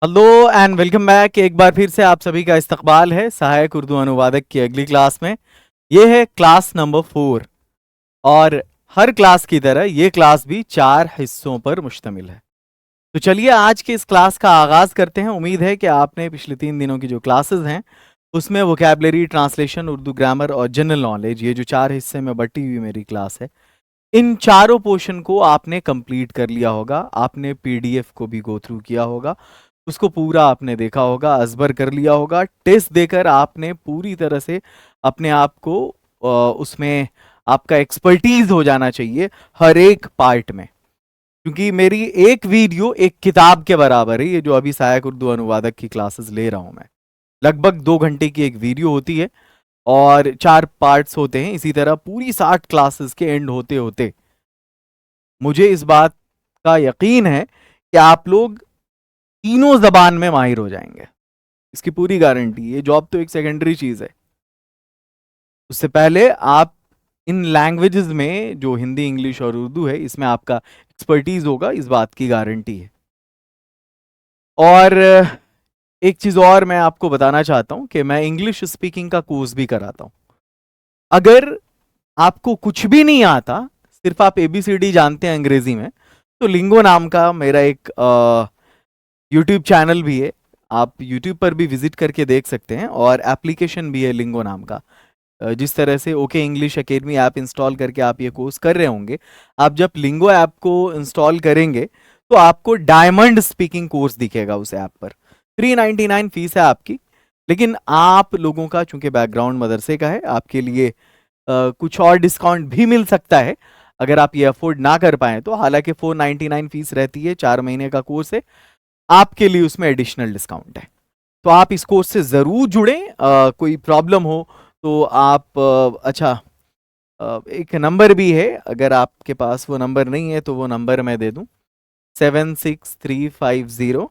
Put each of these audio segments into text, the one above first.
Hello and welcome back. एक बार फिर से आप सभी का इस्तकबाल है सहायक उर्दू अनुवादक की अगली क्लास में। ये है क्लास नंबर 4 और हर क्लास की तरह ये क्लास भी 4 हिस्सों पर मुश्तमिल है। तो चलिए आज के इस क्लास का आगाज करते हैं। उम्मीद है कि आपने पिछले 3 दिनों की जो क्लासेस हैं उसमें वोकैबुलरी, ट्रांसलेशन, उर्दू ग्रामर और जनरल नॉलेज, ये जो 4 हिस्से में बटी हुई मेरी क्लास है, इन चारों पोर्शन को आपने कंप्लीट कर लिया होगा। आपने पीडीएफ को भी गो थ्रू किया होगा, उसको पूरा आपने देखा होगा, अजबर कर लिया होगा। टेस्ट देकर आपने पूरी तरह से अपने आप को उसमें आपका एक्सपर्टीज हो जाना चाहिए हर एक पार्ट में, क्योंकि मेरी एक वीडियो एक किताब के बराबर है। ये जो अभी सहायक उर्दू अनुवादक की क्लासेस ले रहा हूं मैं, लगभग 2 घंटे की एक वीडियो होती है और 4 पार्ट्स होते हैं। इसी तरह पूरी 60 क्लासेस के एंड होते होते मुझे इस बात का यकीन है कि आप लोग तीनों जबान में माहिर हो जाएंगे। इसकी पूरी गारंटी। ये जॉब तो एक सेकेंडरी चीज है, उससे पहले आप इन लैंग्वेजेस में जो हिंदी, इंग्लिश और उर्दू है, इसमें आपका एक्सपर्टीज होगा, इस बात की गारंटी है। और एक चीज और मैं आपको बताना चाहता हूं कि मैं इंग्लिश स्पीकिंग का कोर्स भी कराता हूं। अगर आपको कुछ भी नहीं आता, सिर्फ आप एबीसीडी जानते हैं अंग्रेजी में, तो लिंगो नाम का मेरा एक यूट्यूब चैनल भी है। आप यूट्यूब पर भी विजिट करके देख सकते हैं, और एप्लीकेशन भी है लिंगो नाम का। जिस तरह से okay English academy app install करके आप ये कोर्स कर रहे होंगे, आप जब लिंगो ऐप को इंस्टॉल करेंगे तो आपको डायमंड स्पीकिंग कोर्स दिखेगा उस ऐप पर। 399 फीस है आपकी, लेकिन आप लोगों का चूंकि बैकग्राउंड मदरसे का है, आपके लिए कुछ और डिस्काउंट भी मिल सकता है अगर आप ये अफोर्ड ना कर पाए तो। हालांकि 499 फीस रहती है, 4 महीने का कोर्स है, आपके लिए उसमें एडिशनल डिस्काउंट है। तो आप इस कोर्स से जरूर जुड़ें। कोई प्रॉब्लम हो तो आप अच्छा, एक नंबर भी है, अगर आपके पास वो नंबर नहीं है तो वो नंबर मैं दे दूं, 76350।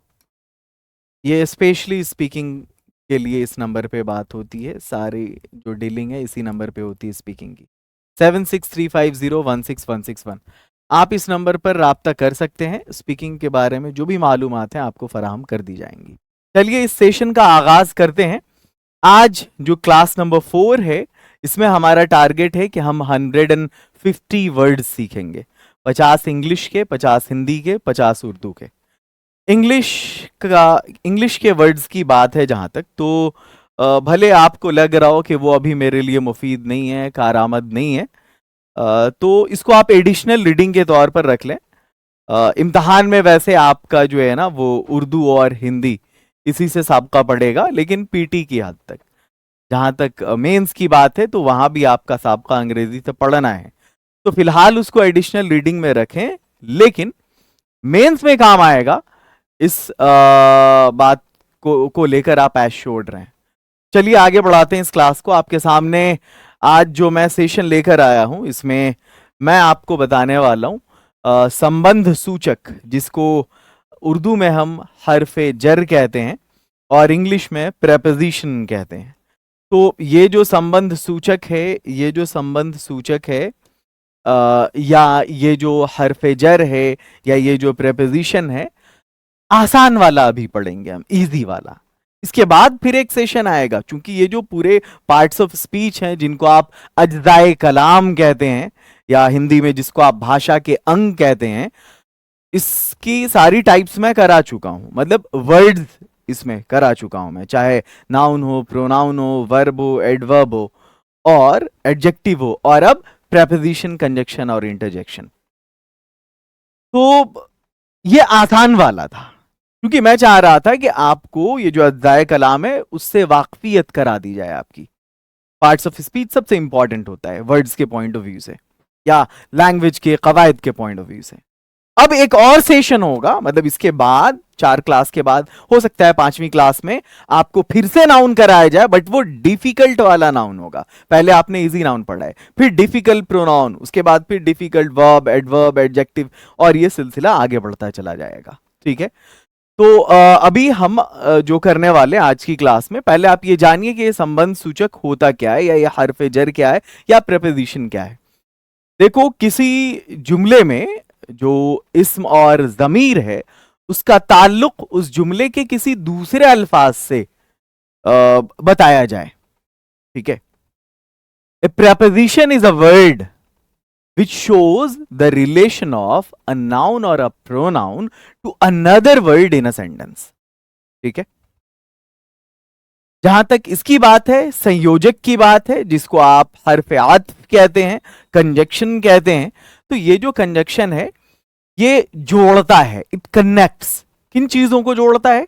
ये स्पेशली स्पीकिंग के लिए इस नंबर पे बात होती है, सारी जो डीलिंग है इसी नंबर पे होती है स्पीकिंग की। 7635016161। आप इस नंबर पर राब्ता कर सकते हैं। स्पीकिंग के बारे में जो भी मालूमात हैं आपको फराहम कर दी जाएंगी। चलिए इस सेशन का आगाज करते हैं। आज जो क्लास नंबर 4 है, इसमें हमारा टारगेट है कि हम 150 वर्ड सीखेंगे। 50 इंग्लिश के, 50 हिंदी के, 50 उर्दू के। इंग्लिश इंग्लिश के वर्ड्स की बात है जहां तक, तो भले आपको लग रहा हो कि वो अभी मेरे लिए मुफीद नहीं है, कारआमद नहीं है, तो इसको आप एडिशनल रीडिंग के तौर पर रख लें। इम्तहान में वैसे आपका जो है ना वो उर्दू और हिंदी इसी से साबका पड़ेगा, लेकिन पीटी की हद तक, जहां तक मेंस की बात है तो वहां भी आपका साबका अंग्रेजी से पढ़ना है। तो फिलहाल उसको एडिशनल रीडिंग में रखें, लेकिन मेंस में काम आएगा, इस बात को लेकर आप ऐश छोड़ रहे हैं। चलिए आगे बढ़ाते हैं इस क्लास को। आपके सामने आज जो मैं सेशन लेकर आया हूं, इसमें मैं आपको बताने वाला हूं संबंध सूचक, जिसको उर्दू में हम हरफे जर कहते हैं और इंग्लिश में प्रेपोजिशन कहते हैं। तो ये जो संबंध सूचक है, ये जो संबंध सूचक है, या ये जो हरफे जर है, या ये जो प्रेपोजिशन है, आसान वाला अभी पढ़ेंगे हम, इजी वाला। इसके बाद फिर एक सेशन आएगा, क्योंकि ये जो पूरे पार्ट्स ऑफ स्पीच हैं जिनको आप अज्जाए कलाम कहते हैं, या हिंदी में जिसको आप भाषा के अंग कहते हैं, इसकी सारी टाइप्स मैं करा चुका हूं। मतलब वर्ड्स इसमें करा चुका हूं मैं, चाहे नाउन हो, प्रोनाउन हो, वर्ब हो, एडवर्ब हो और एडजेक्टिव हो, और अब प्रेपोजिशन, कंजक्शन और इंटरजेक्शन। तो ये आसान वाला था, क्योंकि मैं चाह रहा था कि आपको ये जो अज्जाए कलाम है उससे वाकफियत करा दी जाए आपकी। पार्ट्स ऑफ स्पीच सबसे इंपॉर्टेंट होता है वर्ड्स के पॉइंट ऑफ व्यू से, या लैंग्वेज के कवायद के पॉइंट ऑफ व्यू से। अब एक और सेशन होगा, मतलब इसके बाद 4 क्लास के बाद हो सकता है 5वीं क्लास में आपको फिर से नाउन कराया जाए, बट वो डिफिकल्ट वाला नाउन होगा। पहले आपने इजी नाउन पढ़ा है, फिर डिफिकल्ट प्रोनाउन, उसके बाद फिर डिफिकल्ट वर्ब, एडवर्ब, एडजेक्टिव, और ये सिलसिला आगे बढ़ता चला जाएगा। ठीक है, तो अभी हम जो करने वाले आज की क्लास में, पहले आप ये जानिए कि ये संबंध सूचक होता क्या है, या ये हर्फ जर क्या है, या प्रेपोजिशन क्या है। देखो, किसी जुमले में जो इस्म और ज़मीर है उसका ताल्लुक उस जुमले के किसी दूसरे अल्फाज से बताया जाए। ठीक है, ए preposition is a word which shows the relation of a noun or a pronoun to another word in a sentence। ठीक है, जहां तक इसकी बात है, संयोजक की बात है, जिसको आप हर्फ आत्फ कहते हैं, कंजक्शन कहते हैं। तो ये जो कंजक्शन है ये जोड़ता है, इट कनेक्ट्स। किन चीजों को जोड़ता है?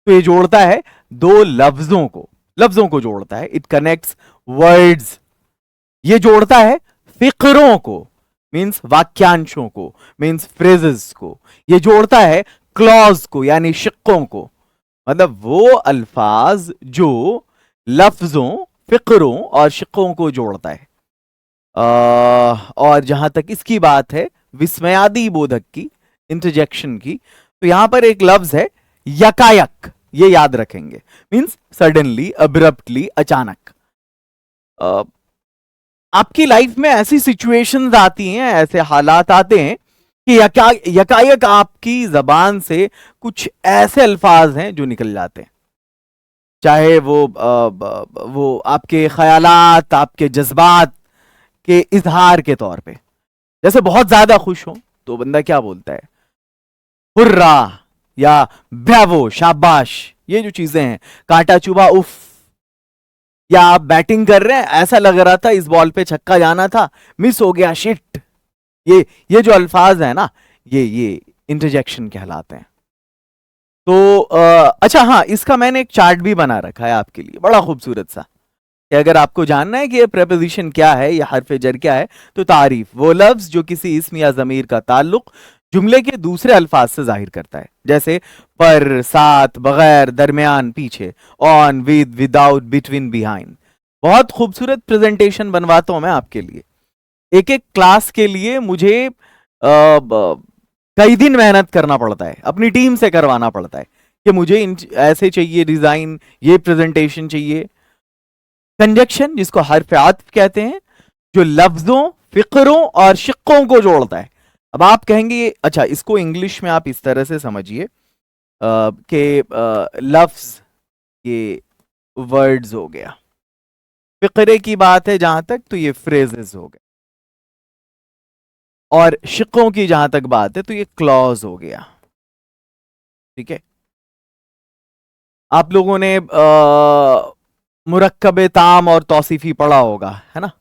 तो ये जोड़ता है दो लफ्जों को जोड़ता है। It connects words. ये जोड़ता है फिक्रों को, मीन्स वाक्यांशों को, मीन्स फ्रेजेस को। ये जोड़ता है क्लॉज को, यानी शिक्कों को, मतलब वो अल्फाज जो लफ्जों, फिक्रों और शिक्कों को जोड़ता है। और जहां तक इसकी बात है विस्मयादी बोधक की, इंटरजेक्शन की, तो यहां पर एक लफ्ज है यकायक। ये याद रखेंगे, मीन्स सडनली, अब्रप्टली, अचानक। आपकी लाइफ में ऐसी सिचुएशंस आती हैं, ऐसे हालात आते हैं कि यकायक आपकी जबान से कुछ ऐसे अल्फाज हैं जो निकल जाते हैं, चाहे वो आपके ख्यालात, आपके जज्बात के इजहार के तौर पे। जैसे बहुत ज्यादा खुश हो तो बंदा क्या बोलता है? हुर्रा या ब्रावो, शाबाश। ये जो चीजें हैं, कांटा चुभा, उफ। या आप बैटिंग कर रहे हैं, ऐसा लग रहा था इस बॉल पे छक्का जाना था, मिस हो गया, शिट। ये जो अल्फाज है ना, ये इंटरजेक्शन कहलाते हैं। तो अच्छा, हाँ, इसका मैंने एक चार्ट भी बना रखा है आपके लिए, बड़ा खूबसूरत सा, कि अगर आपको जानना है कि ये प्रेपोजिशन क्या है या हर्फ जर क्या है, तो तारीफ, वो लफ्ज जो किसी इस्म या जमीर का ताल्लुक जुमले के दूसरे अल्फाज से जाहिर करता है, जैसे पर, साथ, बगैर, दरमियान, पीछे, on, with, without, between, behind. बहुत खूबसूरत प्रेजेंटेशन बनवाता हूं मैं आपके लिए। एक एक क्लास के लिए मुझे कई दिन मेहनत करना पड़ता है, अपनी टीम से करवाना पड़ता है कि मुझे ऐसे चाहिए डिजाइन, ये प्रेजेंटेशन चाहिए। कंजक्शन, जिसको हर्फ आत्फ कहते हैं, जो लफ्जों, फिक्रों और शिक्कों को जोड़ता है। अब आप कहेंगे अच्छा, इसको इंग्लिश में आप इस तरह से समझिए कि लफ्ज ये वर्ड्स हो गया, फिक्रे की बात है जहां तक तो ये फ्रेजेस हो गए, और शिक्कों की जहां तक बात है तो ये क्लॉज हो गया। ठीक है, आप लोगों ने मुरक्कब ताम और तौसीफी पढ़ा होगा, है ना?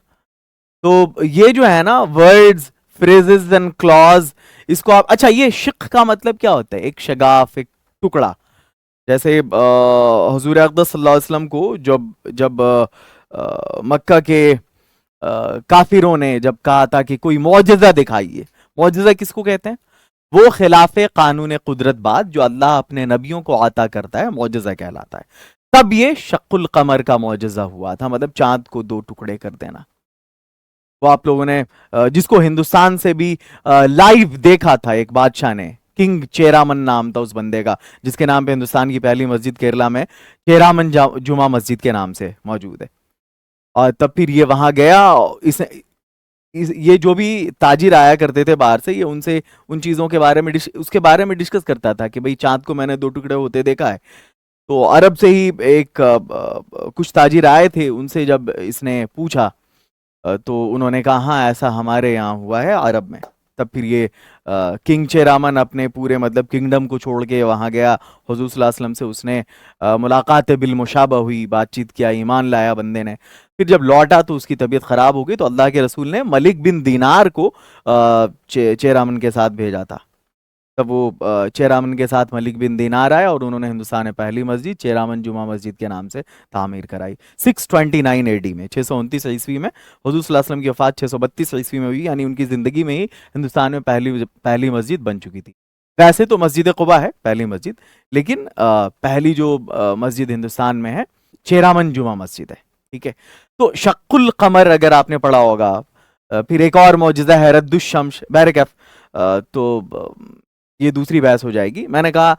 तो ये जो है ना वर्ड्स, फ्रेजेस एंड क्लॉज, इसको आप, अच्छा, ये शिक का मतलब क्या होता है? एक शगाफ, एक टुकड़ा। जैसे हुजूर अक़दस सल्लल्लाहु अलैहि वसल्लम को जब मक्का के काफिरों ने जब कहा था कि कोई मौजज़ा दिखाइए, मौजज़ा किसको कहते हैं? वो खिलाफे कानून कुदरत बात जो अल्लाह अपने नबियों को आता करता है, मौजज़ा कहलाता है। तब ये शक्कुल कमर का मौजज़ा हुआ था, मतलब चांद को दो टुकड़े कर देना। वो आप लोगों ने जिसको हिंदुस्तान से भी लाइव देखा था एक बादशाह ने, किंग चेरामन नाम था उस बंदे का, जिसके नाम पे हिंदुस्तान की पहली मस्जिद केरला में चेरामन जुमा मस्जिद के नाम से मौजूद है। और तब फिर ये वहां गया, ये जो भी ताजिर आया करते थे बाहर से, ये उनसे उन चीजों के बारे में उसके बारे में डिस्कस करता था कि भाई चांद को मैंने दो टुकड़े होते देखा है। तो अरब से ही एक कुछ ताजिर आए थे, उनसे जब इसने पूछा तो उन्होंने कहा हाँ ऐसा हमारे यहाँ हुआ है अरब में। तब फिर ये किंग चेरामन अपने पूरे मतलब किंगडम को छोड़ के वहाँ गया, हुजूर सल्लल्लाहु अलैहि वसल्लम से उसने मुलाकात बिल मुशाबा हुई, बातचीत किया, ईमान लाया बंदे ने। फिर जब लौटा तो उसकी तबीयत ख़राब हो गई, तो अल्लाह के रसूल ने मलिक बिन दीनार को चेरामन के साथ भेजा था। तब वो चेरामन के साथ मलिक बिन दीनार आए और उन्होंने हिंदुस्तान में पहली मस्जिद चेरामन जुमा मस्जिद के नाम से तामीर कराई 629 एडी में, 629 ईस्वी में। हुजूर सल्लल्लाहु अलैहि वसल्लम की वफात 632 ईस्वी में हुई, यानी उनकी जिंदगी में ही हिंदुस्तान में पहली मस्जिद बन चुकी थी। वैसे तो मस्जिद कुबा है पहली मस्जिद, लेकिन पहली जो मस्जिद हिंदुस्तान में है चेरामन जुमा मस्जिद है। ठीक है, तो शक्कुल कमर अगर आपने पढ़ा होगा। फिर एक और मौजज़ा है रद्दुश शम्स, बैरकफ। तो ये दूसरी बहस हो जाएगी। मैंने कहा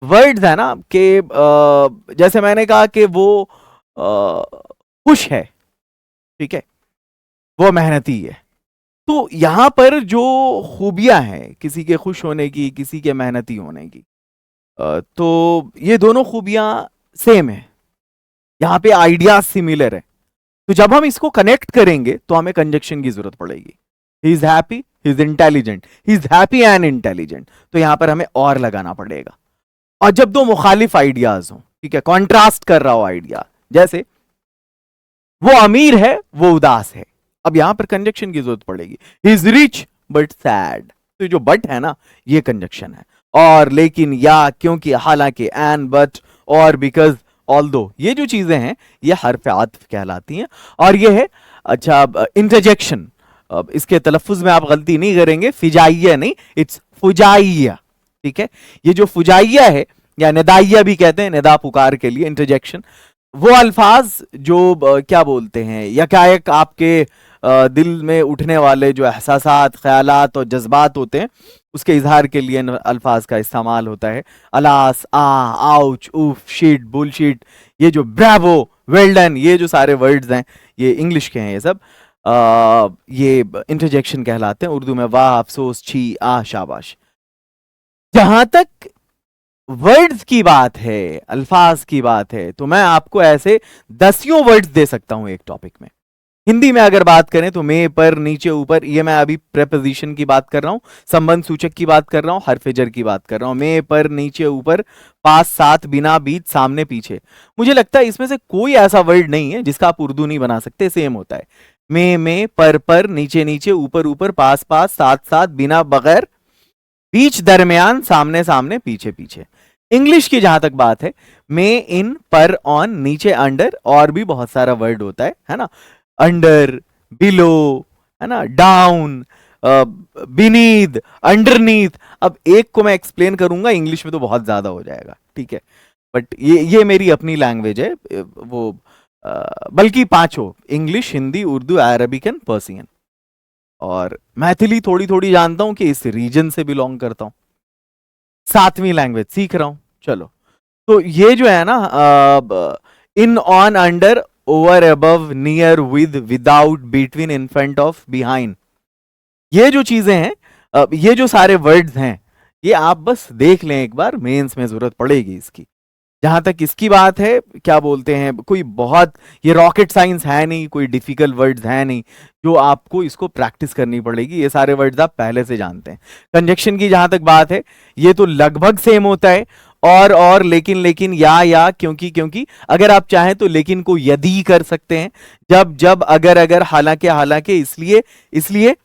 वर्ड्स है ना कि जैसे मैंने कहा कि वो खुश है, ठीक है, वो मेहनती है। तो यहां पर जो खूबियां हैं किसी के खुश होने की, किसी के मेहनती होने की, तो ये दोनों खूबियां सेम है, यहाँ पे आइडियाज सिमिलर है। तो जब हम इसको कनेक्ट करेंगे तो हमें कंजक्शन की जरूरत पड़ेगी। He is happy, he is intelligent, he is happy and intelligent, तो यहां पर हमें और लगाना पड़ेगा। और जब दो मुखालिफ आइडियाज हो, ठीक है, कॉन्ट्रास्ट कर रहा हो आइडिया, जैसे वो अमीर है वो उदास है, अब यहां पर कंजक्शन की जरूरत पड़ेगी। He is rich but sad, तो जो बट है ना ये कंजक्शन है। और लेकिन, या, क्योंकि, हालांकि, एंड, बट, और, बिकॉज, ऑल्दो, ये जो चीजें हैं ये हर्फ आत्फ कहलाती हैं। और ये है, अच्छा, इंटरजेक्शन। अब इसके तलफ्फुज में आप गलती नहीं करेंगे, फिजाइया नहीं, इट्स फुजाइया, ठीक है। ये जो फुजाइया है या निदाइया भी कहते हैं, निदा पुकार के लिए, इंटरजेक्शन, वो अल्फाज जो क्या बोलते हैं, यकायक आपके दिल में उठने वाले जो एहसासात, ख्यालात और जज्बात होते हैं उसके इजहार के लिए अल्फाज का इस्तेमाल होता है। अलास, आउच, उफ, शीट, बुलशीट, ये जो ब्रावो, वेल डन, ये जो सारे वर्ड्स हैं ये इंग्लिश के हैं, ये सब ये इंटरजेक्शन कहलाते हैं। उर्दू में वाह, अफसोस, छी, शाबाश। जहां तक वर्ड्स की बात है, अल्फाज की बात है, तो मैं आपको ऐसे दसियों वर्ड्स दे सकता हूं एक टॉपिक में। हिंदी में अगर बात करें तो में, पर, नीचे, ऊपर, ये मैं अभी प्रेपोजिशन की बात कर रहा हूं, संबंध सूचक की बात कर रहा हूं, हर्फ जर की बात कर रहा हूं। में, पर, नीचे, ऊपर, पास, साथ, बिना, बीच, सामने, पीछे। मुझे लगता है इसमें से कोई ऐसा वर्ड नहीं है जिसका आप उर्दू नहीं बना सकते, सेम होता है। में, पर, नीचे, नीचे, ऊपर, ऊपर, पास, पास, साथ, साथ, बिना, बगैर, बीच, दरमियान, सामने, सामने, पीछे, पीछे। इंग्लिश की जहां तक बात है, में, इन, पर, ऑन, नीचे, अंडर, और भी बहुत सारा वर्ड होता है ना, अंडर, बिलो, है ना, डाउन, बीनीथ, अंडरनीथ। अब एक को मैं एक्सप्लेन करूंगा इंग्लिश में तो बहुत ज्यादा हो जाएगा, ठीक है, बट ये मेरी अपनी लैंग्वेज है, वो बल्कि पांचों, English, Hindi, Urdu, Arabic and Persian, और मैथिली थोड़ी थोड़ी जानता हूं कि इस रीजन से बिलोंग करता हूं, 7वीं लैंग्वेज सीख रहा हूं। चलो, तो ये जो है ना, in, on, under, over, above, near, with, without, between, in front of, behind, ये जो चीजें हैं, ये जो सारे वर्ड्स हैं, ये आप बस देख लें एक बार, मेंस में जरूरत पड़ेगी इसकी। जहां तक इसकी बात है, क्या बोलते हैं, कोई बहुत ये रॉकेट साइंस है नहीं, कोई डिफिकल्ट वर्ड्स है नहीं जो आपको इसको प्रैक्टिस करनी पड़ेगी, ये सारे वर्ड्स आप पहले से जानते हैं। कंजक्शन की जहां तक बात है, ये तो लगभग सेम होता है, और, लेकिन, लेकिन, या, क्योंकि, क्योंकि, अगर आप चाहें तो लेकिन को यदि कर सकते हैं, जब, अगर, हालांकि, हालांकि, इसलिए,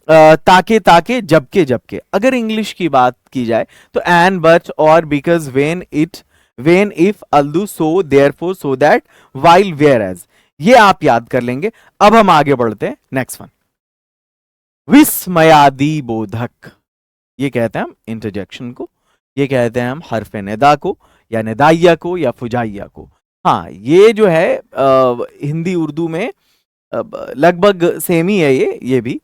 ताके, ताके, जबके, जबके। अगर इंग्लिश की बात की जाए तो एन, बट, और, because, when, if, although, so, therefore, so that, while, whereas, ये आप याद कर लेंगे। अब हम आगे बढ़ते हैं, नेक्स्ट वन, विस्मयादि बोधक, ये कहते हैं हम इंटरजेक्शन को, ये कहते हैं हम हर्फ निदा को, या निदाइया को, या फुजाइया को। हाँ, ये जो है हिंदी उर्दू में लगभग सेम ही है, ये भी।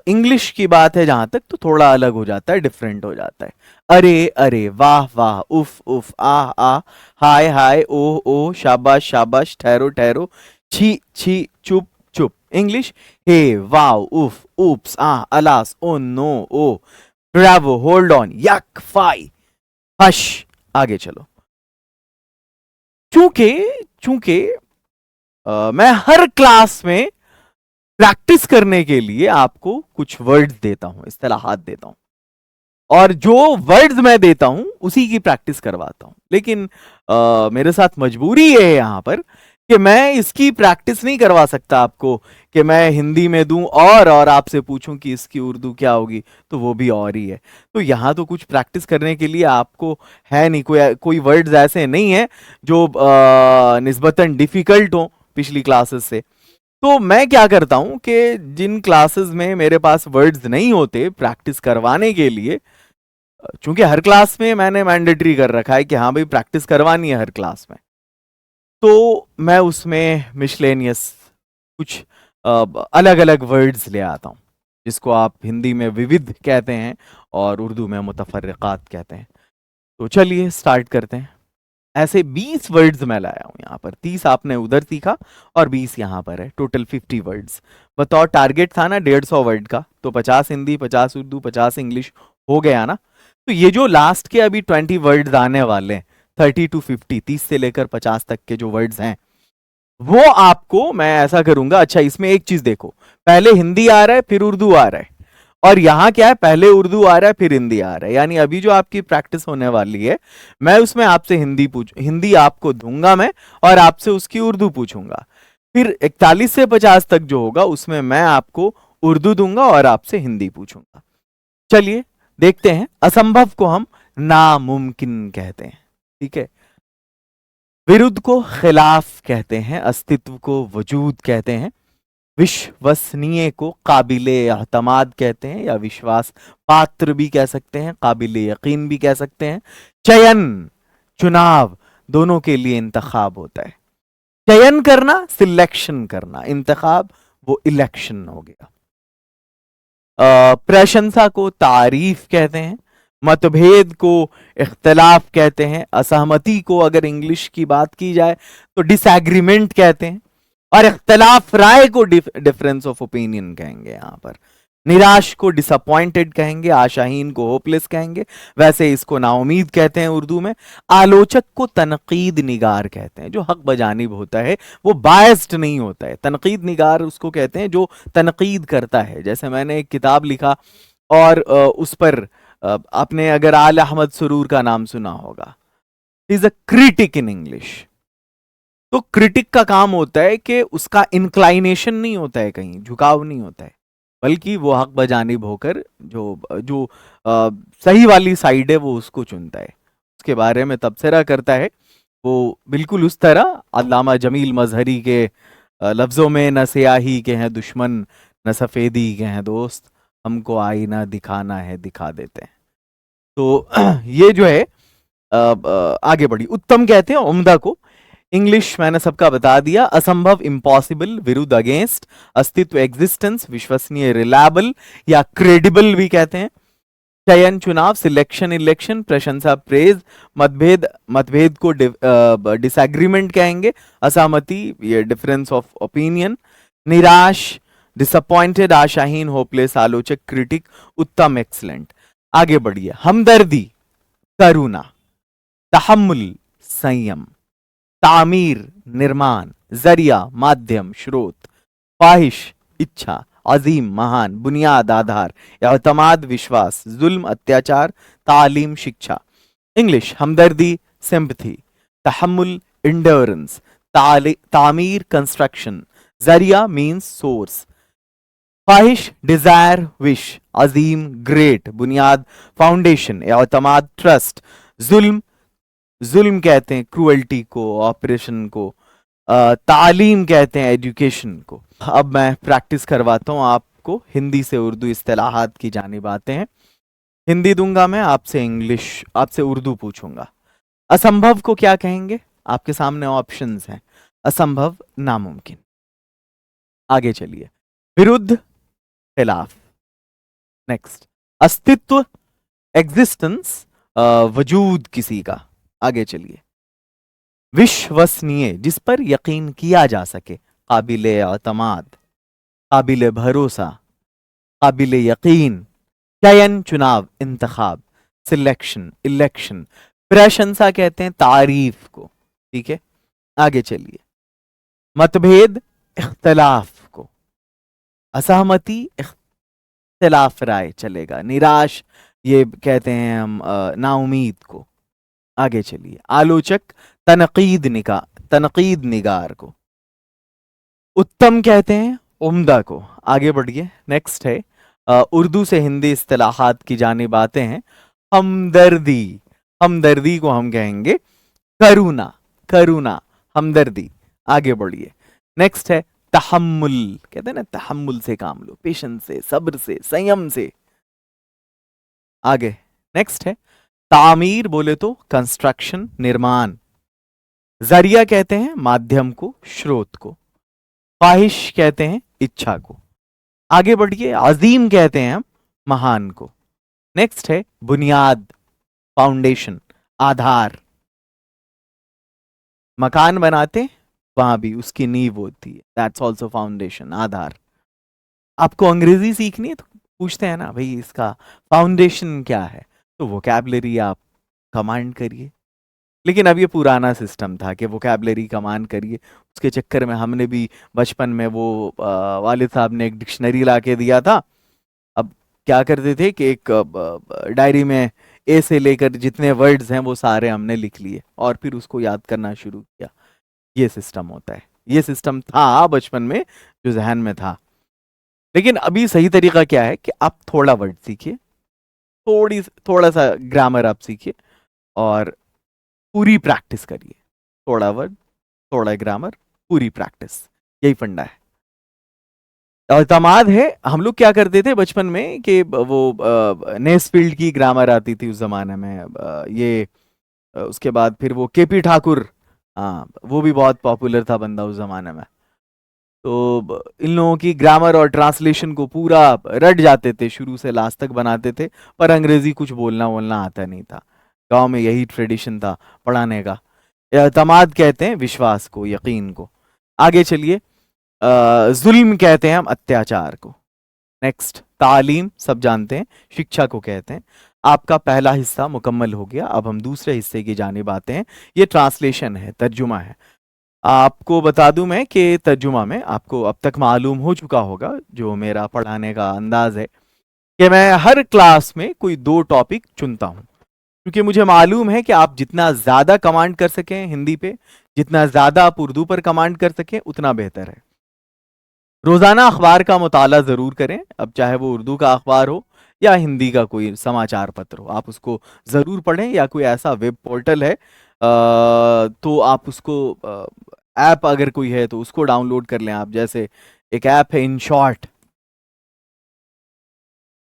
इंग्लिश की बात है जहां तक तो थोड़ा अलग हो जाता है, डिफरेंट हो जाता है। अरे, अरे, वाह, वाह, उफ, उफ, आ, हाय, हाय, ओ, शाबाश, शाबाश, ठहरो, ठहरो, छी, छी, चुप, चुप। English, hey, wow, oof, oops, alas, oh no, oh, bravo, hold on, yuck, fie, hush. आगे चलो। चूंकि चूंकि मैं हर क्लास में प्रैक्टिस करने के लिए आपको कुछ वर्ड्स देता हूं, इस्तिलाहात देता हूं, और जो वर्ड्स मैं देता हूं उसी की प्रैक्टिस करवाता हूं। लेकिन मेरे साथ मजबूरी ये है यहां पर कि मैं इसकी प्रैक्टिस नहीं करवा सकता आपको, कि मैं हिंदी में दूं और आपसे पूछूं कि इसकी उर्दू क्या होगी, तो वो भी और ही है। तो यहां तो कुछ प्रैक्टिस करने के लिए आपको है नहीं, कोई वर्ड्स ऐसे नहीं है जो निस्बतन डिफिकल्ट हो पिछली क्लासेस से। तो मैं क्या करता हूं कि जिन क्लासेस में मेरे पास वर्ड्स नहीं होते प्रैक्टिस करवाने के लिए, चूंकि हर क्लास में मैंने मैंडेटरी कर रखा है कि हाँ भाई प्रैक्टिस करवानी है हर क्लास में, तो मैं उसमें मिसलेनियस कुछ अलग अलग वर्ड्स ले आता हूं, जिसको आप हिंदी में विविध कहते हैं और उर्दू में मुतफर्रिकात कहते हैं। तो चलिए स्टार्ट करते हैं। ऐसे 20 वर्ड्स मैं लाया हूं यहां पर, 30 आपने उधर सीखा और 20 यहां पर है, टोटल 50 वर्ड्स। बताओ, टारगेट था ना 150 वर्ड का, तो 50 हिंदी, 50 उर्दू, 50 इंग्लिश हो गया ना। तो ये जो लास्ट के अभी 20 वर्ड्स आने वाले हैं, 30 to 50, 30 से लेकर 50 तक के जो वर्ड्स हैं, वो आपको मैं ऐसा करूंगा। अच्छा, इसमें एक चीज देखो, पहले हिंदी आ रहा है फिर उर्दू आ रहा है, और यहां क्या है, पहले उर्दू आ रहा है फिर हिंदी आ रहा है। यानी अभी जो आपकी प्रैक्टिस होने वाली है, मैं उसमें आपसे हिंदी आपको दूंगा मैं, और आपसे उसकी उर्दू पूछूंगा। फिर 41 से 50 तक जो होगा उसमें मैं आपको उर्दू दूंगा और आपसे हिंदी पूछूंगा। चलिए देखते हैं। असंभव को हम नामुमकिन कहते हैं, ठीक है। विरुद्ध को खिलाफ कहते हैं, अस्तित्व को वजूद कहते हैं, विश्वसनीय को काबिले एतमाद कहते हैं, या विश्वास पात्र भी कह सकते हैं, काबिले यकीन भी कह सकते हैं। चयन, चुनाव, दोनों के लिए इंतखाब होता है। चयन करना, सिलेक्शन करना, इंतखाब वो इलेक्शन हो गया। प्रशंसा को तारीफ कहते हैं, मतभेद को इख्तलाफ कहते हैं, असहमति को अगर इंग्लिश की बात की जाए तो डिसएग्रीमेंट कहते हैं, और इख्तलाफ राय को डिफरेंस ऑफ ओपिनियन कहेंगे। यहां पर निराश को डिसअपॉइंटेड कहेंगे, आशाहीन को होपलेस कहेंगे, वैसे इसको नाउमीद कहते हैं उर्दू में। आलोचक को तनकीद निगार कहते हैं, जो हक बजानिब होता है, वो बायस्ड नहीं होता है। तनकीद निगार उसको कहते हैं जो तनकीद करता है। जैसे मैंने एक किताब लिखा और उस पर आपने अगर आल अहमद सुरूर का नाम सुना होगा, is a critic in English. तो क्रिटिक का काम होता है कि उसका इंक्लाइनेशन नहीं होता है, कहीं झुकाव नहीं होता है, बल्कि वो हक बजानिब होकर जो जो सही वाली साइड है वो उसको चुनता है, उसके बारे में तबसरा करता है। वो बिल्कुल उस तरह अल्लामा जमील मजहरी के लफ्जों में, न स्याही के हैं दुश्मन, न सफेदी के हैं दोस्त, हमको आईना दिखाना है दिखा देते हैं। तो ये जो है आगे बढ़ी। उत्तम कहते हैं उम्दा को। इंग्लिश मैंने सबका बता दिया। असंभव इम्पॉसिबल, विरुद्ध अगेंस्ट, अस्तित्व एग्जिस्टेंस, विश्वसनीय रिलायबल या क्रेडिबल भी कहते हैं। चयन चुनाव, सिलेक्शन इलेक्शन, प्रशंसा प्रेज, मतभेद को डिसएग्रीमेंट कहेंगे, असहमति ये डिफरेंस ऑफ ओपिनियन, निराश डिसअपॉइंटेड, आशाहीन होपलेस, आलोचक क्रिटिक, उत्तम एक्सलेंट। आगे बढ़िए। हमदर्दी करुणा, तहम्मुल संयम, तामीर निर्माण, जरिया माध्यम स्रोत, ख्वाहिश इच्छा, अजीम महान, बुनियाद आधार, एतमाद विश्वास, जुल्म अत्याचार, तालीम शिक्षा। इंग्लिश हमदर्दी सिंपथी, तहम्मुल इंड्योरेंस, तामीर कंस्ट्रक्शन, जरिया मीन्स सोर्स, ख्वाहिश डिजायर विश, अजीम ग्रेट, बुनियाद फाउंडेशन, एतमाद ट्रस्ट, जुल्म जुल्म कहते हैं क्रूअल्टी को, ऑपरेशन को, तालीम कहते हैं एजुकेशन को। अब मैं प्रैक्टिस करवाता हूं आपको, हिंदी से उर्दू इस्तिलाहात की जानिब आते हैं। हिंदी दूंगा मैं, आपसे इंग्लिश, आपसे उर्दू पूछूंगा। असंभव को क्या कहेंगे? आपके सामने ऑप्शंस हैं। असंभव नामुमकिन। आगे चलिए। विरुद्ध खिलाफ। नेक्स्ट। अस्तित्व एग्जिस्टेंस, वजूद किसी का। आगे चलिए। विश्वसनीय, जिस पर यकीन किया जा सके, काबिल एतमाद, काबिल भरोसा, काबिल यकीन। चयन चुनाव, इंतखाब, सिलेक्शन इलेक्शन। प्रशंसा कहते हैं तारीफ को, ठीक है। आगे चलिए। मतभेद इख्तलाफ को, असहमति इख्तलाफ राय चलेगा, निराश ये कहते हैं हम नाउमीद को। आगे चलिए। आलोचक तनकीद निगार को। उत्तम कहते हैं उम्दा को। आगे बढ़िए। नेक्स्ट है उर्दू से हिंदी इस्तिलाहात की जानिब आते हैं। हमदर्दी, हमदर्दी को हम कहेंगे करुणा, करुणा हमदर्दी। आगे बढ़िए। नेक्स्ट है तहम्मुल, कहते हैं ना तहम्मुल से काम लो, पेशेंस से, सब्र से, संयम से। आगे नेक्स्ट है तामीर, बोले तो कंस्ट्रक्शन निर्माण। जरिया कहते हैं माध्यम को, स्रोत को। ख्वाहिश कहते हैं इच्छा को। आगे बढ़िए। अजीम कहते हैं हम महान को। नेक्स्ट है बुनियाद, फाउंडेशन, आधार। मकान बनाते वहां भी उसकी नींव होती है, दैट्स ऑल्सो फाउंडेशन, आधार। आपको अंग्रेजी सीखनी है तो पूछते हैं ना भाई इसका फाउंडेशन क्या है, तो वोकैबलरी आप कमांड करिए। लेकिन अब ये पुराना सिस्टम था कि वोकैबलरी कमांड करिए। उसके चक्कर में हमने भी बचपन में वो वालिद साहब ने एक डिक्शनरी ला के दिया था। अब क्या करते थे कि एक डायरी में ए से लेकर जितने वर्ड्स हैं वो सारे हमने लिख लिए और फिर उसको याद करना शुरू किया। ये सिस्टम होता है, ये सिस्टम था बचपन में जो जहन में था। लेकिन अभी सही तरीका क्या है कि आप थोड़ा वर्ड सीखिए, थोड़ा सा ग्रामर आप सीखिए और पूरी प्रैक्टिस करिए। थोड़ा वर्ड, थोड़ा ग्रामर, पूरी प्रैक्टिस, यही फंडा है। और तमाद है, हम लोग क्या करते थे बचपन में कि वो नेस्फील्ड की ग्रामर आती थी उस जमाने में। ये उसके बाद फिर वो केपी ठाकुर, हाँ वो भी बहुत पॉपुलर था बंदा उस जमाने में। तो इन लोगों की ग्रामर और ट्रांसलेशन को पूरा रट जाते थे, शुरू से लास्ट तक बनाते थे, पर अंग्रेजी कुछ बोलना बोलना आता नहीं था। गांव में यही ट्रेडिशन था पढ़ाने का। एतमाद कहते हैं विश्वास को, यकीन को। आगे चलिए, जुल्म कहते हैं हम अत्याचार को। नेक्स्ट, तालीम सब जानते हैं, शिक्षा को कहते हैं। आपका पहला हिस्सा मुकम्मल हो गया, अब हम दूसरे हिस्से की जानिब आते हैं। ये ट्रांसलेशन है, तर्जुमा है। आपको बता दूं मैं कि तर्जुमा में आपको अब तक मालूम हो चुका होगा, जो मेरा पढ़ाने का अंदाज है, कि मैं हर क्लास में कोई 2 टॉपिक चुनता हूं, क्योंकि मुझे मालूम है कि आप जितना ज्यादा कमांड कर सकें हिंदी पे, जितना ज्यादा आप उर्दू पर कमांड कर सकें, उतना बेहतर है। रोजाना अखबार का मुताला जरूर करें, अब चाहे वो उर्दू का अखबार हो या हिंदी का कोई समाचार पत्र हो, आप उसको जरूर पढ़ें। या कोई ऐसा वेब पोर्टल है तो आप उसको, ऐप अगर कोई है तो उसको डाउनलोड कर लें आप। जैसे एक ऐप है इन शॉर्ट,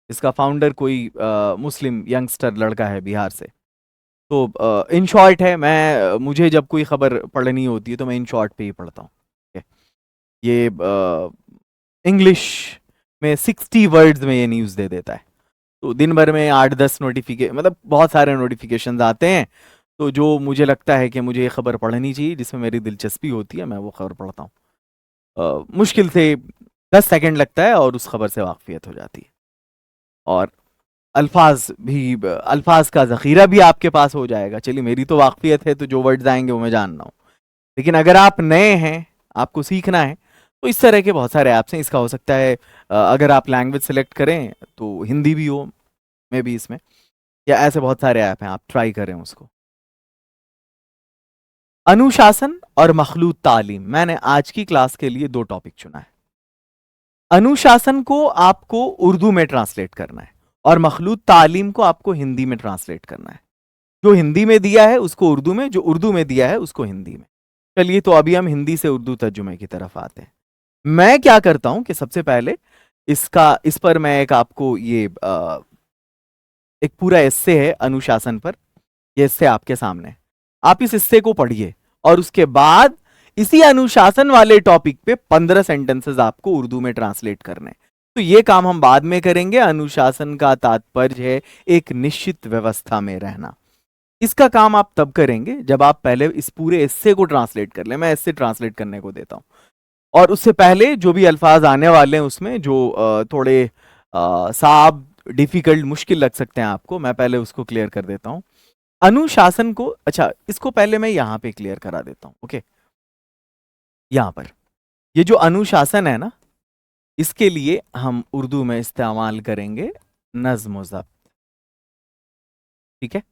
इसका फाउंडर कोई मुस्लिम यंगस्टर लड़का है बिहार से। तो इन शॉर्ट है, मैं मुझे जब कोई खबर पढ़नी होती है तो मैं इन शॉर्ट पे ही पढ़ता हूँ। ये इंग्लिश में 60 वर्ड्स में ये न्यूज़ दे देता है। तो दिन भर में 8-10 नोटिफिकेशन, मतलब बहुत सारे नोटिफिकेशंस आते हैं। तो जो मुझे लगता है कि मुझे ये खबर पढ़नी चाहिए, जिसमें मेरी दिलचस्पी होती है, मैं वो खबर पढ़ता हूँ। मुश्किल से 10 सेकंड लगता है और उस खबर से वाकफियत हो जाती है। और अल्फाज का ज़ख़ीरा भी आपके पास हो जाएगा। चलिए, मेरी तो वाकफियत है, तो जो वर्ड्स आएंगे वो मैं जान रहा हूँ। लेकिन अगर आप नए हैं, आपको सीखना है, तो इस तरह के बहुत सारे ऐप्स हैं। इसका हो सकता है अगर आप लैंग्वेज सेलेक्ट करें तो हिंदी भी हो, मे भी इसमें, या ऐसे बहुत सारे ऐप हैं, आप ट्राई करें उसको। अनुशासन और मखलूत तालीम, मैंने आज की क्लास के लिए 2 टॉपिक चुना है। अनुशासन को आपको उर्दू में ट्रांसलेट करना है और मखलूत तालीम को आपको हिंदी में ट्रांसलेट करना है। जो हिंदी में दिया है उसको उर्दू में, जो उर्दू में दिया है उसको हिंदी में। चलिए, तो अभी हम हिंदी से उर्दू तर्जुमे की तरफ आते हैं। मैं क्या करता हूं कि सबसे पहले इस पर मैं एक आपको ये एक पूरा एस्से है अनुशासन पर। ये एस्से आपके सामने है, आप इस हिस्से को पढ़िए और उसके बाद इसी अनुशासन वाले टॉपिक पे 15 सेंटेंसेस आपको उर्दू में ट्रांसलेट करने। तो ये काम हम बाद में करेंगे। अनुशासन का तात्पर्य है एक निश्चित व्यवस्था में रहना। इसका काम आप तब करेंगे जब आप पहले इस पूरे एस्से को ट्रांसलेट कर लें। मैं एस्से ट्रांसलेट करने को देता हूं, और उससे पहले जो भी अल्फाज आने वाले हैं उसमें जो थोड़े साब, डिफिकल्ट, मुश्किल लग सकते हैं आपको, मैं पहले उसको क्लियर कर देता हूं। अनुशासन को, अच्छा इसको पहले मैं यहां पे क्लियर करा देता हूं। ओके, यहां पर ये जो अनुशासन है ना, इसके लिए हम उर्दू में इस्तेमाल करेंगे नज्म व ज़ब्त। ठीक है,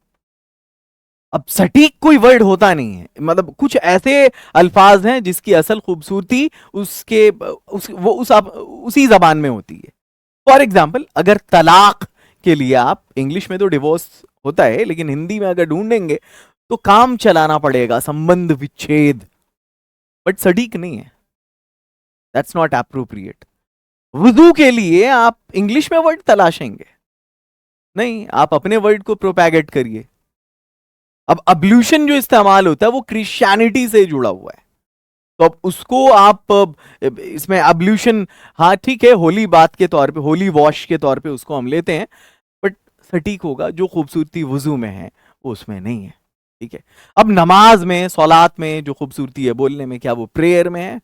अब सटीक कोई वर्ड होता नहीं है, मतलब कुछ ऐसे अल्फाज हैं जिसकी असल खूबसूरती उसी जबान में होती है। फॉर एग्जाम्पल, अगर तलाक के लिए आप, इंग्लिश में तो डिवोर्स होता है, लेकिन हिंदी में अगर ढूंढेंगे तो काम चलाना पड़ेगा, संबंध विच्छेद, बट सटीक नहीं है, दैट्स नॉट अप्रोप्रिएट। वुजू के लिए आप इंग्लिश में वर्ड तलाशेंगे नहीं, आप अपने वर्ड को प्रोपैगेट करिए। अब अब्ल्यूशन जो इस्तेमाल होता है वो क्रिश्चियनिटी से जुड़ा हुआ है, तो अब उसको आप इसमें अब्ल्यूशन, हाँ ठीक है, होली बात के तौर पे, होली वॉश के तौर पे उसको हम लेते हैं, बट सटीक होगा जो खूबसूरती वुजू में है वो उसमें नहीं है। ठीक है, अब नमाज में, सौलात में जो खूबसूरती है बोलने में, क्या वो प्रेयर में है?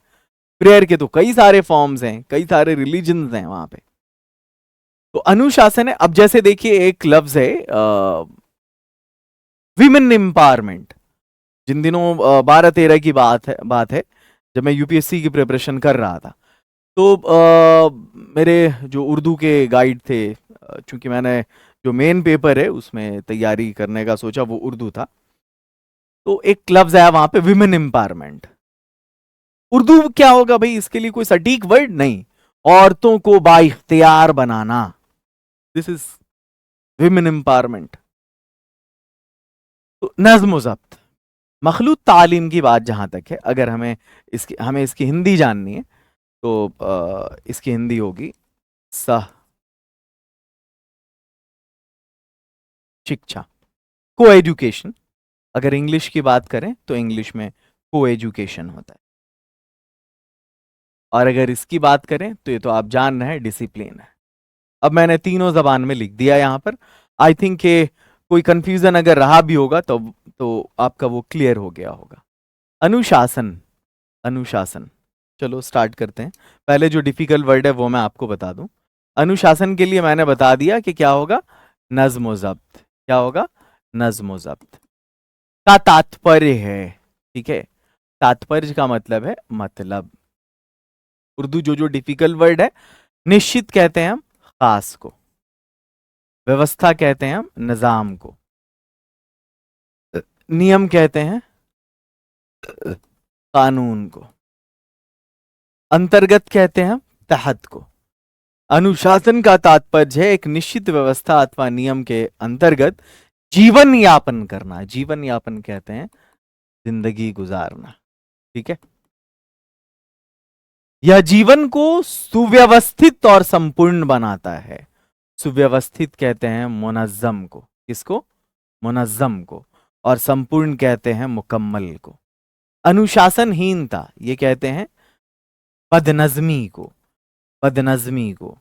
प्रेयर के तो कई सारे फॉर्म्स हैं, कई सारे रिलीजन्स हैं वहां पे। तो अनुशासन है। अब जैसे देखिए एक लफ्ज है विमेन एम्पावरमेंट। जिन दिनों 12-13 की बात है जब मैं यूपीएससी की प्रिपरेशन कर रहा था, तो मेरे जो उर्दू के गाइड थे, चूंकि मैंने जो मेन पेपर है उसमें तैयारी करने का सोचा वो उर्दू था, तो एक लफ्ज आया वहां पे विमेन एम्पावरमेंट। उर्दू क्या होगा भाई, इसके लिए कोई सटीक वर्ड नहीं। औरतों को बाइख्तियार बनाना, दिस इज विमेन एम्पावरमेंट। तो नज्म ज़ब्त, मखलूत तालीम की बात जहां तक है, अगर हमें इसकी हिंदी जाननी है तो इसकी हिंदी होगी सह शिक्षा, को एजुकेशन। अगर इंग्लिश की बात करें तो इंग्लिश में को एजुकेशन होता है, और अगर इसकी बात करें तो ये तो आप जान रहे हैं डिसिप्लिन है। अब मैंने तीनों जबान में लिख दिया यहां पर। आई थिंक के कोई कंफ्यूजन अगर रहा भी होगा तो आपका वो क्लियर हो गया होगा। अनुशासन, अनुशासन, चलो स्टार्ट करते हैं। पहले जो डिफिकल्ट वर्ड है वो मैं आपको बता दूं। अनुशासन के लिए मैंने बता दिया कि क्या होगा, नज्म ज़ब्त। क्या होगा, नज्म ज़ब्त का तात्पर्य है, ठीक है। तात्पर्य का मतलब है मतलब। उर्दू जो जो डिफिकल्ट वर्ड है, निश्चित कहते हैं हम खास को, व्यवस्था कहते हैं हम निजाम को, नियम कहते हैं कानून को, अंतर्गत कहते हैं हम तहत को। अनुशासन का तात्पर्य है एक निश्चित व्यवस्था अथवा नियम के अंतर्गत जीवन यापन करना। जीवन यापन कहते हैं जिंदगी गुजारना, ठीक है। यह जीवन को सुव्यवस्थित और संपूर्ण बनाता है। सुव्यवस्थित कहते हैं मुनज्जम को, किसको, मुनज्जम को, और संपूर्ण कहते हैं मुकम्मल को। अनुशासनहीनता ये कहते हैं बदनज़मी को, बदनज़मी को,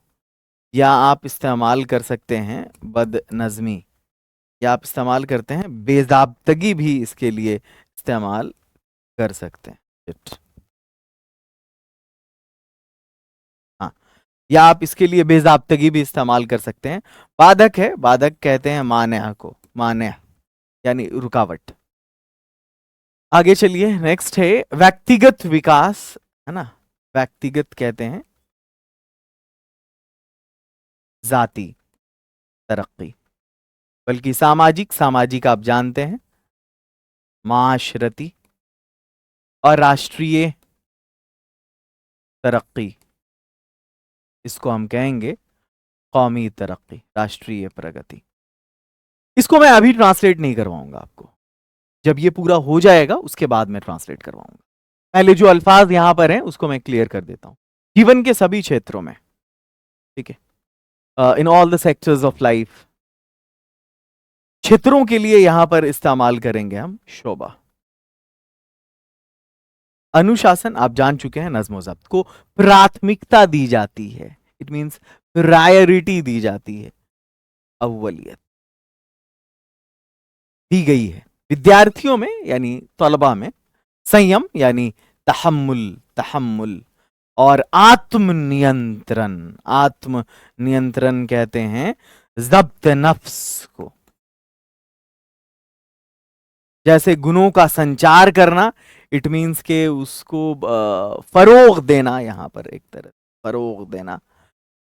या आप इस्तेमाल कर सकते हैं बदनज़मी, या आप इस्तेमाल करते हैं बेज़ाब्तगी भी इसके लिए इस्तेमाल कर सकते हैं। हाँ, या आप इसके लिए बेज़ाब्तगी भी इस्तेमाल कर सकते हैं। बाधक है, बाधक कहते हैं मान्या को, मान्या यानी रुकावट। आगे चलिए, नेक्स्ट है व्यक्तिगत विकास, है ना। व्यक्तिगत कहते हैं जाति तरक्की, बल्कि सामाजिक, सामाजिक आप जानते हैं माशरती, और राष्ट्रीय तरक्की, इसको हम कहेंगे कौमी तरक्की, राष्ट्रीय प्रगति। इसको मैं अभी ट्रांसलेट नहीं करवाऊंगा आपको, जब ये पूरा हो जाएगा उसके बाद मैं ट्रांसलेट करवाऊंगा। पहले जो अल्फाज यहां पर हैं उसको मैं क्लियर कर देता हूं। जीवन के सभी क्षेत्रों में, ठीक है, in all the sectors of life, क्षेत्रों के लिए यहां पर इस्तेमाल करेंगे हम शोभा। अनुशासन आप जान चुके हैं, नज्म ज़ब्त को प्राथमिकता दी जाती है, इट मींस प्रायोरिटी दी जाती है, अव्वलियत दी गई है। विद्यार्थियों में यानी तलबा में संयम यानी तहम्मुल, तहम्मुल, और आत्म नियंत्रण, आत्म नियंत्रण कहते हैं ज़ब्त नफ्स को। जैसे गुणों का संचार करना, इट मीन्स के उसको फरोग देना, यहां पर एक तरह फरोग देना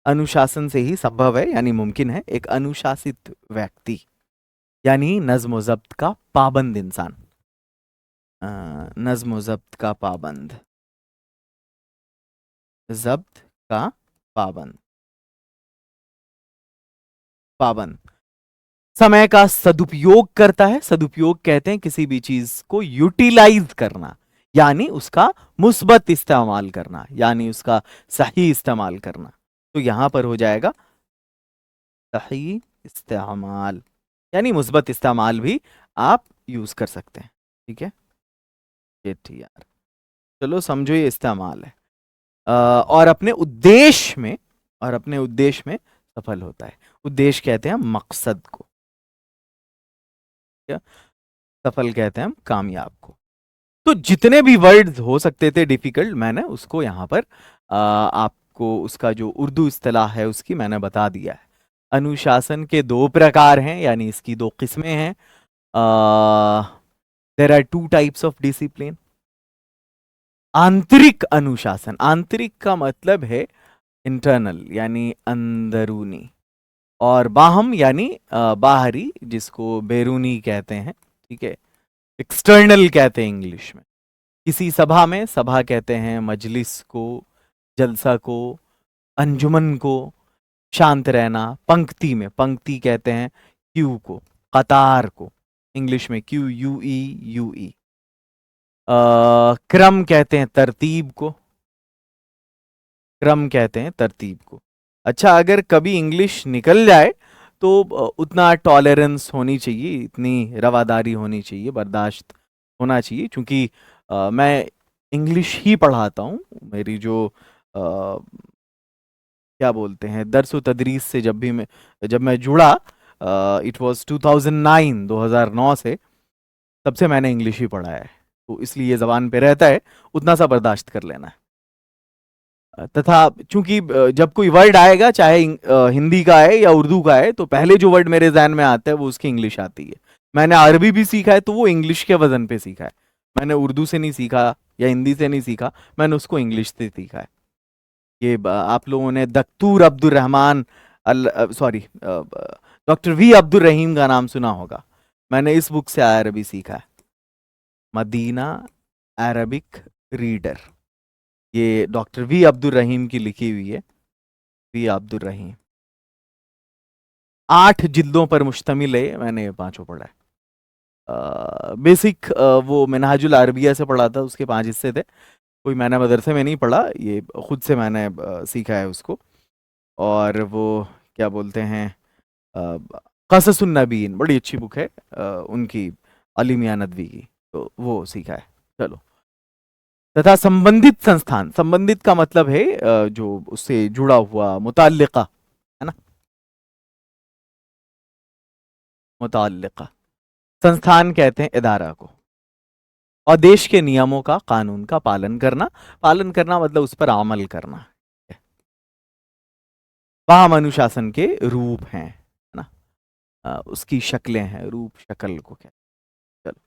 अनुशासन से ही संभव है, यानी मुमकिन है। एक अनुशासित व्यक्ति यानी नज्म ज़ब्त का पाबंद इंसान, नज्म ज़ब्त का पाबंद, ज़ब्त का पाबंद, पाबंद समय का सदुपयोग करता है। सदुपयोग कहते हैं किसी भी चीज को यूटिलाइज करना, यानी उसका मुस्बत इस्तेमाल करना, यानी उसका सही इस्तेमाल करना। तो यहां पर हो जाएगा सही इस्तेमाल, यानी मुस्बत इस्तेमाल भी आप यूज कर सकते हैं, ठीक है। ये ठीक यार, चलो समझो ये इस्तेमाल है। और अपने उद्देश्य में, और अपने उद्देश्य में सफल होता है। उद्देश्य कहते हैं मकसद को, सफल कहते हैं हम कामयाब को। तो जितने भी वर्ड्स हो सकते थे डिफिकल्ट, मैंने उसको यहां पर आपको उसका जो उर्दू इस्तिलाह है उसकी मैंने बता दिया है। अनुशासन के दो प्रकार हैं, यानी इसकी दो किस्में हैं। There are two types of discipline. आंतरिक अनुशासन, आंतरिक का मतलब है इंटरनल यानी अंदरूनी, और बाहम यानी बाहरी, जिसको बैरूनी कहते हैं, ठीक है, एक्सटर्नल कहते हैं इंग्लिश में। किसी सभा में, सभा कहते हैं मजलिस को, जलसा को, अंजुमन को, शांत रहना। पंक्ति में, पंक्ति कहते हैं क्यू को, कतार को, इंग्लिश में क्यू यू ई यू ई। क्रम कहते हैं तरतीब को, क्रम कहते हैं तरतीब को। अच्छा, अगर कभी इंग्लिश निकल जाए तो उतना टॉलरेंस होनी चाहिए, इतनी रवादारी होनी चाहिए, बर्दाश्त होना चाहिए, क्योंकि मैं इंग्लिश ही पढ़ाता हूँ। मेरी जो क्या बोलते हैं, दर्स व तदरीस से जब मैं जुड़ा, इट वाज 2009 से, तब से मैंने इंग्लिश ही पढ़ा है, तो इसलिए ज़बान पे रहता है, उतना सा बर्दाश्त कर लेना है। तथा चूंकि जब कोई वर्ड आएगा, चाहे हिंदी का है या उर्दू का है, तो पहले जो वर्ड मेरे जहन में आता है वो उसकी इंग्लिश आती है। मैंने अरबी भी सीखा है तो वो इंग्लिश के वजन पे सीखा है। मैंने उर्दू से नहीं सीखा या हिंदी से नहीं सीखा, मैंने उसको इंग्लिश से सीखा है। ये आप लोगों ने दक्तूर Abdul Rahman, sorry, doctor V Abdul Rahim का नाम सुना होगा। मैंने इस बुक से अरबी सीखा है, मदीना अरबिक रीडर। ये डॉक्टर वी अब्दुल रहीम की लिखी हुई है, वी अब्दुल रहीम। 8 जिल्दों पर मुश्तमिल है, मैंने ये पांचों पढ़ा है। बेसिक वो मिनहाजुल अरबिया से पढ़ा था, उसके 5 हिस्से थे। कोई मैंने मदरसे में नहीं पढ़ा, ये खुद से मैंने सीखा है उसको। और वो क्या बोलते हैं, क़ससुन नबीन, बड़ी अच्छी बुक है उनकी, अली मियां नदवी की, तो वो सीखा है। चलो, तथा संबंधित संस्थान, संबंधित का मतलब है जो उससे जुड़ा हुआ, मुताल्लिका, है ना, मुताल्लिका। संस्थान कहते हैं इदारा को। और देश के नियमों का, कानून का पालन करना, पालन करना मतलब उस पर अमल करना। वाम अनुशासन के रूप हैं, है ना, उसकी शक्लें हैं, रूप शक्ल को कहते हैं। चलो,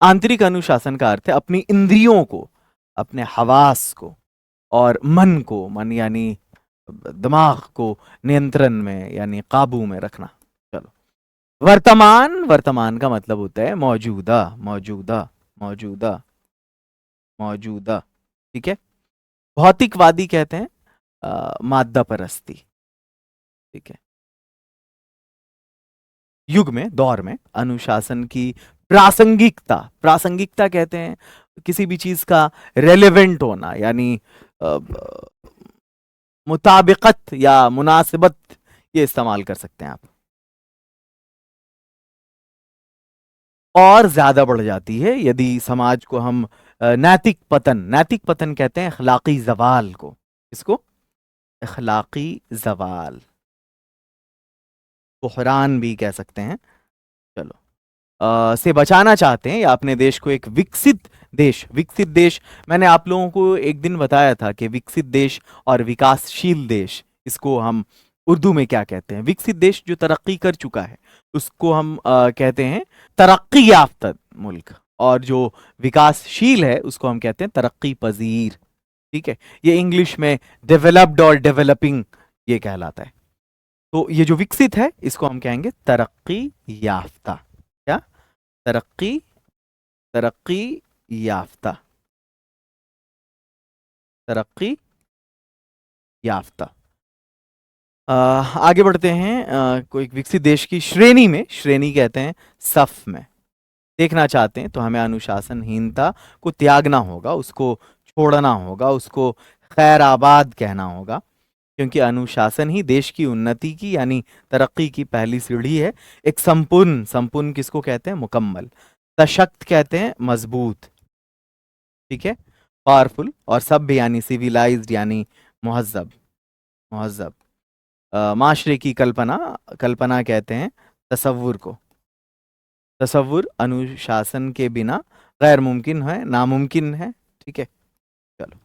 आंतरिक अनुशासन का अर्थ है अपनी इंद्रियों को, अपने हवास को और मन को, मन यानी दिमाग को नियंत्रण में यानी काबू में रखना। चलो, वर्तमान, वर्तमान का मतलब होता है मौजूदा, मौजूदा, मौजूदा, मौजूदा, ठीक है। भौतिकवादी कहते हैं मादा परस्ती, ठीक है। युग में, दौर में अनुशासन की प्रासंगिकता, प्रासंगिकता कहते हैं किसी भी चीज का रेलेवेंट होना, यानी मुताबिकत या मुनासिबत, ये इस्तेमाल कर सकते हैं आप। और ज्यादा बढ़ जाती है यदि समाज को हम नैतिक पतन, नैतिक पतन कहते हैं अखलाकी जवाल को। इसको अखलाकी जवाल, बुहरान भी कह सकते हैं। चलो, से बचाना चाहते हैं, या अपने देश को एक विकसित देश, विकसित देश, मैंने आप लोगों को एक दिन बताया था कि विकसित देश और विकासशील देश, इसको हम उर्दू में क्या कहते हैं। विकसित देश जो तरक्की कर चुका है उसको हम कहते हैं तरक्की याफ्ता मुल्क, और जो विकासशील है उसको हम कहते हैं तरक्की पजीर, ठीक है। ये इंग्लिश में डेवलप्ड और डेवलपिंग ये कहलाता है। तो ये जो विकसित है इसको हम कहेंगे तरक्की याफ्ता। क्या? तरक्की, तरक्की याफ्ता, तरक्की याफ्ता। आगे बढ़ते हैं। कोई विकसित देश की श्रेणी में, श्रेणी कहते हैं सफ में देखना चाहते हैं तो हमें अनुशासनहीनता को त्यागना होगा, उसको छोड़ना होगा, उसको खैर आबाद कहना होगा, क्योंकि अनुशासन ही देश की उन्नति की यानी तरक्की की पहली सीढ़ी है। एक संपूर्ण, संपूर्ण किसको कहते हैं? मुकम्मल। सशक्त कहते हैं मजबूत, ठीक है, पावरफुल। और सभ्य यानी सिविलाइज्ड यानी मुहज्जब, मुहज्जब। माशरे की कल्पना, कल्पना कहते हैं तसव्वुर को। तसव्वुर अनुशासन के बिना गैर मुमकिन है, नामुमकिन है, ठीक है। चलो,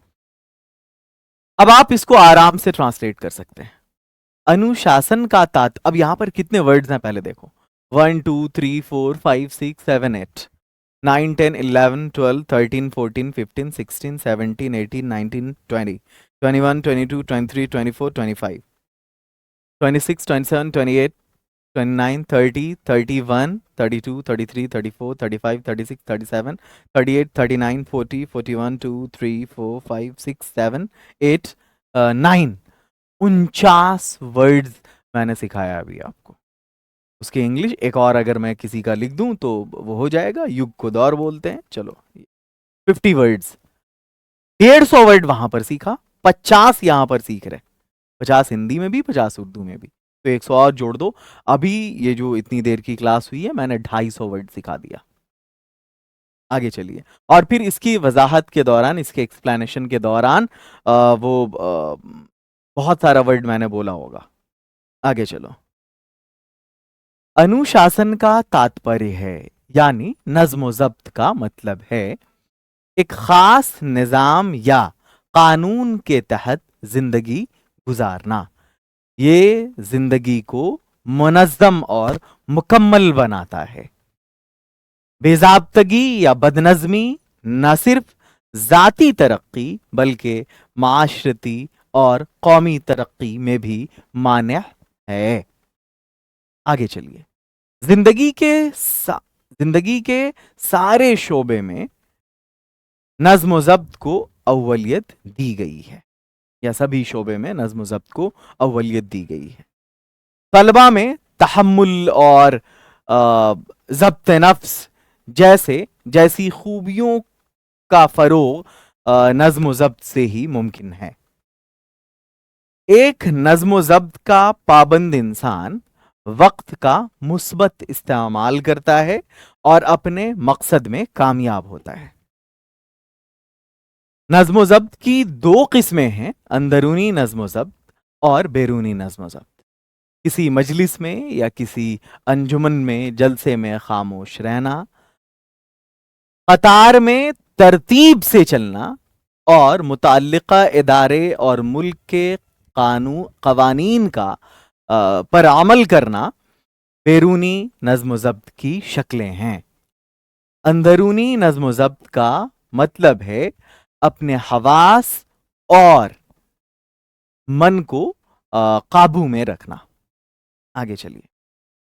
अब आप इसको आराम से ट्रांसलेट कर सकते हैं। अनुशासन का अब यहां पर कितने वर्ड्स हैं पहले देखो, 1 2 3 4 5 6 7 8 9 10 11 12 13 14 15 16 17 18 19 20 21 22 23 24 25 26 27 28 29 30 31 32 33 34 35 36 37 38 39 40 41 2 3 4 5 6 7 8 9 49 वर्ड्स मैंने सिखाया अभी आपको। उसके इंग्लिश एक और अगर मैं किसी का लिख दूं तो वो हो जाएगा, युग को दौर बोलते हैं। चलो 50 वर्ड्स, 150 वर्ड वहां पर सीखा, 50 यहां पर सीख रहे, 50 हिंदी में भी 50 उर्दू में भी, तो 100 और जोड़ दो। अभी ये जो इतनी देर की क्लास हुई है मैंने 250 वर्ड सिखा दिया। आगे चलिए, और फिर इसकी वजाहत के दौरान, इसके एक्सप्लेनेशन के दौरान बहुत सारा वर्ड मैंने बोला होगा। आगे चलो, अनुशासन का तात्पर्य है, यानी नज्म ज़ब्त का मतलब है एक खास निजाम या कानून के तहत जिंदगी गुजारना। ये जिंदगी को मुनज़्ज़म और मुकम्मल बनाता है। बेज़ाब्तगी या बदनज़मी न सिर्फ ज़ाती तरक्की बल्कि माशरती और कौमी तरक्की में भी मान्य है। आगे चलिए, जिंदगी के सारे शोबे में नज्म ज़ब्त को अव्वलियत दी गई है, या सभी शोबे में नज्म ज़ब्त को अव्वलियत दी गई है। तलबा में तहम्मुल और ज़ब्त नफ्स जैसी खूबियों का फरोग नज्म ज़ब्त से ही मुमकिन है। एक नज्म ज़ब्त का पाबंद इंसान वक्त का मुस्बत इस्तेमाल करता है और अपने मकसद में कामयाब होता है। नज्म ज़ब्त की दो किस्में हैं, अंदरूनी नज्म ज़ब्त और बैरूनी नज्म ज़ब्त। किसी मजलिस में या किसी अंजुमन में, जलसे में खामोश रहना, कतार में तरतीब से चलना और मुताल्लिका इदारे और मुल्क के कवानीन का पर अमल करना बैरूनी नज्म ज़ब्त की शक्लें हैं। अंदरूनी नज्म ज़ब्त का मतलब है अपने हवास और मन को काबू में रखना। आगे चलिए,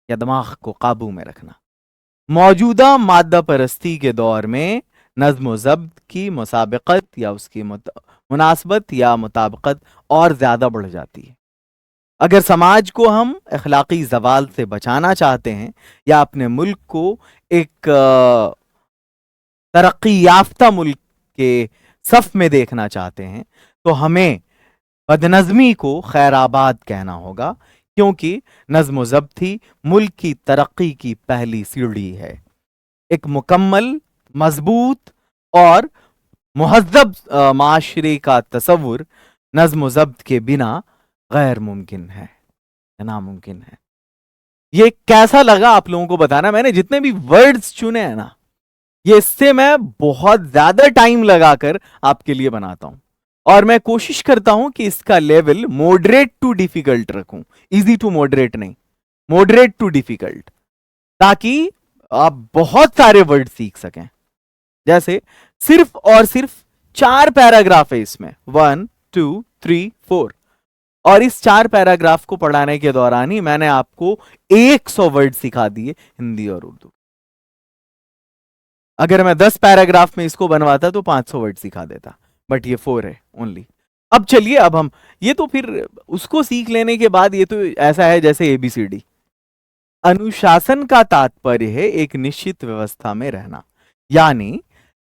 या दिमाग को काबू में रखना। मौजूदा मादा परस्ती के दौर में नज्म ज़ब्त की मुसाबकत या उसकी मुनासबत या मुताबिकत और ज्यादा बढ़ जाती है। अगर समाज को हम अखलाकी जवाल से बचाना चाहते हैं या अपने मुल्क को एक तरक्की याफ्ता मुल्क के सफ में देखना चाहते हैं तो हमें बदनज़मी को खैराबाद कहना होगा, क्योंकि नज्म ज़ब्त ही मुल्क की तरक्की की पहली सीढ़ी है। एक मुकम्मल, मजबूत और मुहज़्ज़ब माशरे का तसव्वुर नज्म ज़ब्त के बिना गैर मुमकिन है, नामुमकिन है। ये कैसा लगा आप लोगों को बताना। मैंने जितने भी वर्ड्स चुने हैं ना, ये इससे मैं बहुत ज्यादा टाइम लगाकर आपके लिए बनाता हूं, और मैं कोशिश करता हूं कि इसका लेवल मॉडरेट टू डिफिकल्ट रखूं, इजी टू मॉडरेट नहीं, मॉडरेट टू डिफिकल्ट, ताकि आप बहुत सारे वर्ड सीख सकें। जैसे सिर्फ और सिर्फ 4 पैराग्राफ है इसमें, 1 2 3 4, और इस 4 पैराग्राफ को पढ़ाने के दौरान ही मैंने आपको 100 वर्ड सिखा दिए हिंदी और उर्दू। अगर मैं 10 पैराग्राफ में इसको बनवाता तो 500 वर्ड सिखा देता, बट ये 4 है ओनली। अब चलिए, अब हम ये तो फिर उसको सीख लेने के बाद ये तो ऐसा है जैसे ABCD। अनुशासन का तात्पर्य है एक निश्चित व्यवस्था में रहना, यानी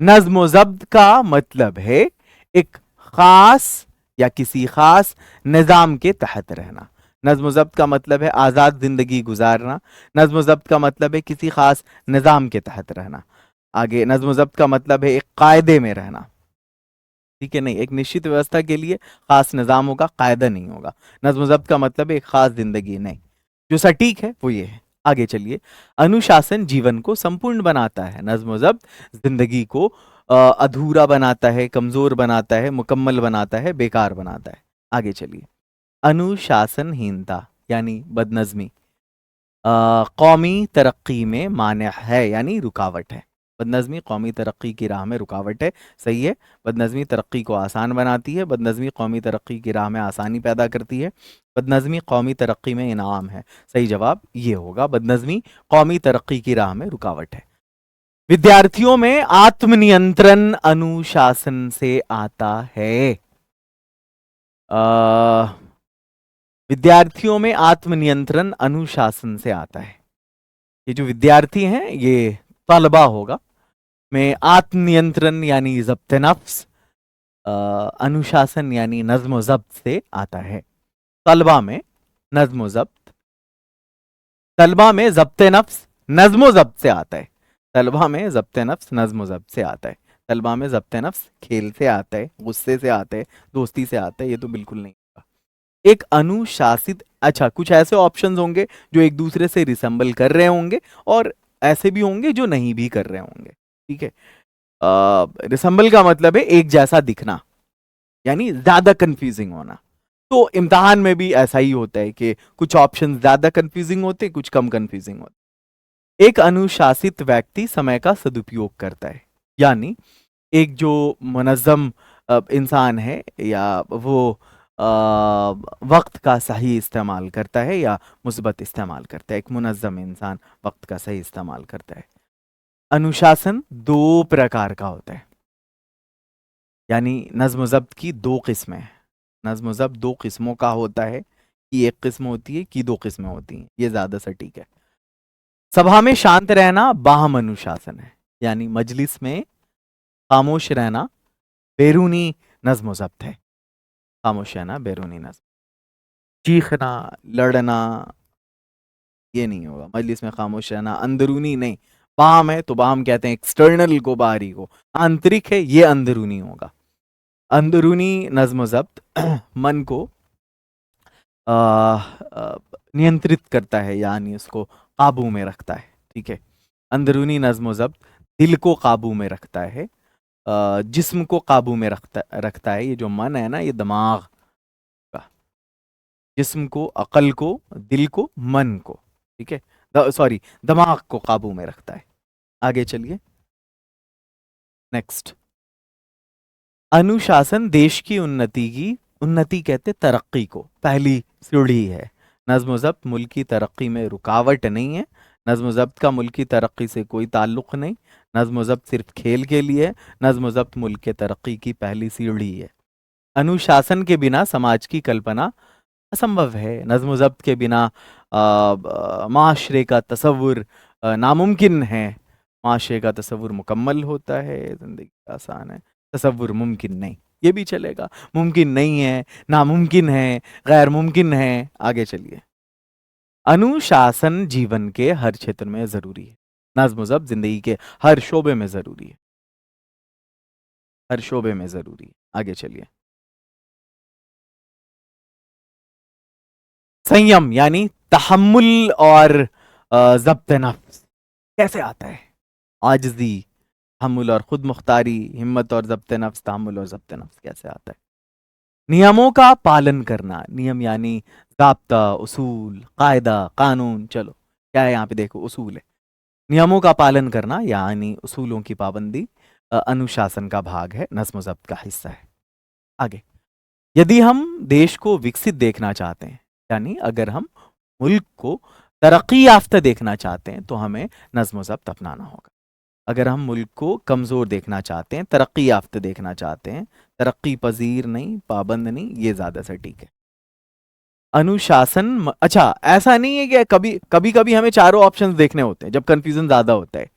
नज्म ज़ब्त का मतलब है एक खास या किसी खास निजाम के तहत रहना। नज्म ज़ब्त का मतलब है आज़ाद जिंदगी गुजारना। नज्म ज़ब्त का मतलब है किसी खास निजाम के तहत रहना। आगे, नज्म ज़ब्त का मतलब है एक कायदे में रहना, ठीक है, नहीं, एक निश्चित व्यवस्था के लिए खास निजाम होगा, कायदा नहीं होगा। नज्म ज़ब्त का मतलब है एक खास जिंदगी नहीं, जो सटीक है वो ये है। आगे चलिए, अनुशासन जीवन को संपूर्ण बनाता है, नज्म ज़ब्त जिंदगी को अधूरा बनाता है, कमजोर बनाता है, मुकम्मल बनाता है, बेकार बनाता है। आगे चलिए, अनुशासनहीनता यानी बदनज़मी कौमी तरक्की में मानिअ है यानी रुकावट है। बदनज़मी कौमी तरक्की की राह में रुकावट है, सही है। बदनज़मी तरक्की को आसान बनाती है, बदनज़मी कौमी तरक्की की राह में आसानी पैदा करती है, बदनज़मी कौमी तरक्की में इनाम है। सही जवाब ये होगा, बदनज़मी कौमी तरक्की की राह में रुकावट है। विद्यार्थियों में आत्मनियंत्रण अनुशासन से आता है। विद्यार्थियों में आत्मनियंत्रण अनुशासन से आता है। ये जो विद्यार्थी हैं ये तलबा होगा, में आत्मनियंत्रण यानी ज़ब्त नफ्स, अनुशासन यानी नज़्म ज़ब्त से आता है। तलबा में नज़्म ज़ब्त, तलबा में ज़ब्त नफ्स नज़्म ज़ब्त से आता है। तलबा में ज़ब्त नफ्स नज़्म ज़ब्त से आता है। तलबा में ज़ब्त नफ्स खेल से आता है, गुस्से से आता है, दोस्ती से आता है, ये तो बिल्कुल नहीं होगा। एक अनुशासित, अच्छा कुछ ऐसे ऑप्शंस होंगे जो एक दूसरे से रिसेंबल कर रहे होंगे और ऐसे भी होंगे जो नहीं भी कर रहे होंगे, ठीक है। रिसेंबल का मतलब है एक जैसा दिखना, यानी ज्यादा कंफ्यूजिंग होना। तो इम्तिहान में भी ऐसा ही होता है कि कुछ ऑप्शन ज्यादा कंफ्यूजिंग होते, कुछ कम कंफ्यूजिंग होते। एक अनुशासित व्यक्ति समय का सदुपयोग करता है, यानी एक जो मुनज़्ज़म इंसान है या वो वक्त का सही इस्तेमाल करता है या मुस्बत इस्तेमाल करता है। एक मुनज़्ज़म इंसान वक्त का सही इस्तेमाल करता है। अनुशासन दो प्रकार का होता है, यानी नज़्म ज़ब्त की दो किस्में हैं। नज़्म ज़ब्त दो किस्मों का होता है, कि एक किस्म होती है कि दो किस्में होती हैं, ये ज़्यादा सटीक है। सभा में शांत रहना बाहम अनुशासन है, यानी मजलिस में खामोश रहना बैरूनी नज़्म ज़ब्त है। खामोश रहना बैरूनी नज़्म, चीखना लड़ना ये नहीं होगा। मजलिस में खामोश रहना अंदरूनी नहीं, बाहम है तो बाहम कहते हैं एक्सटर्नल को, बाहरी को। आंतरिक है ये अंदरूनी होगा। अंदरूनी नज़्म ज़ब्त मन को नियंत्रित करता है, यानी उसको काबू में रखता है, ठीक है। अंदरूनी नज़्म ज़ब्त दिल को काबू में रखता है, जिस्म को काबू में रखता है। ये जो मन है ना, ये दिमाग का, जिस्म को, अकल को, दिल को, मन को, ठीक है, सॉरी दिमाग को काबू में रखता है। आगे चलिए नेक्स्ट। अनुशासन देश की उन्नति कहते तरक्की को पहली सीढ़ी है। नज़्म ज़ब्त मुल्क की तरक्की में रुकावट नहीं है। नज़्म ज़ब्त का मुल्क की तरक्की से कोई ताल्लुक़ नहीं। नज़्म ज़ब्त सिर्फ खेल के लिए है। नज़्म ज़ब्त मुल्क के तरक्की की पहली सीढ़ी है। अनुशासन के बिना समाज की कल्पना असंभव है। नज़्म ज़ब्त के बिना माशरे का तसव्वुर नामुमकिन है। माशरे का तसव्वुर मुकम्मल होता है, ज़िंदगी आसान है, तसव्वुर मुमकिन नहीं। ये भी चलेगा, मुमकिन नहीं है, नामुमकिन है, गैर मुमकिन है। आगे चलिए। अनुशासन जीवन के हर क्षेत्र में ज़रूरी है। नज़्म ज़ब्त ज़िंदगी के हर शोबे में ज़रूरी है, हर शोबे में ज़रूरी है। आगे चलिए। संयम यानी तहम्मुल और ज़ब्त नफ्स कैसे आता है? आजिज़ी, तहम्मुल और खुद मुख्तारी, हिम्मत और ज़ब्त नफ्स, तहम्मुल और ज़ब्त नफ्स कैसे आता है? नियमों का पालन करना, नियम यानी ज़ाब्ता, उसूल, कायदा, कानून। चलो क्या है यहाँ पे देखो, उसूल है। नियमों का पालन करना यानी उसूलों की पाबंदी अनुशासन का भाग है, नज़्म ज़ब्त का हिस्सा है। आगे, यदि हम देश को विकसित देखना चाहते हैं, यानी अगर हम मुल्क को तरक्की याफ्ता देखना चाहते हैं, तो हमें नज़्म ज़ब्त अपनाना होगा। अगर हम मुल्क को कमज़ोर देखना चाहते हैं, तरक्की याफ्ता देखना चाहते हैं, तरक्की पजीर नहीं, पाबंद नहीं, ये ज़्यादा सटीक है। अनुशासन, अच्छा ऐसा नहीं है कि कभी कभी हमें चारों ऑप्शंस देखने होते हैं जब कंफ्यूजन ज़्यादा होता है।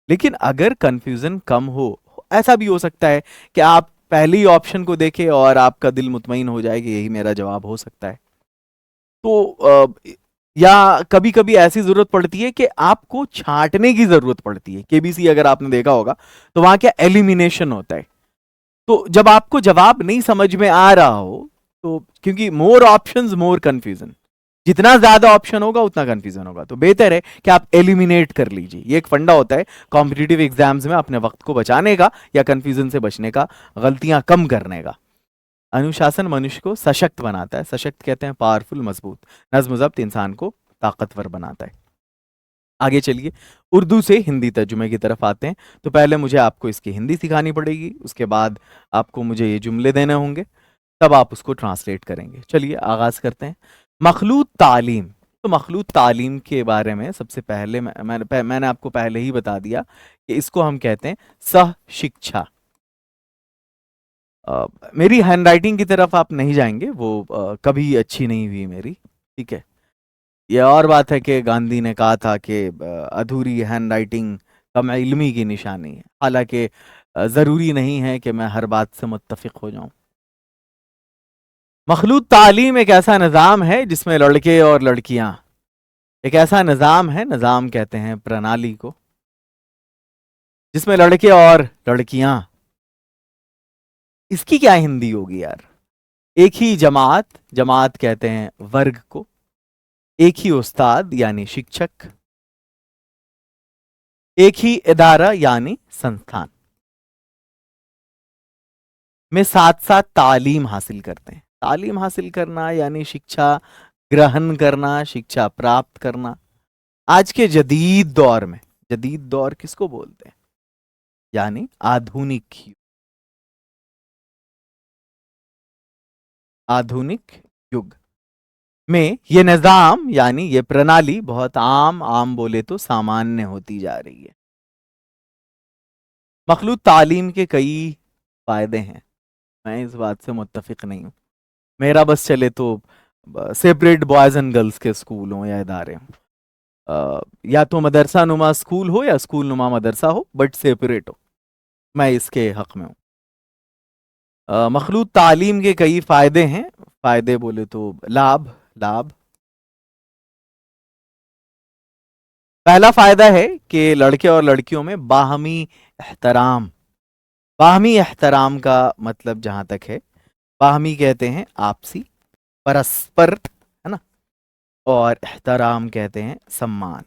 लेकिन अगर कंफ्यूजन कम हो, ऐसा भी हो सकता है कि आप पहले ही ऑप्शन को देखें और आपका दिल मुतमईन हो जाए कि यही मेरा जवाब हो सकता है। तो या कभी कभी ऐसी जरूरत पड़ती है कि आपको छांटने की जरूरत पड़ती है। केबीसी अगर आपने देखा होगा तो वहां क्या एलिमिनेशन होता है। तो जब आपको जवाब नहीं समझ में आ रहा हो, तो क्योंकि मोर ऑप्शंस मोर कंफ्यूजन, जितना ज्यादा ऑप्शन होगा उतना कंफ्यूजन होगा, तो बेहतर है कि आप एलिमिनेट कर लीजिए। ये एक फंडा होता है कॉम्पिटिटिव एग्जाम्स में अपने वक्त को बचाने का या कंफ्यूजन से बचने का, गलतियां कम करने का। अनुशासन मनुष्य को सशक्त बनाता है, सशक्त कहते हैं पावरफुल, मजबूत। नज्म ज़ब्त इंसान को ताकतवर बनाता है। आगे चलिए, उर्दू से हिंदी तर्जुमे की तरफ आते हैं। तो पहले मुझे आपको इसकी हिंदी सिखानी पड़ेगी, उसके बाद आपको मुझे ये जुमले देने होंगे, तब आप उसको ट्रांसलेट करेंगे। चलिए आगाज करते हैं। मखलूत तालीम। तो मखलूत तालीम के बारे में सबसे पहले मैंने आपको पहले ही बता दिया कि इसको हम कहते हैं सह शिक्षा। मेरी हैंडराइटिंग की तरफ आप नहीं जाएंगे, वो कभी अच्छी नहीं हुई मेरी, ठीक है। यह और बात है कि गांधी ने कहा था कि अधूरी हैंडराइटिंग कम इल्मी की निशानी है। हालांकि ज़रूरी नहीं है कि मैं हर बात से मुत्तफिक हो जाऊं। मखलूत तालीम एक ऐसा निज़ाम है जिसमें लड़के और लड़कियां, एक ऐसा निज़ाम है, निज़ाम कहते हैं प्रणाली को, जिसमें लड़के और लड़कियां, इसकी क्या हिंदी होगी यार? एक ही जमात, जमात कहते हैं वर्ग को, एक ही उस्ताद यानी शिक्षक, एक ही इदारा यानी संस्थान में साथ साथ तालीम हासिल करते हैं। तालीम हासिल करना यानी शिक्षा ग्रहण करना, शिक्षा प्राप्त करना। आज के जदीद दौर में, जदीद दौर किसको बोलते हैं? यानी आधुनिक युग। आधुनिक युग में ये निजाम यानी ये प्रणाली बहुत आम बोले तो सामान्य होती जा रही है। मखलूत तालीम के कई फायदे हैं, मैं इस बात से मुत्तफिक नहीं हूं। मेरा बस चले तो सेपरेट बॉयज एंड गर्ल्स के स्कूल हो या इदारे हों, या तो मदरसा नुमा स्कूल हो या स्कूल नुमा मदरसा हो, बट सेपरेट हो, मैं इसके हक में हूँ। मखलूत तालीम के कई फायदे हैं। फायदे बोले तो लाभ, लाभ पहला फायदा है कि लड़के और लड़कियों में बाहमी एहतराम। बाहमी एहतराम का मतलब जहां तक है, बाहमी कहते हैं आपसी, परस्पर, है ना, और एहतराम कहते हैं सम्मान,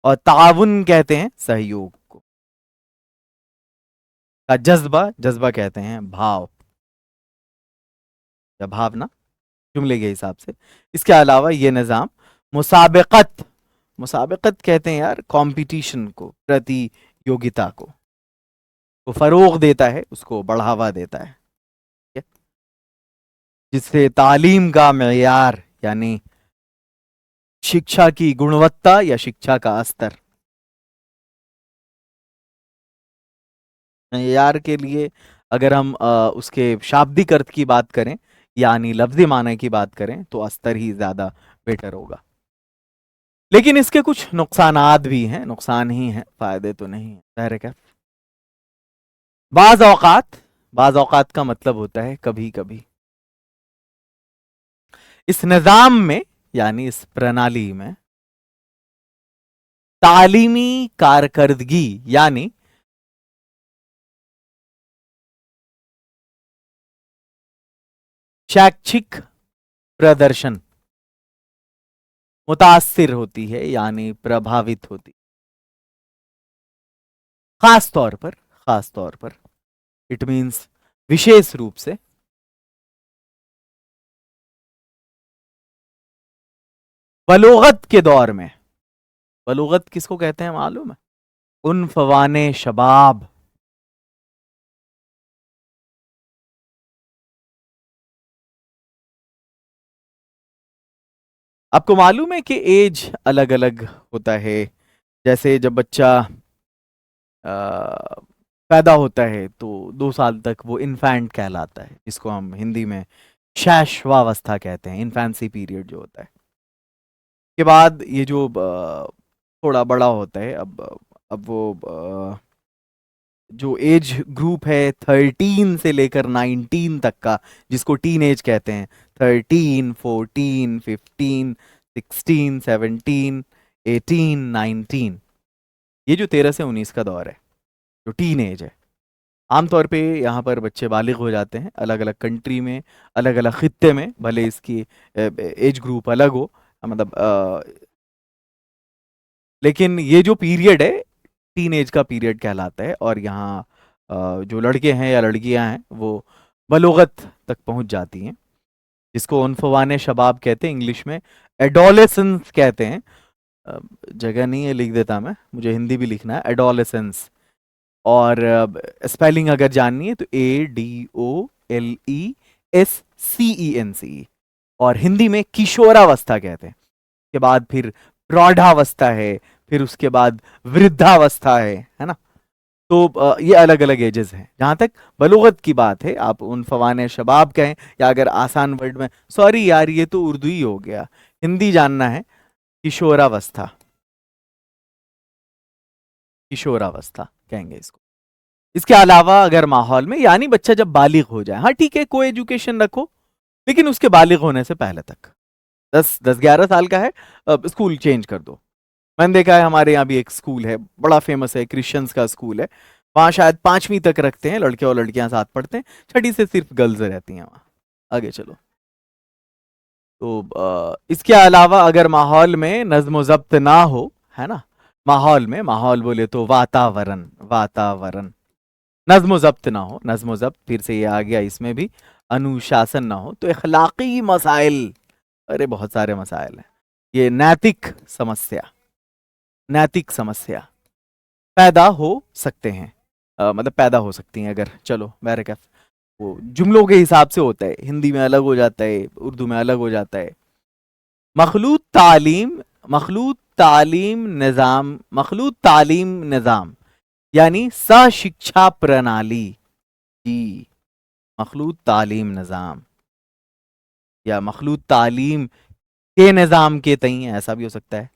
और ताउन कहते हैं सहयोग को, का जज्बा, जज्बा कहते हैं भाव या भावना, जुमले के हिसाब से। इसके अलावा ये निज़ाम मुसाबकत, मुसाबकत कहते हैं यार कंपटीशन को, प्रतियोगिता को फरोग देता है, उसको बढ़ावा देता है, ठीक है? जिससे तालीम का मेयार यानी शिक्षा की गुणवत्ता या शिक्षा का स्तर, मेयार के लिए अगर हम उसके शाब्दिक अर्थ की बात करें यानी लफ्जी माने की बात करें तो स्तर ही ज्यादा बेटर होगा। लेकिन इसके कुछ नुकसानात भी हैं, नुकसान ही हैं, फायदे तो नहीं है। क्या बाज औकात, बाज औकात का मतलब होता है कभी कभी। इस निजाम में यानी इस प्रणाली में तालीमी कारकर्दगी यानी शैक्षिक प्रदर्शन मुतासिर होती है यानी प्रभावित होती, खास तौर पर, खास तौर पर, इट मीन्स विशेष रूप से बलोगत के दौर में। बलोगत किसको कहते हैं मालूम है? उन फवाने शबाब, आपको मालूम है कि एज अलग अलग होता है। जैसे जब बच्चा पैदा होता है तो 2 साल तक वो इन्फेंट कहलाता है, जिसको हम हिंदी में शैशवावस्था कहते हैं, इन्फेंसी पीरियड जो होता है। के बाद ये जो थोड़ा बड़ा होता है, अब वो जो एज ग्रुप है 13 से लेकर 19 तक का, जिसको टीन एज कहते हैं, 13, 14, 15, 16, 17, 18, 19, ये जो 13 से 19 का दौर है, जो टीन एज है, आमतौर पे यहाँ पर बच्चे बालिग हो जाते हैं। अलग अलग कंट्री में, अलग अलग खित्ते में भले इसकी एज ग्रुप अलग हो, मतलब लेकिन ये जो पीरियड है टीन एज का पीरियड कहलाता है। और यहाँ जो लड़के हैं या लड़कियां हैं वो बलोगत तक पहुंच जाती हैं, जिसको उनफवाने शबाब कहते हैं, इंग्लिश में एडोलेसेंस कहते हैं। जगह नहीं है, लिख देता मैं, मुझे हिंदी भी लिखना है, एडोलेसेंस। और स्पेलिंग अगर जाननी है तो ADOLESCENCE। और हिंदी में किशोरावस्था कहते हैं। के बाद फिर प्रौढ़ावस्था है, फिर उसके बाद वृद्धावस्था है ना। तो ये अलग अलग एजेस हैं। जहां तक बलूगत की बात है, आप उन फवाने शबाब कहें, या अगर आसान वर्ड में, सॉरी यार ये तो उर्दू ही हो गया, हिंदी जानना है, किशोरावस्था, किशोरावस्था कहेंगे इसको। इसके अलावा अगर माहौल में, यानी बच्चा जब बालिग हो जाए, हाँ ठीक है, कोई एजुकेशन रखो, लेकिन उसके बालिग होने से पहले तक, 10-11 साल का है, अब स्कूल चेंज कर दो। मैंने देखा है, हमारे यहाँ भी एक स्कूल है, बड़ा फेमस है, क्रिश्चियंस का स्कूल है। वहाँ शायद 5वीं तक रखते हैं, लड़के और लड़कियां साथ पढ़ते हैं, छठी से सिर्फ गर्ल्स रहती हैं वहाँ। आगे चलो। तो इसके अलावा अगर माहौल में नज्म ज़ब्त ना हो, है ना, माहौल में, माहौल बोले तो वातावरण, वातावरण, नज्म ज़ब्त ना हो, नज्म ज़ब्त फिर से ये आ गया, इसमें भी अनुशासन ना हो, तो इखलाकी मसाइल, अरे बहुत सारे मसाइल हैं, ये नैतिक समस्या, नैतिक समस्या पैदा हो सकते हैं, मतलब पैदा हो सकती हैं अगर, चलो बैरकफ, वो जुमलों के हिसाब से होता है, हिंदी में अलग हो जाता है, उर्दू में अलग हो जाता है। मखलूत तालीम, मखलूत तालीम निज़ाम, मखलूत तालीम निज़ाम यानी सशिक्षा प्रणाली जी, मखलूत तालीम निज़ाम या मखलूत तालीम के निज़ाम के तई, ऐसा भी हो सकता है,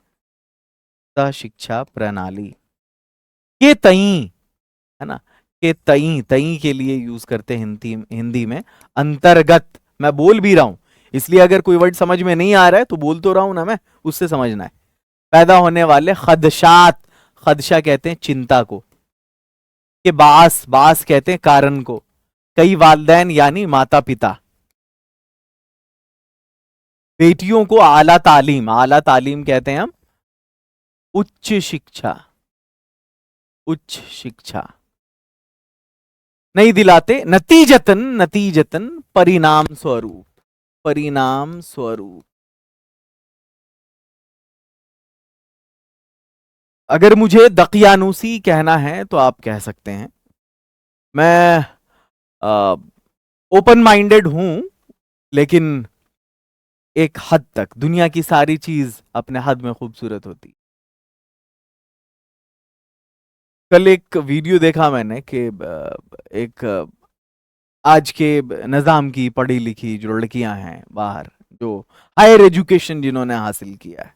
सशिक्षा प्रणाली के तई, है ना, के तई, तई के लिए यूज करते हैं हिंदी, हिंदी में अंतर्गत। मैं बोल भी रहा हूं, इसलिए अगर कोई वर्ड समझ में नहीं आ रहा है तो बोल तो रहा हूं ना मैं, उससे समझना है। पैदा होने वाले खदशात, खदशा कहते हैं चिंता को, के बास, बास कहते हैं कारण को, कई वालदैन यानी माता पिता, बेटियों को आला तालीम, आला तालीम कहते हैं हम, उच्च शिक्षा, उच्च शिक्षा नहीं दिलाते, नतीजतन, नतीजतन परिणाम स्वरूप, परिणाम स्वरूप। अगर मुझे दकियानूसी कहना है तो आप कह सकते हैं। मैं ओपन माइंडेड हूं, लेकिन एक हद तक, दुनिया की सारी चीज अपने हद में खूबसूरत होती। कल एक वीडियो देखा मैंने कि एक आज के निज़ाम की पढ़ी लिखी जो लड़कियां हैं बाहर, जो हायर एजुकेशन जिन्होंने हासिल किया है,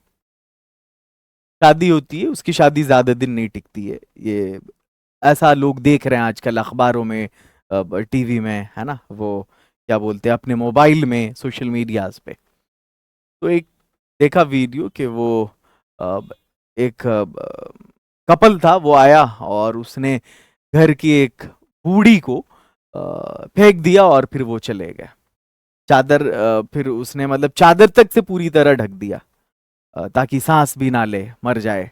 शादी होती है, उसकी शादी ज्यादा दिन नहीं टिकती है, ये ऐसा लोग देख रहे हैं आजकल अखबारों में, टीवी में, है ना, वो क्या बोलते हैं, अपने मोबाइल में, सोशल मीडियाज पे। तो एक देखा वीडियो कि वो अ, एक कपल था, वो आया और उसने घर की एक बूढ़ी को फेंक दिया और फिर वो चले गए। चादर, फिर उसने मतलब चादर तक से पूरी तरह ढक दिया, ताकि सांस भी ना ले, मर जाए।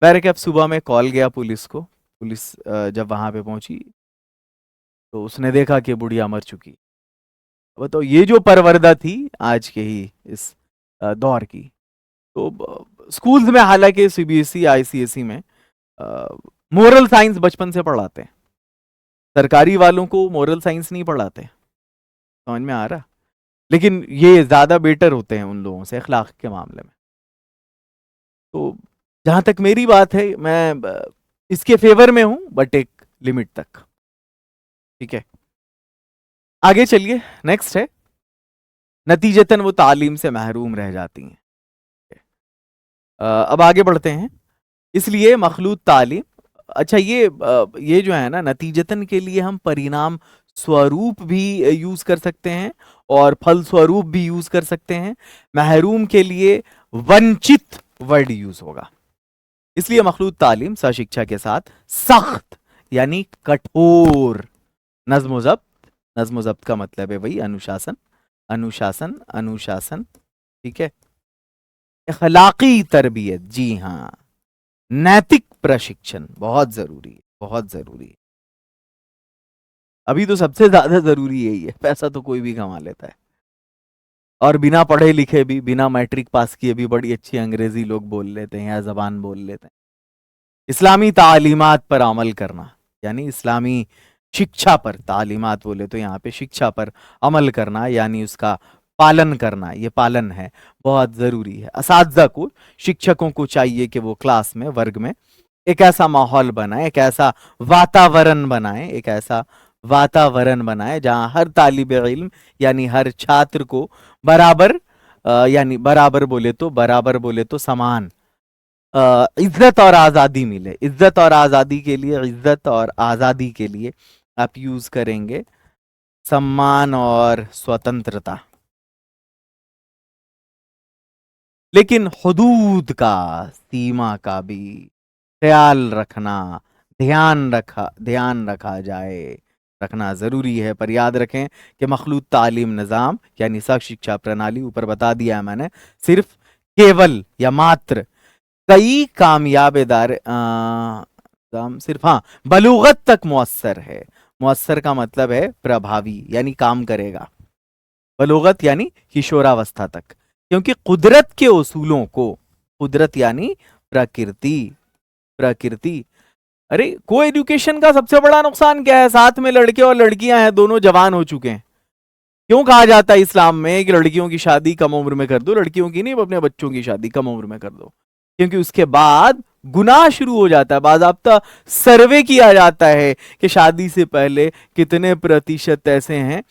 बैरक सुबह में कॉल गया पुलिस को, पुलिस जब वहां पे पहुंची तो उसने देखा कि बुढ़िया मर चुकी। बताओ, ये जो परवरदा थी आज के ही इस दौर की। तो स्कूल्स में, हालांकि सीबीएसई आईसीएसई में मोरल साइंस बचपन से पढ़ाते हैं, सरकारी वालों को मोरल साइंस नहीं पढ़ाते, समझ में आ रहा, लेकिन ये ज्यादा बेटर होते हैं उन लोगों से अखलाक के मामले में। तो जहां तक मेरी बात है, मैं इसके फेवर में हूं, बट एक लिमिट तक, ठीक है। आगे चलिए, नेक्स्ट है, नतीजतन वो तालीम से महरूम रह जाती हैं। अब आगे बढ़ते हैं। इसलिए मखलूत तालीम, अच्छा ये जो है ना, नतीजतन के लिए हम परिणाम स्वरूप भी यूज कर सकते हैं और फल स्वरूप भी यूज कर सकते हैं। महरूम के लिए वंचित वर्ड यूज होगा। इसलिए मखलूत तालीम सशिक्षा के साथ सख्त यानी कठोर नज्म ज़ब्त, नज्म ज़ब्त का मतलब है वही अनुशासन, अनुशासन, अनुशासन, ठीक है, अखलाकी तरबियत, जी हाँ, नैतिक प्रशिक्षण बहुत जरूरी है, बहुत जरूरी है। अभी तो सबसे ज्यादा जरूरी यही है, पैसा तो कोई भी कमा लेता है, और बिना पढ़े लिखे भी, बिना मैट्रिक पास किए भी बड़ी अच्छी अंग्रेजी लोग बोल लेते हैं या जबान बोल लेते हैं। इस्लामी तालीमात पर अमल करना, यानी इस्लामी शिक्षा पर, तालीमात बोले तो यहाँ पे शिक्षा पर अमल करना यानी उसका पालन करना, ये पालन है, बहुत जरूरी है। असातिज़ा को, शिक्षकों को चाहिए कि वो क्लास में, वर्ग में एक ऐसा माहौल बनाए, एक ऐसा वातावरण बनाए, एक ऐसा वातावरण बनाए जहां हर तालिब इल्म यानी हर छात्र को बराबर, यानी बराबर बोले तो समान इज्जत और आज़ादी मिले। इज्जत और आज़ादी के लिए, इज्जत और आज़ादी के लिए आप यूज करेंगे सम्मान और स्वतंत्रता। लेकिन हुदूद का, सीमा का भी ख्याल रखना, ध्यान रखा जाए, रखना जरूरी है। पर याद रखें कि मखलूत तालीम निज़ाम यानी सख्त शिक्षा प्रणाली, ऊपर बता दिया है मैंने, सिर्फ, केवल या मात्र कई कामयाब इदारे सिर्फ, हाँ, बलूगत तक मुअस्सर है। मुअस्सर का मतलब है प्रभावी, यानी काम करेगा। बलूगत यानी किशोरावस्था तक, क्योंकि कुदरत के उसूलों को, कुदरत यानी प्रकृति, प्रकृति। अरे को एजुकेशन का सबसे बड़ा नुकसान क्या है? साथ में लड़के और लड़कियां हैं, दोनों जवान हो चुके हैं। क्यों कहा जाता है इस्लाम में कि लड़कियों की शादी कम उम्र में कर दो, लड़कियों की नहीं, अपने बच्चों की शादी कम उम्र में कर दो? क्योंकि उसके बाद गुनाह शुरू हो जाता है। बाज़ाब्ता सर्वे किया जाता है कि शादी से पहले कितने प्रतिशत ऐसे हैं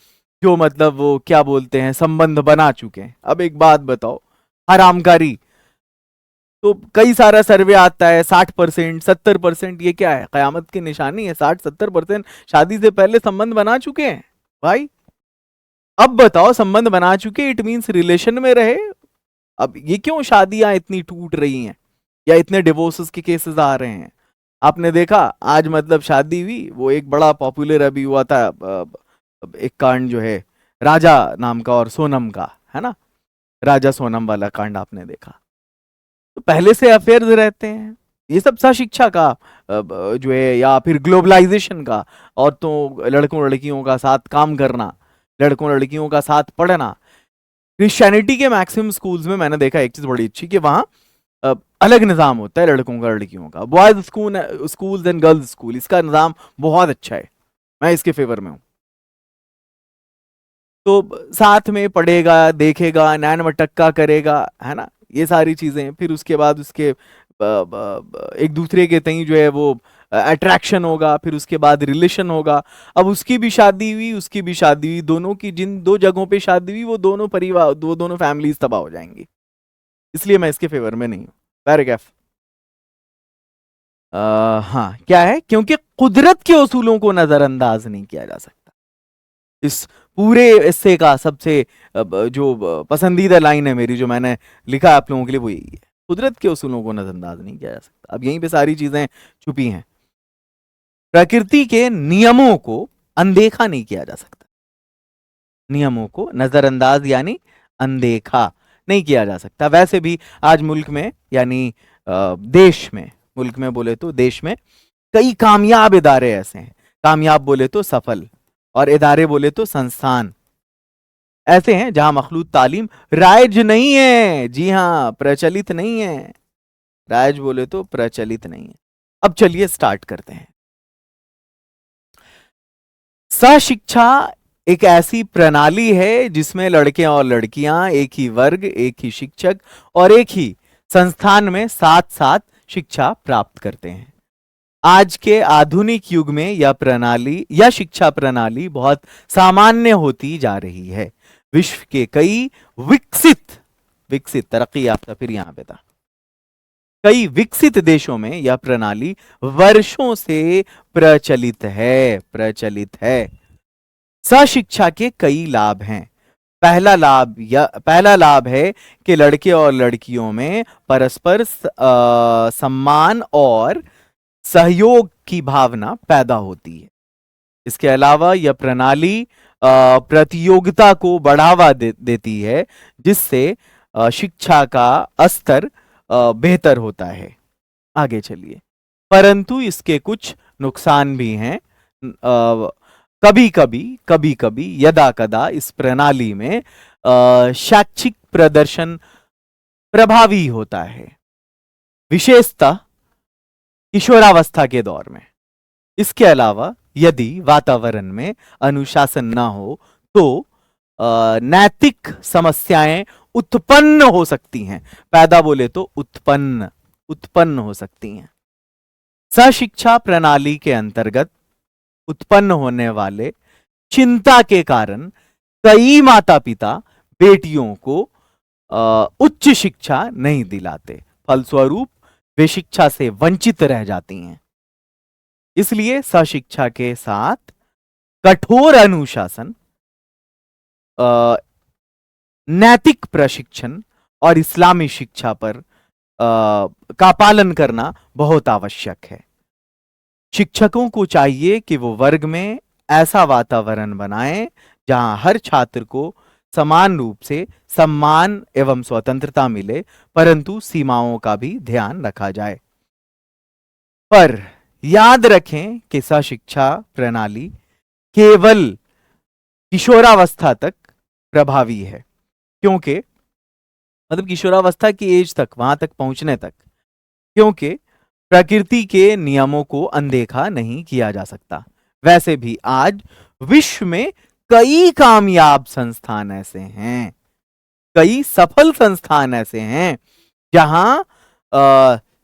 जो मतलब वो क्या बोलते हैं, संबंध बना चुके हैं। अब एक बात बताओ, हरामकारी तो कई सारा सर्वे आता है, 60%, 70%, ये क्या है? कयामत की निशानी है। 60-70% शादी से पहले संबंध बना चुके हैं भाई। अब बताओ, संबंध बना चुके, इट मीन्स रिलेशन में रहे। अब ये क्यों शादियां इतनी टूट रही हैं या इतने डिवोर्सेस के केसेस आ रहे हैं? आपने देखा आज मतलब शादी हुई, वो एक बड़ा पॉपुलर अभी हुआ था एक कांड जो है राजा नाम का और सोनम का, है ना, राजा सोनम वाला कांड आपने देखा। तो पहले से अफेयर्स रहते हैं, ये सब सा शिक्षा का जो है, या फिर ग्लोबलाइजेशन का, और तो लड़कों लड़कियों का साथ काम करना, लड़कों लड़कियों का साथ पढ़ना। क्रिश्चियनिटी के मैक्सिमम स्कूल्स में मैंने देखा एक चीज बड़ी अच्छी, कि वहां अलग निज़ाम होता है लड़कों का लड़कियों का, boys school and girls school, इसका निज़ाम बहुत अच्छा है, मैं इसके फेवर में हूँ। तो साथ में पढ़ेगा, देखेगा, नैन मटक्का करेगा, है ना, ये सारी चीजें। फिर उसके बाद उसके एक दूसरे के तई जो है वो अट्रैक्शन होगा, फिर उसके बाद रिलेशन होगा। अब उसकी भी शादी हुई, उसकी भी शादी हुई, दोनों की जिन दो जगहों पे शादी हुई, वो दोनों परिवार, दोनों फैमिलीज तबाह हो जाएंगी। इसलिए मैं इसके फेवर में नहीं हूँ। पैराग्राफ हाँ, क्या है? क्योंकि कुदरत के उसूलों को नजरअंदाज नहीं किया जा सकता। इस पूरे हिस्से का सबसे जो पसंदीदा लाइन है मेरी, जो मैंने लिखा है आप लोगों के लिए, वो यही है, कुदरत के उसूलों को नजरअंदाज नहीं किया जा सकता। अब यहीं पे सारी चीजें छुपी हैं। प्रकृति के नियमों को अनदेखा नहीं किया जा सकता। नियमों को नजरअंदाज यानी अनदेखा नहीं किया जा सकता। वैसे भी आज मुल्क में, यानी देश में, मुल्क में बोले तो देश में कई कामयाब इदारे ऐसे हैं, कामयाब बोले तो सफल, और इदारे बोले तो संस्थान ऐसे हैं जहां मखलूत तालीम राइज नहीं है। जी हां, प्रचलित नहीं है। राइज बोले तो प्रचलित नहीं है। अब चलिए स्टार्ट करते हैं। सशिक्षा एक ऐसी प्रणाली है जिसमें लड़के और लड़कियां एक ही वर्ग, एक ही शिक्षक और एक ही संस्थान में साथ साथ शिक्षा प्राप्त करते हैं। आज के आधुनिक युग में यह प्रणाली या शिक्षा प्रणाली बहुत सामान्य होती जा रही है। विश्व के कई विकसित विकसित तरक्की याफ्ता, फिर यहां पे था, कई विकसित देशों में यह प्रणाली वर्षों से प्रचलित है। सशिक्षा के कई लाभ हैं। पहला लाभ है कि लड़के और लड़कियों में परस्पर सम्मान और सहयोग की भावना पैदा होती है। इसके अलावा यह प्रणाली प्रतियोगिता को बढ़ावा देती है, जिससे शिक्षा का स्तर बेहतर होता है। आगे चलिए। परंतु इसके कुछ नुकसान भी हैं। कभी कभी यदा कदा इस प्रणाली में शैक्षिक प्रदर्शन प्रभावी होता है, विशेषतः किशोरावस्था के दौर में। इसके अलावा यदि वातावरण में अनुशासन न हो तो नैतिक समस्याएं उत्पन्न हो सकती हैं। पैदा बोले तो उत्पन्न हो सकती हैं। सशिक्षा प्रणाली के अंतर्गत उत्पन्न होने वाले चिंता के कारण कई माता पिता बेटियों को उच्च शिक्षा नहीं दिलाते, फलस्वरूप वे शिक्षा से वंचित रह जाती हैं। इसलिए सशिक्षा के साथ कठोर अनुशासन, नैतिक प्रशिक्षण और इस्लामी शिक्षा पर का पालन करना बहुत आवश्यक है। शिक्षकों को चाहिए कि वो वर्ग में ऐसा वातावरण बनाएं जहां हर छात्र को समान रूप से सम्मान एवं स्वतंत्रता मिले, परंतु सीमाओं का भी ध्यान रखा जाए। पर याद रखें कि सशिक्षा प्रणाली केवल किशोरावस्था तक प्रभावी है, क्योंकि मतलब किशोरावस्था की एज तक, वहां तक पहुंचने तक, क्योंकि प्रकृति के नियमों को अनदेखा नहीं किया जा सकता। वैसे भी आज विश्व में कई कामयाब संस्थान ऐसे हैं, कई सफल संस्थान ऐसे हैं जहां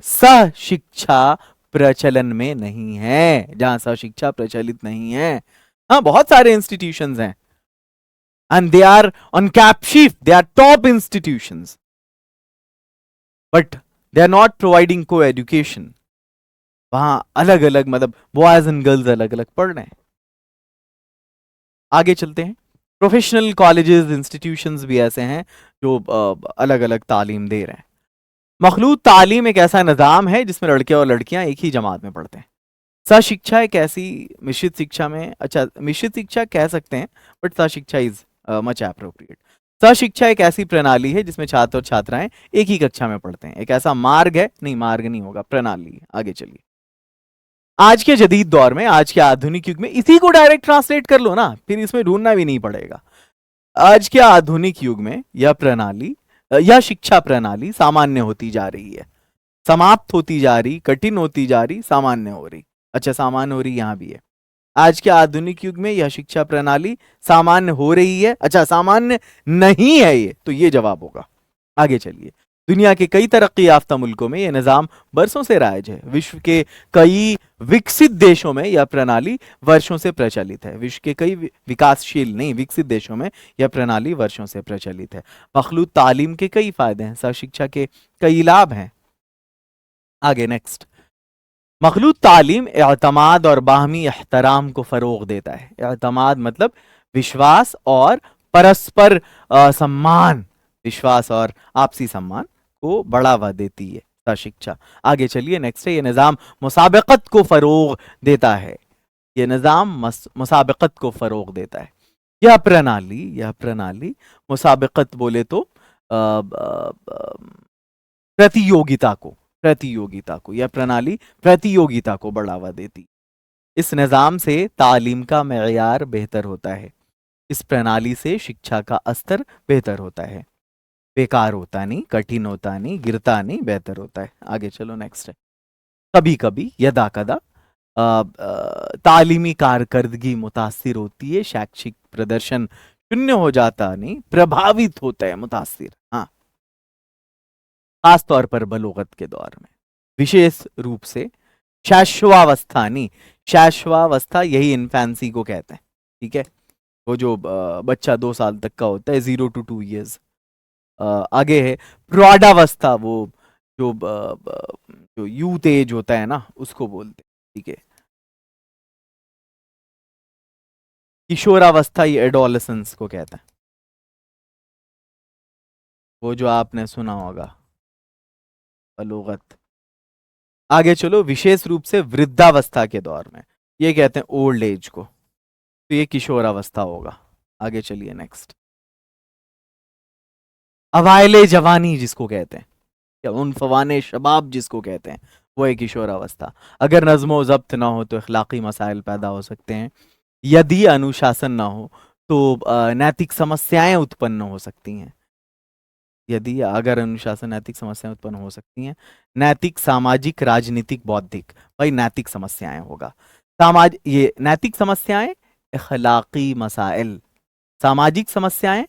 सशिक्षा प्रचलन में नहीं है, जहां सशिक्षा प्रचलित नहीं है। हाँ, बहुत सारे इंस्टीट्यूशंस हैं and they are on cap sheet, they are top institutions, but they are not providing co-education. वहां अलग अलग मतलब बॉयज एंड गर्ल्स अलग अलग पढ़ रहे हैं। आगे चलते हैं। प्रोफेशनल कॉलेजेस, इंस्टीट्यूशंस भी ऐसे हैं जो अलग अलग तालीम दे रहे हैं। मखलूत तालीम एक ऐसा निज़ाम है जिसमें लड़के और लड़कियां एक ही जमात में पढ़ते हैं। सशिक्षा एक ऐसी मिश्रित शिक्षा में, अच्छा मिश्रित शिक्षा कह सकते हैं, बट सशिक्षा इज मच एप्रोप्रिएट। सशिक्षा एक ऐसी प्रणाली है जिसमें छात्र और छात्राएं एक ही कक्षा में पढ़ते हैं। एक ऐसा मार्ग है, नहीं मार्ग नहीं होगा, प्रणाली। आगे चलिए। आज के जदीद दौर में, आज के आधुनिक युग में इसी को डायरेक्ट ट्रांसलेट कर लो ना, फिर इसमें ढूंढना भी नहीं पड़ेगा। आज के आधुनिक युग में यह प्रणाली, यह शिक्षा प्रणाली सामान्य होती जा रही है, समाप्त होती जा रही, कठिन होती जा रही, सामान्य हो रही। अच्छा, सामान्य हो रही यहां भी है। आज के आधुनिक युग में यह शिक्षा प्रणाली सामान्य हो रही है। अच्छा, सामान्य नहीं है ये, तो ये जवाब होगा। आगे चलिए। दुनिया के कई तरक्की याफ्ता मुल्कों में यह निज़ाम बरसों से राइज है। विश्व के कई विकसित देशों में यह प्रणाली वर्षों से प्रचलित है। विश्व के कई विकासशील नहीं, विकसित देशों में यह प्रणाली वर्षों से प्रचलित है। मखलूत तालीम के कई फायदे हैं, सशिक्षा के कई लाभ हैं। आगे नेक्स्ट। मखलूत तालीम एतमाद और बाहमी एहतराम को फरोग देता है। एतमाद मतलब विश्वास और परस्पर सम्मान, विश्वास और आपसी सम्मान को बढ़ावा देती है सशिक्षा। आगे चलिए नेक्स्ट है। ये निज़ाम मुसाबकत को फरोग देता है। ये निज़ाम मुसाबकत को फरोग देता है। यह प्रणाली मुसाबकत बोले तो प्रतियोगिता को यह प्रणाली प्रतियोगिता को बढ़ावा देती। इस निज़ाम से तालीम का मेयार बेहतर होता है। इस प्रणाली से शिक्षा का स्तर बेहतर होता है। बेकार होता नहीं, कठिन होता नहीं, गिरता नहीं, बेहतर होता है। आगे चलो नेक्स्ट है। कभी कभी यदा कदा तालीमी कारकर्दगी मुतासिर होती है, शैक्षिक प्रदर्शन शून्य हो जाता नहीं, प्रभावित होता है, मुतासिर। हाँ, खास तौर पर बलोगत के दौर में, विशेष रूप से शैशवावस्था नहीं, शैशवावस्था यही इन्फेंसी को कहते हैं, ठीक है। वो जो बच्चा 2 साल तक का होता है, 0 to 2 years। आगे है प्रौढ़ावस्था, वो जो यूथ एज होता है ना, उसको बोलते हैं, ठीक है। किशोरावस्था ये एडोलेसेंस को कहते हैं, वो जो आपने सुना होगा, बलोगत। आगे चलो। विशेष रूप से वृद्धावस्था के दौर में, ये कहते हैं ओल्ड एज को, तो ये किशोरावस्था होगा। आगे चलिए नेक्स्ट। अवाइले जवानी जिसको कहते हैं, या उन फवाने शबाब जिसको कहते हैं, वो है किशोरावस्था। अगर नज़्मो ज़ब्त ना हो तो इखलाकी मसाइल पैदा हो सकते हैं। यदि अनुशासन ना हो तो नैतिक समस्याएं उत्पन्न हो सकती हैं। यदि अगर अनुशासन, नैतिक समस्याएं उत्पन्न हो सकती हैं। नैतिक, सामाजिक, राजनीतिक, बौद्धिक, भाई नैतिक समस्याएं होगा। ये नैतिक समस्याएं अखलाकी मसाइल, सामाजिक समस्याएं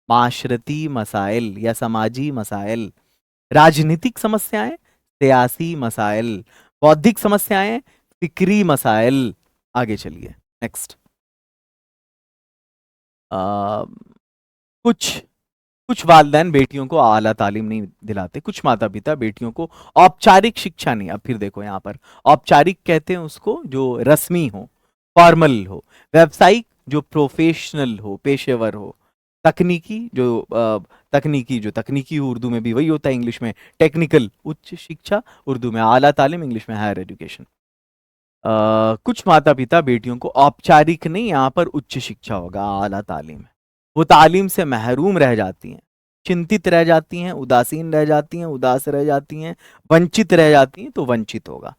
माशरती मसाइल या समाजी मसाइल, राजनीतिक समस्याएं सियासी मसाइल, बौद्धिक समस्याएं फिक्री मसाइल। आगे चलिए नेक्स्ट। कुछ कुछ वालिदैन बेटियों को आला तालीम नहीं दिलाते, कुछ माता पिता बेटियों को औपचारिक शिक्षा नहीं। अब फिर देखो यहाँ पर औपचारिक कहते हैं उसको जो रस्मी हो, फॉर्मल हो, व्यावसायिक जो प्रोफेशनल हो, पेशेवर हो, तकनीकी जो तकनीकी उर्दू में भी वही होता है, इंग्लिश में टेक्निकल, उच्च शिक्षा, उर्दू में आला तालीम, इंग्लिश में हायर एजुकेशन। कुछ माता पिता बेटियों को औपचारिक नहीं, यहाँ पर उच्च शिक्षा होगा, आला तालीम है, वो तालीम से महरूम रह जाती हैं, चिंतित रह जाती हैं, उदासीन रह जाती हैं, उदास रह जाती हैं, वंचित रह जाती हैं, तो वंचित होगा।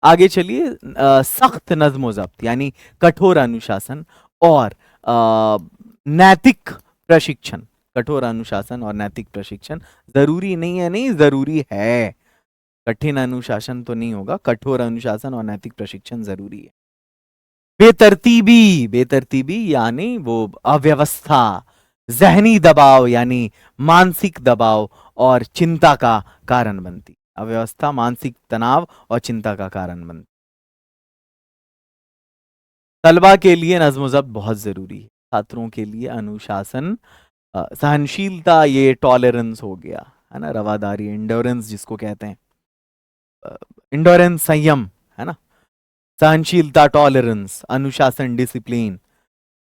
आगे चलिए। सख्त नज्म व ज़ब्त यानी कठोर अनुशासन और नैतिक प्रशिक्षण, कठोर अनुशासन और नैतिक प्रशिक्षण जरूरी नहीं है, नहीं जरूरी है। कठिन अनुशासन तो नहीं होगा, कठोर अनुशासन और नैतिक प्रशिक्षण जरूरी है। बेतरतीबी, बेतरतीबी यानी वो अव्यवस्था, जहनी दबाव यानी मानसिक दबाव और चिंता का कारण बनती, अव्यवस्था मानसिक तनाव और चिंता का कारण बनती। तलबा के लिए नज्म ज़ब्त बहुत जरूरी है, छात्रों के लिए अनुशासन, सहनशीलता, ये टॉलरेंस हो गया है ना, रवादारी, इंडोरेंस जिसको कहते हैं, इंडोरेंस संयम है ना, सहनशीलता टॉलरेंस, अनुशासन डिसिप्लिन।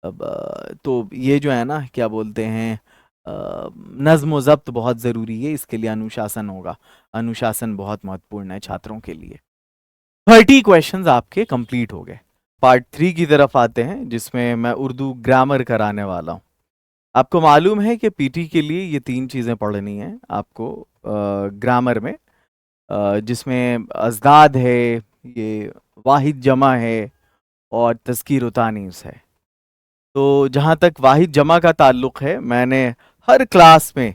अब तो ये जो है ना क्या बोलते हैं, नज्म व ज़ब्त बहुत ज़रूरी है, इसके लिए अनुशासन होगा, अनुशासन बहुत महत्वपूर्ण है छात्रों के लिए। 30 क्वेश्चंस आपके कंप्लीट हो गए। पार्ट 3 की तरफ आते हैं जिसमें मैं उर्दू ग्रामर कराने वाला हूँ। आपको मालूम है कि पीटी के लिए ये 3 चीज़ें पढ़नी है आपको ग्रामर में, जिसमें अज़दाद है, ये वाहिद जमा है और तज़कीर व तानीस है। तो जहाँ तक वाहिद जमा का ताल्लुक़ है, मैंने हर क्लास में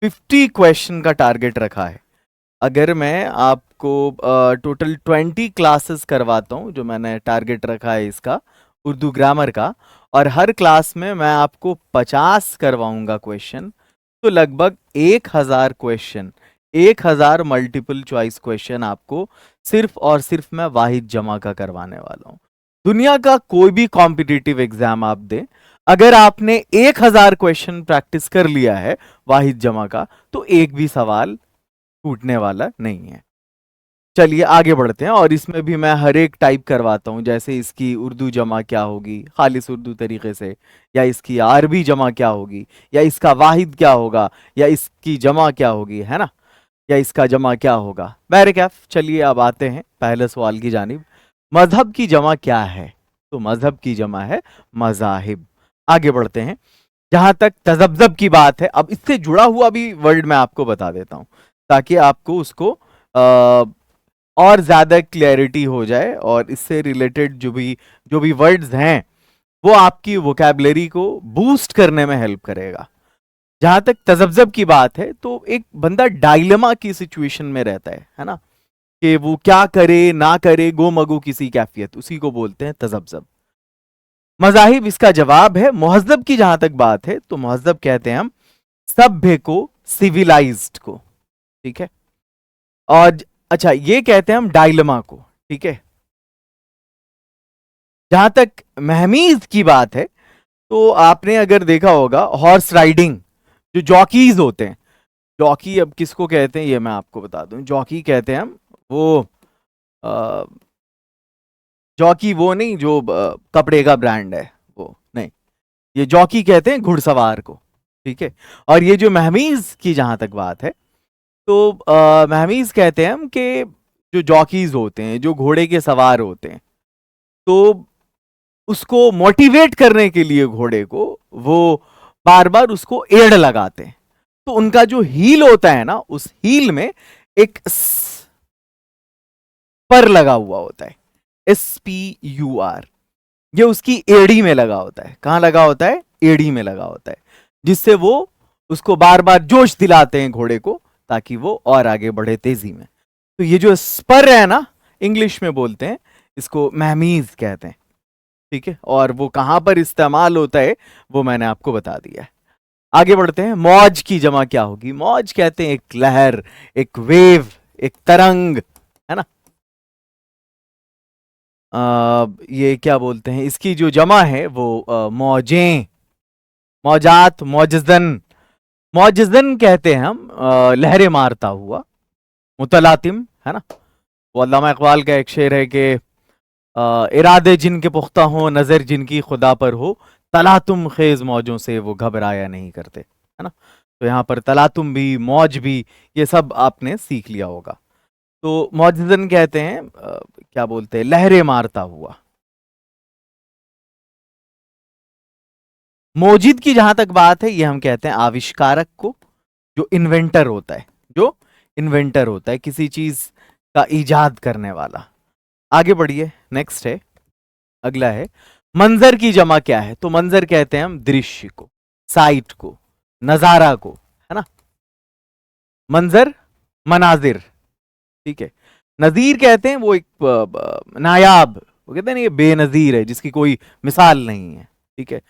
50 क्वेश्चन का टारगेट रखा है। अगर मैं आपको टोटल 20 क्लासेस करवाता हूँ, जो मैंने टारगेट रखा है इसका उर्दू ग्रामर का, और हर क्लास में मैं आपको 50 करवाऊंगा क्वेश्चन, तो लगभग 1000 क्वेश्चन, 1000 मल्टीपल चॉइस क्वेश्चन आपको सिर्फ और सिर्फ मैं वाहिद जमा का करवाने वाला हूँ। दुनिया का कोई भी कॉम्पिटिटिव एग्जाम आप दें, अगर आपने 1000 क्वेश्चन प्रैक्टिस कर लिया है वाहिद जमा का, तो एक भी सवाल टूटने वाला नहीं है। चलिए आगे बढ़ते हैं, और इसमें भी मैं हर एक टाइप करवाता हूं, जैसे इसकी उर्दू जमा क्या होगी खालिस उर्दू तरीके से, या इसकी अरबी जमा क्या होगी, या इसका वाहिद क्या होगा, या इसकी जमा क्या होगी, है ना, या इसका जमा क्या होगा। बैरकैफ चलिए अब आते हैं पहले सवाल की जानिब। मजहब की जमा क्या है? तो मजहब की जमा है मजाहिब। आगे बढ़ते हैं। जहां तक तजब्जब की बात है, अब इससे जुड़ा हुआ भी वर्ड मैं आपको बता देता हूं ताकि आपको उसको और ज्यादा क्लैरिटी हो जाए, और इससे रिलेटेड जो भी वर्ड्स हैं वो आपकी वोकैबुलरी को बूस्ट करने में हेल्प करेगा। जहां तक तजब्जब की बात है, तो एक बंदा डायलेमा की सिचुएशन में रहता है ना, कि वो क्या करे ना करे, गो मगो किसी कैफियत, उसी को बोलते हैं तजब्जब। मजाहिब इसका जवाब है। मुहज्जब की जहां तक बात है, तो मुहज्जब कहते हैं हम सभ्य को, सिविलाइज्ड को, ठीक है। और अच्छा, ये कहते हैं हम डायलेमा को, ठीक है। जहां तक महमीज की बात है, तो आपने अगर देखा होगा हॉर्स राइडिंग, जो जॉकीज होते हैं, जॉकी अब किसको कहते हैं ये मैं आपको बता दूं। जॉकी कहते हैं हम वो जॉकी वो नहीं जो कपड़े का ब्रांड है, वो नहीं, ये जॉकी कहते हैं घुड़सवार को, ठीक है। और ये जो महमीज की जहां तक बात है, तो महमीज कहते हैं हम कि जो जॉकीज होते हैं, जो घोड़े के सवार होते हैं, तो उसको मोटिवेट करने के लिए घोड़े को वो बार बार उसको एड़ लगाते हैं। तो उनका जो हील होता है ना, उस हील में एक पर लगा हुआ होता है, SPUR। ये उसकी एड़ी में लगा होता है। कहाँ लगा होता है? एड़ी में लगा होता है, जिससे वो उसको बार बार जोश दिलाते हैं घोड़े को, ताकि वो और आगे बढ़े तेजी में। तो ये जो स्पर है ना, इंग्लिश में बोलते हैं इसको महमीज कहते हैं, ठीक है। और वो कहां पर इस्तेमाल होता है वो मैंने आपको बता दिया है। आगे बढ़ते हैं। मौज की जमा क्या होगी? मौज कहते हैं एक लहर, एक वेव, एक तरंग, है ना। ये क्या बोलते हैं, इसकी जो जमा है वो मौजें, मौजात, मौजजन। मौजजन कहते हैं हम लहरें मारता हुआ, मुतलातिम, है ना। वो अल्लामा इकबाल का एक शेर है कि इरादे जिनके पुख्ता हो, नजर जिनकी खुदा पर हो, तलातुम खेज मौजों से वो घबराया नहीं करते, है ना। तो यहाँ पर तलातुम भी, मौज भी, ये सब आपने सीख लिया होगा। तो मौजजन कहते हैं क्या बोलते हैं, लहरें मारता हुआ। मोजिद की जहां तक बात है, ये हम कहते हैं आविष्कारक को, जो इन्वेंटर होता है, जो इन्वेंटर होता है, किसी चीज का इजाद करने वाला। आगे बढ़िए, नेक्स्ट है, अगला है मंजर की जमा क्या है? तो मंजर कहते हैं हम दृश्य को, साइट को, नजारा को, है ना। मंजर, मनाजिर, ठीक है। नजीर कहते हैं वो एक नायाब, वो कहते हैं ना ये बेनजीर है, जिसकी कोई मिसाल नहीं है, ठीक है।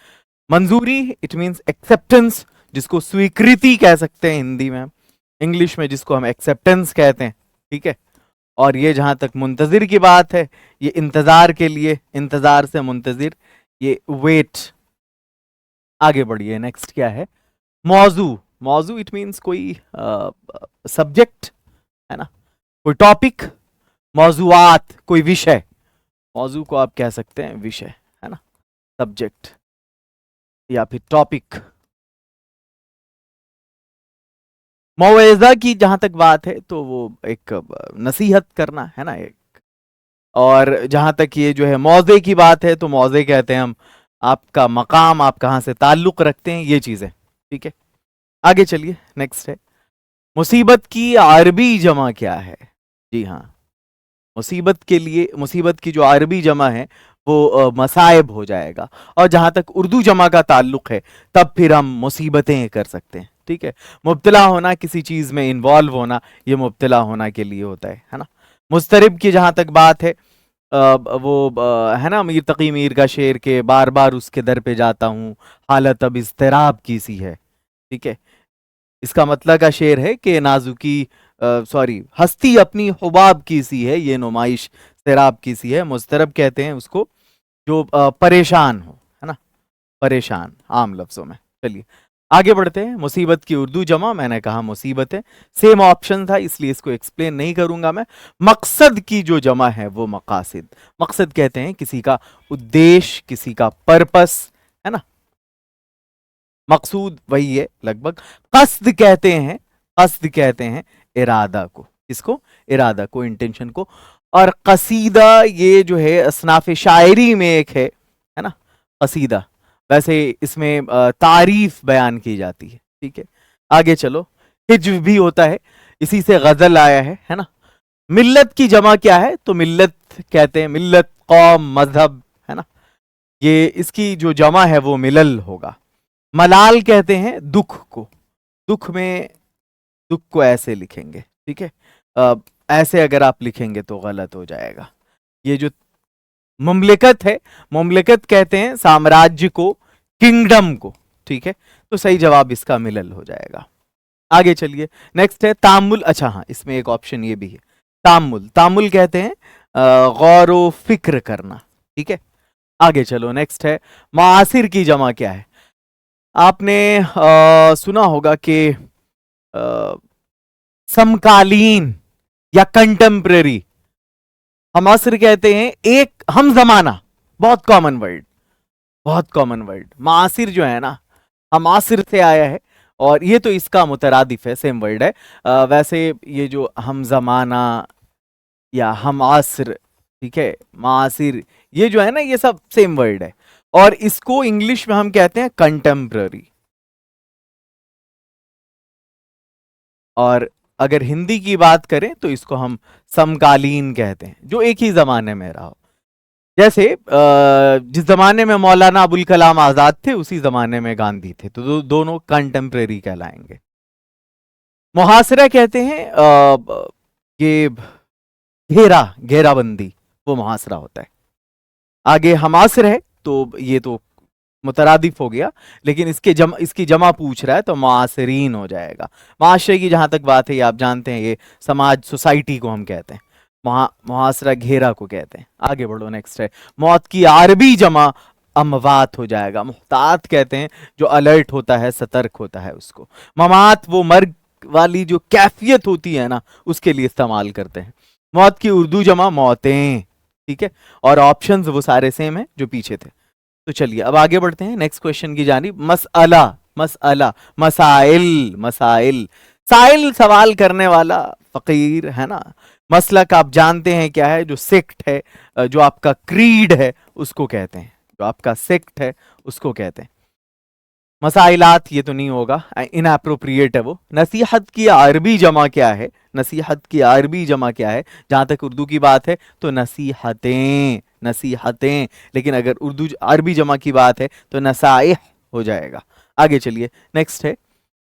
मंजूरी, इट मींस एक्सेप्टेंस, जिसको स्वीकृति कह सकते हैं हिंदी में, इंग्लिश में जिसको हम एक्सेप्टेंस कहते हैं, ठीक है। और ये जहां तक मुंतजिर की बात है, ये इंतजार के लिए, इंतजार से मुंतजिर, ये वेट। आगे बढ़िए, नेक्स्ट क्या है? मौजू। मौजू इट मींस कोई सब्जेक्ट, है ना, कोई टॉपिक। मौजूआत, कोई विषय। मौजू को आप कह सकते हैं विषय, है ना, सब्जेक्ट या फिर टॉपिक। मौइज़ा की जहां तक बात है तो वो एक नसीहत करना, है ना, एक। और जहां तक ये जो है मौजे की बात है, तो मौजे कहते हैं हम आपका मकाम, आप कहां से ताल्लुक रखते हैं, ये चीजें, ठीक है। आगे चलिए, नेक्स्ट है मुसीबत की अरबी जमा क्या है? जी हाँ, मुसीबत के लिए, मुसीबत की जो अरबी जमा है वो मसाइब हो जाएगा। और जहां तक उर्दू जमा का ताल्लुक है, तब फिर हम मुसीबतें कर सकते हैं, ठीक है। मुब्तला होना, किसी चीज में इन्वॉल्व होना, ये मुब्तला होना के लिए होता है ना। मुस्तरिब की जहां तक बात है, वो है ना मीर तकी मीर का शेर के बार बार उसके दर पे जाता हूँ, हालत अब इज़्तिराब की सी है, ठीक है। इसका मतलब का शेर है कि नाजुकी, सॉरी, हस्ती अपनी हुबाब की सी है, ये नुमाइश सैराब की सी है। मुस्तरब कहते हैं उसको जो परेशान हो, है ना, परेशान, आम लफ्जों में। चलिए आगे बढ़ते हैं। मुसीबत की उर्दू जमा, मैंने कहा मुसीबत है, सेम ऑप्शन था इसलिए इसको एक्सप्लेन नहीं करूंगा मैं। मकसद की जो जमा है वो मकासिद। मकसद कहते हैं किसी का उद्देश्य, किसी का पर्पस, है ना। मकसूद वही है लगभग। कस्द कहते हैं, कस्द कहते हैं इरादा को, इसको इरादा को, इंटेंशन को। और कसीदा ये जो है असनाफ शायरी में एक है ना, कसीदा। वैसे इसमें तारीफ बयान की जाती है, ठीक है। आगे चलो, हिज्व भी होता है, इसी से गजल आया है ना। मिल्लत की जमा क्या है? तो मिल्लत कहते हैं मिल्लत, कौम, मजहब, है ना। ये इसकी जो जमा है वो मिलल होगा। मलाल कहते हैं दुख को, दुख में, दुख को ऐसे लिखेंगे, ठीक है। ऐसे अगर आप लिखेंगे तो गलत हो जाएगा। ये जो मुमलिकत है, मुमलिकत कहते हैं साम्राज्य को, किंगडम को, ठीक है। तो सही जवाब इसका मिलल हो जाएगा। आगे चलिए, नेक्स्ट है तामुल। अच्छा हाँ, इसमें एक ऑप्शन ये भी है, तामुल। तामुल कहते हैं गौर व फिक्र करना, ठीक है। आगे चलो, नेक्स्ट है मासिर की जमा क्या है? आपने सुना होगा कि समकालीन या कंटेम्पररी। हम असर कहते हैं एक हम जमाना, बहुत कॉमन वर्ड, बहुत कॉमन वर्ड। मासिर जो है ना, हम आसिर से आया है, और ये तो इसका मुतरादिफ है, सेम वर्ड है। वैसे ये जो हम जमाना या हम आसिर, ठीक है, मासिर, ये जो है ना, ये सब सेम वर्ड है। और इसको इंग्लिश में हम कहते हैं कंटेम्पररी। और अगर हिंदी की बात करें तो इसको हम समकालीन कहते हैं, जो एक ही जमाने में रहा हो। जैसे जिस जमाने में मौलाना अबुल कलाम आजाद थे उसी जमाने में गांधी थे, तो दोनों कंटेम्प्रेरी कहलाएंगे। मुहासरा कहते हैं ये घेराबंदी, वो मुहासरा होता है। आगे हमासर है, तो ये तो मुतरादिफ हो गया, लेकिन इसकी जमा पूछ रहा है तो मुआसरीन हो जाएगा। माशरे की जहां तक बात है, ये आप जानते हैं, ये समाज, सोसाइटी को हम कहते हैं। मुहासरा घेरा को कहते हैं। आगे बढ़ो, नेक्स्ट है मौत की अरबी जमा अमवात हो जाएगा। मुहतात कहते हैं जो अलर्ट होता है, सतर्क होता है उसको। ममात वो मर्ग वाली जो कैफियत होती है ना, उसके लिए इस्तेमाल करते हैं। मौत की उर्दू जमा मौतें, ठीक है। और ऑप्शंस वो सारे सेम है जो पीछे थे। तो चलिए अब आगे बढ़ते हैं नेक्स्ट क्वेश्चन की जानिब। मसअला, मसअला, मसाइल, मसाइल, साइल सवाल करने वाला, फकीर है ना। मसलक आप जानते हैं क्या है, जो सेक्ट है, जो आपका क्रीड है उसको कहते हैं, जो आपका सेक्ट है उसको कहते हैं। मसाइलात ये तो नहीं होगा, इनअप्रोप्रिएट है वो। नसीहत की अरबी जमा क्या है, नसीहत की अरबी जमा क्या है? जहां तक उर्दू की बात है तो नसीहतें, नसीहतें। लेकिन अगर उर्दू अरबी जमा की बात है तो नसाइह हो जाएगा। आगे चलिए, नेक्स्ट है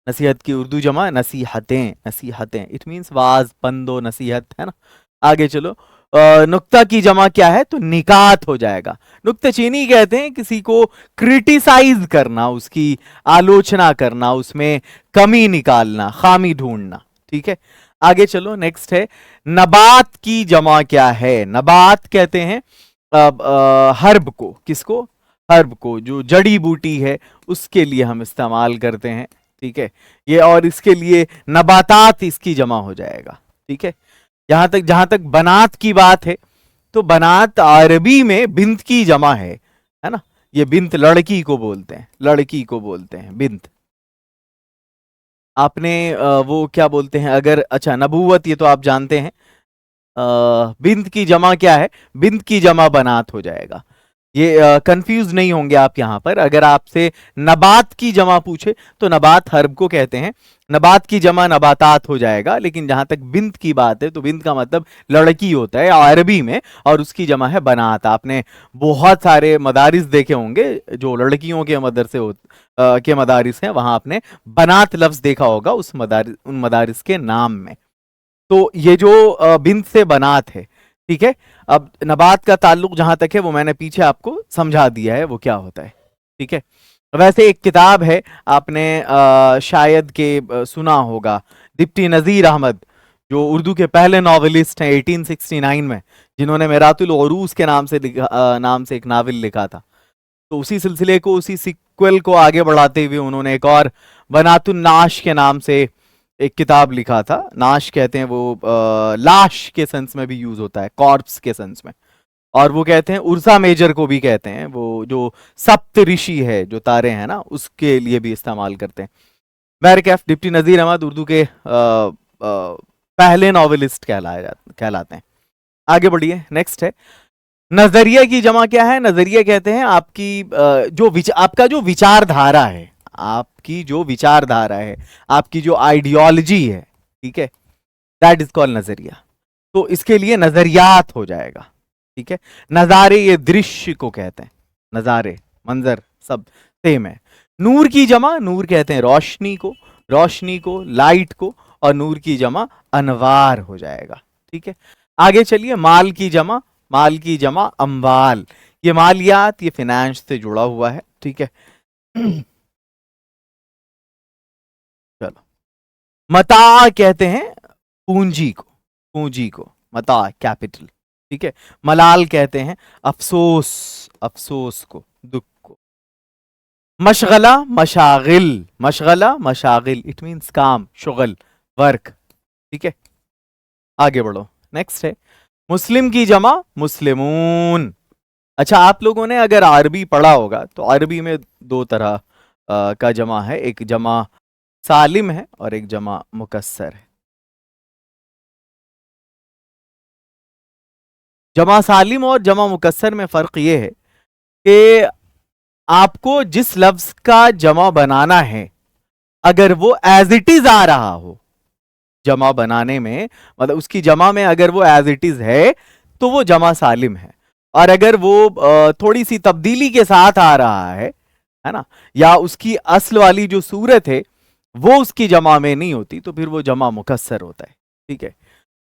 नसीहत की उर्दू जमा नसीहतें, नसीहतें, इट मीन्स वाज, पंदो, नसीहत, है ना। आगे चलो, नुक्ता की जमा क्या है? तो निकात हो जाएगा। नुक्ताचीनी कहते हैं किसी को क्रिटिसाइज करना, उसकी आलोचना करना, उसमें कमी निकालना, खामी ढूंढना, ठीक है। आगे चलो, नेक्स्ट है नबात की जमा क्या है? नबात कहते हैं हर्ब को, किसको? हर्ब को, जो जड़ी बूटी है उसके लिए हम इस्तेमाल करते हैं, ठीक है ये। और इसके लिए नबातात इसकी जमा हो जाएगा, ठीक है। जहां तक बनात की बात है तो बनात अरबी में बिंत की जमा है ना। ये बिंत लड़की को बोलते हैं, लड़की को बोलते हैं बिंत। आपने वो क्या बोलते हैं अगर, अच्छा नबूवत, ये तो आप जानते हैं। बिंत की जमा क्या है? बिंत की जमा बनात हो जाएगा। ये कंफ्यूज नहीं होंगे आप यहां पर। अगर आपसे नबात की जमा पूछे तो नबात हर्ब को कहते हैं, नबात की जमा नबातात हो जाएगा। लेकिन जहां तक बिंत की बात है तो बिंत का मतलब लड़की होता है अरबी में, और उसकी जमा है बनात। आपने बहुत सारे मदारिस देखे होंगे जो लड़कियों के मदरसे के मदारिस हैं, वहां आपने बनात लफ्ज देखा होगा उन मदारिस के नाम में। तो ये जो बिंत से बनात है, ठीक है। अब नबात का ताल्लुक जहां तक है वो मैंने पीछे आपको समझा दिया है वो क्या होता है, ठीक है। वैसे एक किताब है, आपने शायद के सुना होगा, डिप्टी नज़ीर अहमद, जो उर्दू के पहले नॉवेलिस्ट हैं 1869 में, जिन्होंने मेरातुल उरूस के नाम से एक नावल लिखा था। तो उसी सिलसिले को, उसी सिक्वल को आगे बढ़ाते हुए उन्होंने एक और बनातुन नाश के नाम से एक किताब लिखा था। नाश कहते हैं वो लाश के सेंस में भी यूज होता है, कॉर्प्स के सेंस में। और वो कहते हैं उर्सा मेजर को भी कहते हैं, वो जो सप्त ऋषि है, जो तारे हैं ना, उसके लिए भी इस्तेमाल करते हैं। बैरकैफ डिप्टी नज़ीर अहमद उर्दू के पहले नॉवेलिस्ट कहलाते हैं। आगे बढ़िए, नेक्स्ट है नजरिया की जमा क्या है? नजरिया कहते हैं आपकी आपका जो विचारधारा है, आपकी जो विचारधारा है, आपकी जो आइडियोलॉजी है, ठीक है, दैट इज कॉल्ड नजरिया। तो इसके लिए नजरियात हो जाएगा, ठीक है। नजारे, ये दृश्य को कहते हैं, नजारे, मंजर सब सेम है। नूर की जमा, नूर कहते हैं रोशनी को, रोशनी को, लाइट को, और नूर की जमा अनवार हो जाएगा, ठीक है। आगे चलिए, माल की जमा, माल की जमा अम्वाल। ये मालियात, ये फाइनेंस से जुड़ा हुआ है, ठीक है। चलो, मता कहते हैं पूंजी को, पूंजी को, मता कैपिटल, ठीक है। मलाल कहते हैं अफसोस, अफसोस को, दुख को। मशगला, मशागिल, मशगला, मशागिल, इट मींस काम, शुगल, वर्क, ठीक है। आगे बढ़ो, नेक्स्ट है मुस्लिम की जमा मुस्लिमून। अच्छा, आप लोगों ने अगर अरबी पढ़ा होगा तो अरबी में दो तरह का जमा है, एक जमा सालिम है और एक जमा मुकस्सर है। जमा सालिम और जमा मुकस्सर में फर्क यह है कि आपको जिस लफ्ज का जमा बनाना है, अगर वो एज इट इज आ रहा हो, जमा बनाने में मतलब उसकी जमा में अगर वो एज इट इज है तो वो जमा सालिम है। और अगर वो थोड़ी सी तब्दीली के साथ आ रहा है ना, या उसकी असल वाली जो सूरत है वो उसकी जमा में नहीं होती, तो फिर वो जमा मुकस्सर होता है। ठीक है,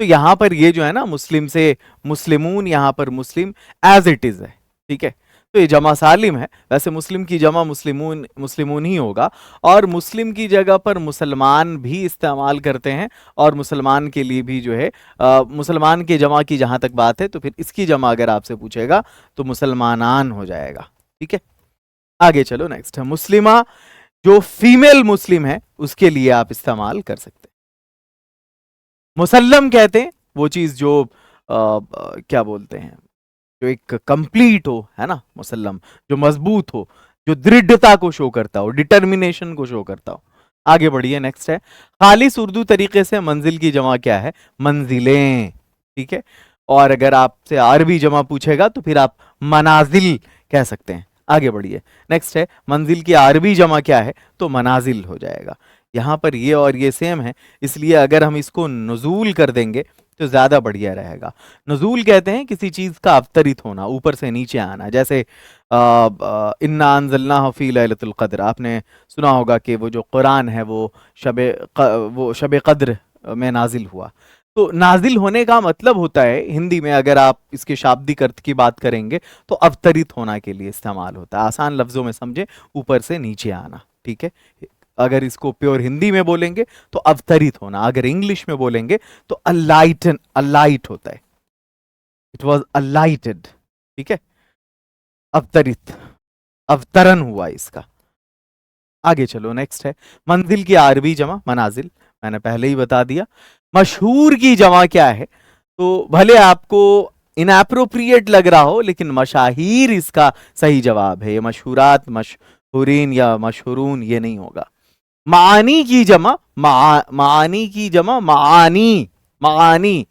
तो यहां पर ये जो है ना, मुस्लिम से मुस्लिमून, यहां पर मुस्लिम एज इट इज है। ठीक है, तो ये जमा सालिम है। वैसे मुस्लिम की जमा मुस्लिमून मुस्लिमून ही होगा, और मुस्लिम की जगह पर मुसलमान भी इस्तेमाल करते हैं, और मुसलमान के लिए भी जो है मुसलमान के जमा की जहां तक बात है, तो फिर इसकी जमा अगर आपसे पूछेगा तो मुसलमानान हो जाएगा। ठीक है, आगे चलो, नेक्स्ट है मुस्लिमा। जो फीमेल मुस्लिम है उसके लिए आप इस्तेमाल कर सकते हैं। मुसल्लम कहते हैं वो चीज जो क्या बोलते हैं, जो एक कंप्लीट हो, है ना, मुसल्लम जो मजबूत हो, जो दृढ़ता को शो करता हो, डिटर्मिनेशन को शो करता हो। आगे बढ़िए, नेक्स्ट है खालिस उर्दू तरीके से मंजिल की जमा क्या है, मंजिलें। ठीक है, और अगर आपसे अरबी जमा पूछेगा तो फिर आप मनाजिल कह सकते हैं। आगे बढ़िए, नेक्स्ट है मंजिल की अरबी जमा क्या है, तो मनाजिल हो जाएगा। यहां पर ये और ये सेम है, इसलिए अगर हम इसको नुजूल कर देंगे तो ज्यादा बढ़िया रहेगा। नुजूल कहते हैं किसी चीज का अवतरित होना, ऊपर से नीचे आना। जैसे इन्ना अंज़लनाहु फी लैलतुल क़द्र, आपने सुना होगा कि वो जो कुरान है वो शब कद्र में नाजिल हुआ। तो नाजिल होने का मतलब होता है हिंदी में, अगर आप इसके शाब्दिक अर्थ की बात करेंगे तो अवतरित होना के लिए इस्तेमाल होता है। आसान लफ्जों में समझे, ऊपर से नीचे आना। ठीक है, अगर इसको प्योर हिंदी में बोलेंगे तो अवतरित होना, अगर इंग्लिश में बोलेंगे तो अलाइटन, अलाइट होता है, इट वॉज अलाइटेड। ठीक है, अवतरित, अवतरण हुआ इसका। आगे चलो, नेक्स्ट है मंजिल की अरबी जमा मनाजिल, मैंने पहले ही बता दिया। मशहूर की जमा क्या है, तो भले आपको इनएप्रोप्रिएट लग रहा हो, लेकिन मशाहीर इसका सही जवाब है। ये मशहूरात, मशहूरीन या मशहूरून ये नहीं होगा। मानी की जमा मानी की जमा मानी, मानी।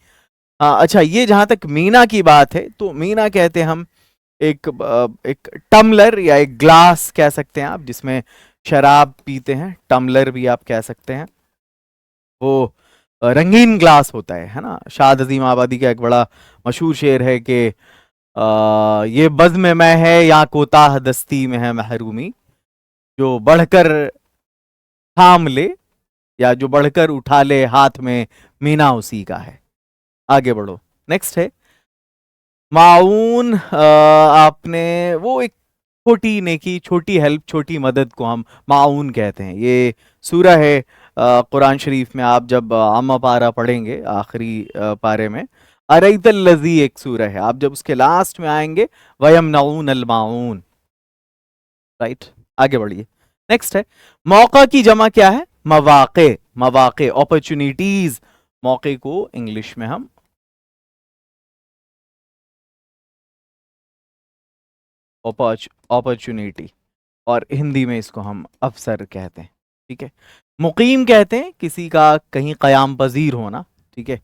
अच्छा, ये जहां तक मीना की बात है, तो मीना कहते हैं हम एक टम्बलर या एक ग्लास कह सकते हैं आप, जिसमें शराब पीते हैं, टम्बलर भी आप कह सकते हैं। वो रंगीन ग्लास होता है ना। शाद अजीम आबादी का एक बड़ा मशहूर शेर है कि ये बज़्म में है या कोताह दस्ती में है महरूमी, जो बढ़कर थाम ले या जो बढ़कर उठा ले हाथ में, मीना उसी का है। आगे बढ़ो, नेक्स्ट है माऊन। आपने वो एक छोटी नेकी, छोटी हेल्प, छोटी मदद को हम माऊन कहते हैं। ये सूरह है कुरान शरीफ में, आप जब आमा पारा पढ़ेंगे आखिरी पारे में, अरैतल लज़ी एक सूरह है, आप जब उसके लास्ट में आएंगे वयमनऊन अल माऊन। राइट, आगे बढ़िए, नेक्स्ट है मौका की जमा क्या है, मवाक़े। मवाक़े, अपॉर्चुनिटीज। मौके को इंग्लिश में हम अपॉर्चुनिटी, और हिंदी में इसको हम अवसर कहते हैं। ठीक है, मुकीम कहते हैं किसी का कहीं कयाम पजीर होना। ठीक है,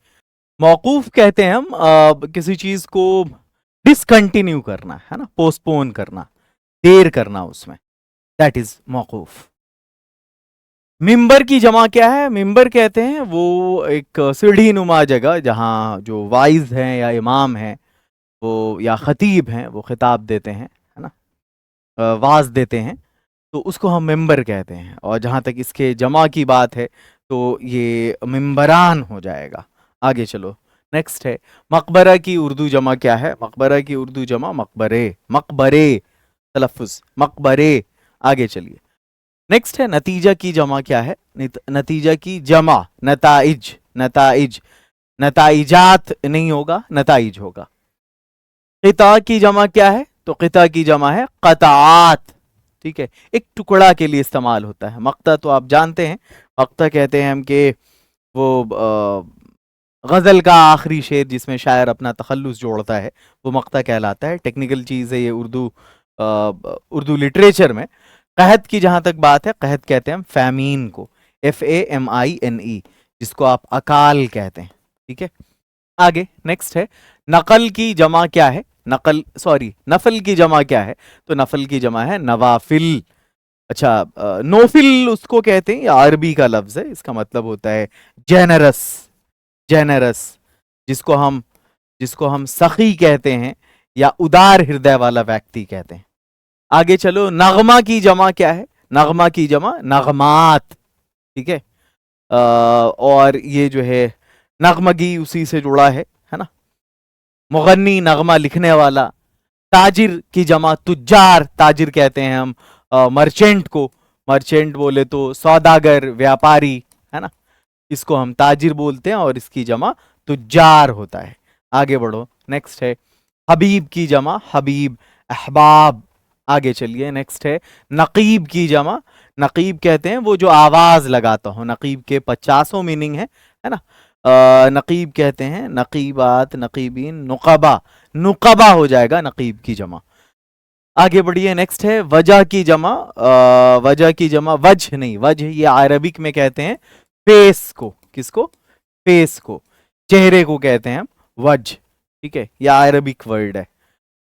मौकूफ कहते हैं हम किसी चीज को डिसकंटिन्यू करना, है ना, पोस्टपोन करना, देर करना उसमें, दैट इज मौकूफ। मिंबर की जमा क्या है, मिंबर कहते हैं वो एक सीढ़ी नुमा जगह जहाँ जो वाइज हैं या इमाम हैं वो, या खतीब हैं, वो खिताब देते हैं, है ना, वाज देते हैं, तो उसको हम मिंबर कहते हैं। और जहाँ तक इसके जमा की बात है तो ये मिंबरान हो जाएगा। आगे चलो, नेक्स्ट है मकबरा की उर्दू जमा क्या है, मकबरा की उर्दू जमा मकबरे, मकबरे तलफ़ुज़, मकबरे। आगे चलिए, नेक्स्ट है नतीजा की जमा क्या है, नतीजा की जमा नताइज, नताइज, नताइजात नहीं होगा, नताइज होगा। क़िता की जमा क्या है, तो क़िता की जमा है क़ताआत। ठीक है, एक टुकड़ा के लिए इस्तेमाल होता है। मक्ता तो आप जानते हैं, मक्ता कहते हैं हम कि वो गज़ल का आखिरी शेर जिसमें शायर अपना तखल्लुस जोड़ता है, वो मक्ता कहलाता है। टेक्निकल चीज़ है ये उर्दू लिटरेचर में। कहत की जहां तक बात है, कहत कहते हैं हम फैमीन को, FAMINE, जिसको आप अकाल कहते हैं। ठीक है, आगे नेक्स्ट है नकल की जमा क्या है, नकल सॉरी नफल की जमा क्या है, तो नफल की जमा है नवाफिल। अच्छा, नोफिल उसको कहते हैं, या अरबी का लफ्ज है, इसका मतलब होता है जेनरस, जेनरस, जिसको हम सखी कहते हैं, या उदार हृदय वाला व्यक्ति कहते हैं। आगे चलो, नगमा की जमा क्या है? नगमा की जमा नगमात, ठीक है। और ये जो है नगमगी उसी से जुड़ा है ना। मुगन्नी नगमा लिखने वाला। ताजिर की जमा तुज्जार, ताजिर कहते हैं हम मर्चेंट को। मर्चेंट बोले तो सौदागर, व्यापारी, है ना, इसको हम ताजिर बोलते हैं और इसकी जमा तुज्जार होता है। आगे बढ़ो, नेक्स्ट है हबीब की जमा हबीब, अहबाब। आगे चलिए, नेक्स्ट है नकीब की जमा। नकीब कहते हैं वो जो आवाज लगाता हो। नकीब के 50 मीनिंग है ना। नकीब कहते हैं नकीबात, नकीबीन, नुकबा, नुकबा हो जाएगा नकीब की जमा। आगे बढ़िए, नेक्स्ट है वजह की जमा। वजह की जमा वजह नहीं, वजह ये अरबिक में कहते हैं फेस को। किसको? फेस को, चेहरे को कहते हैं हम वजह, ठीक है, यह अरबिक वर्ड है।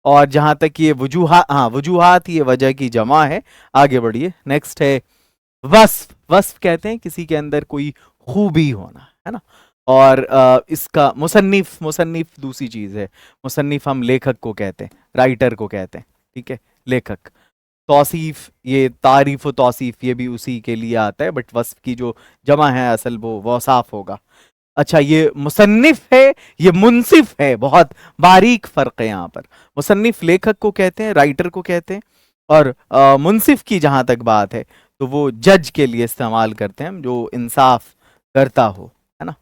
और जहां तक ये वजूहात, हाँ वजूहात ये वजह की जमा है। आगे बढ़िए, नेक्स्ट है वस्फ। वस्फ कहते हैं किसी के अंदर कोई खूबी होना, है ना। और इसका मुसन्निफ, मुसन्निफ दूसरी चीज है। मुसन्निफ हम लेखक को कहते हैं, राइटर को कहते हैं, ठीक है, लेखक। तौसीफ, ये तारीफ व तौसीफ, ये भी उसी के लिए आता है, बट वस्फ की जो जमा है असल वो वसाफ होगा। अच्छा, ये मुसन्निफ है, ये मुंसिफ है, बहुत बारीक फर्क है यहाँ पर। मुसन्निफ लेखक को कहते हैं, राइटर को कहते हैं। और मुंसिफ की जहां तक बात है तो वो जज के लिए इस्तेमाल करते हैं हम, जो इंसाफ करता हो, है ना,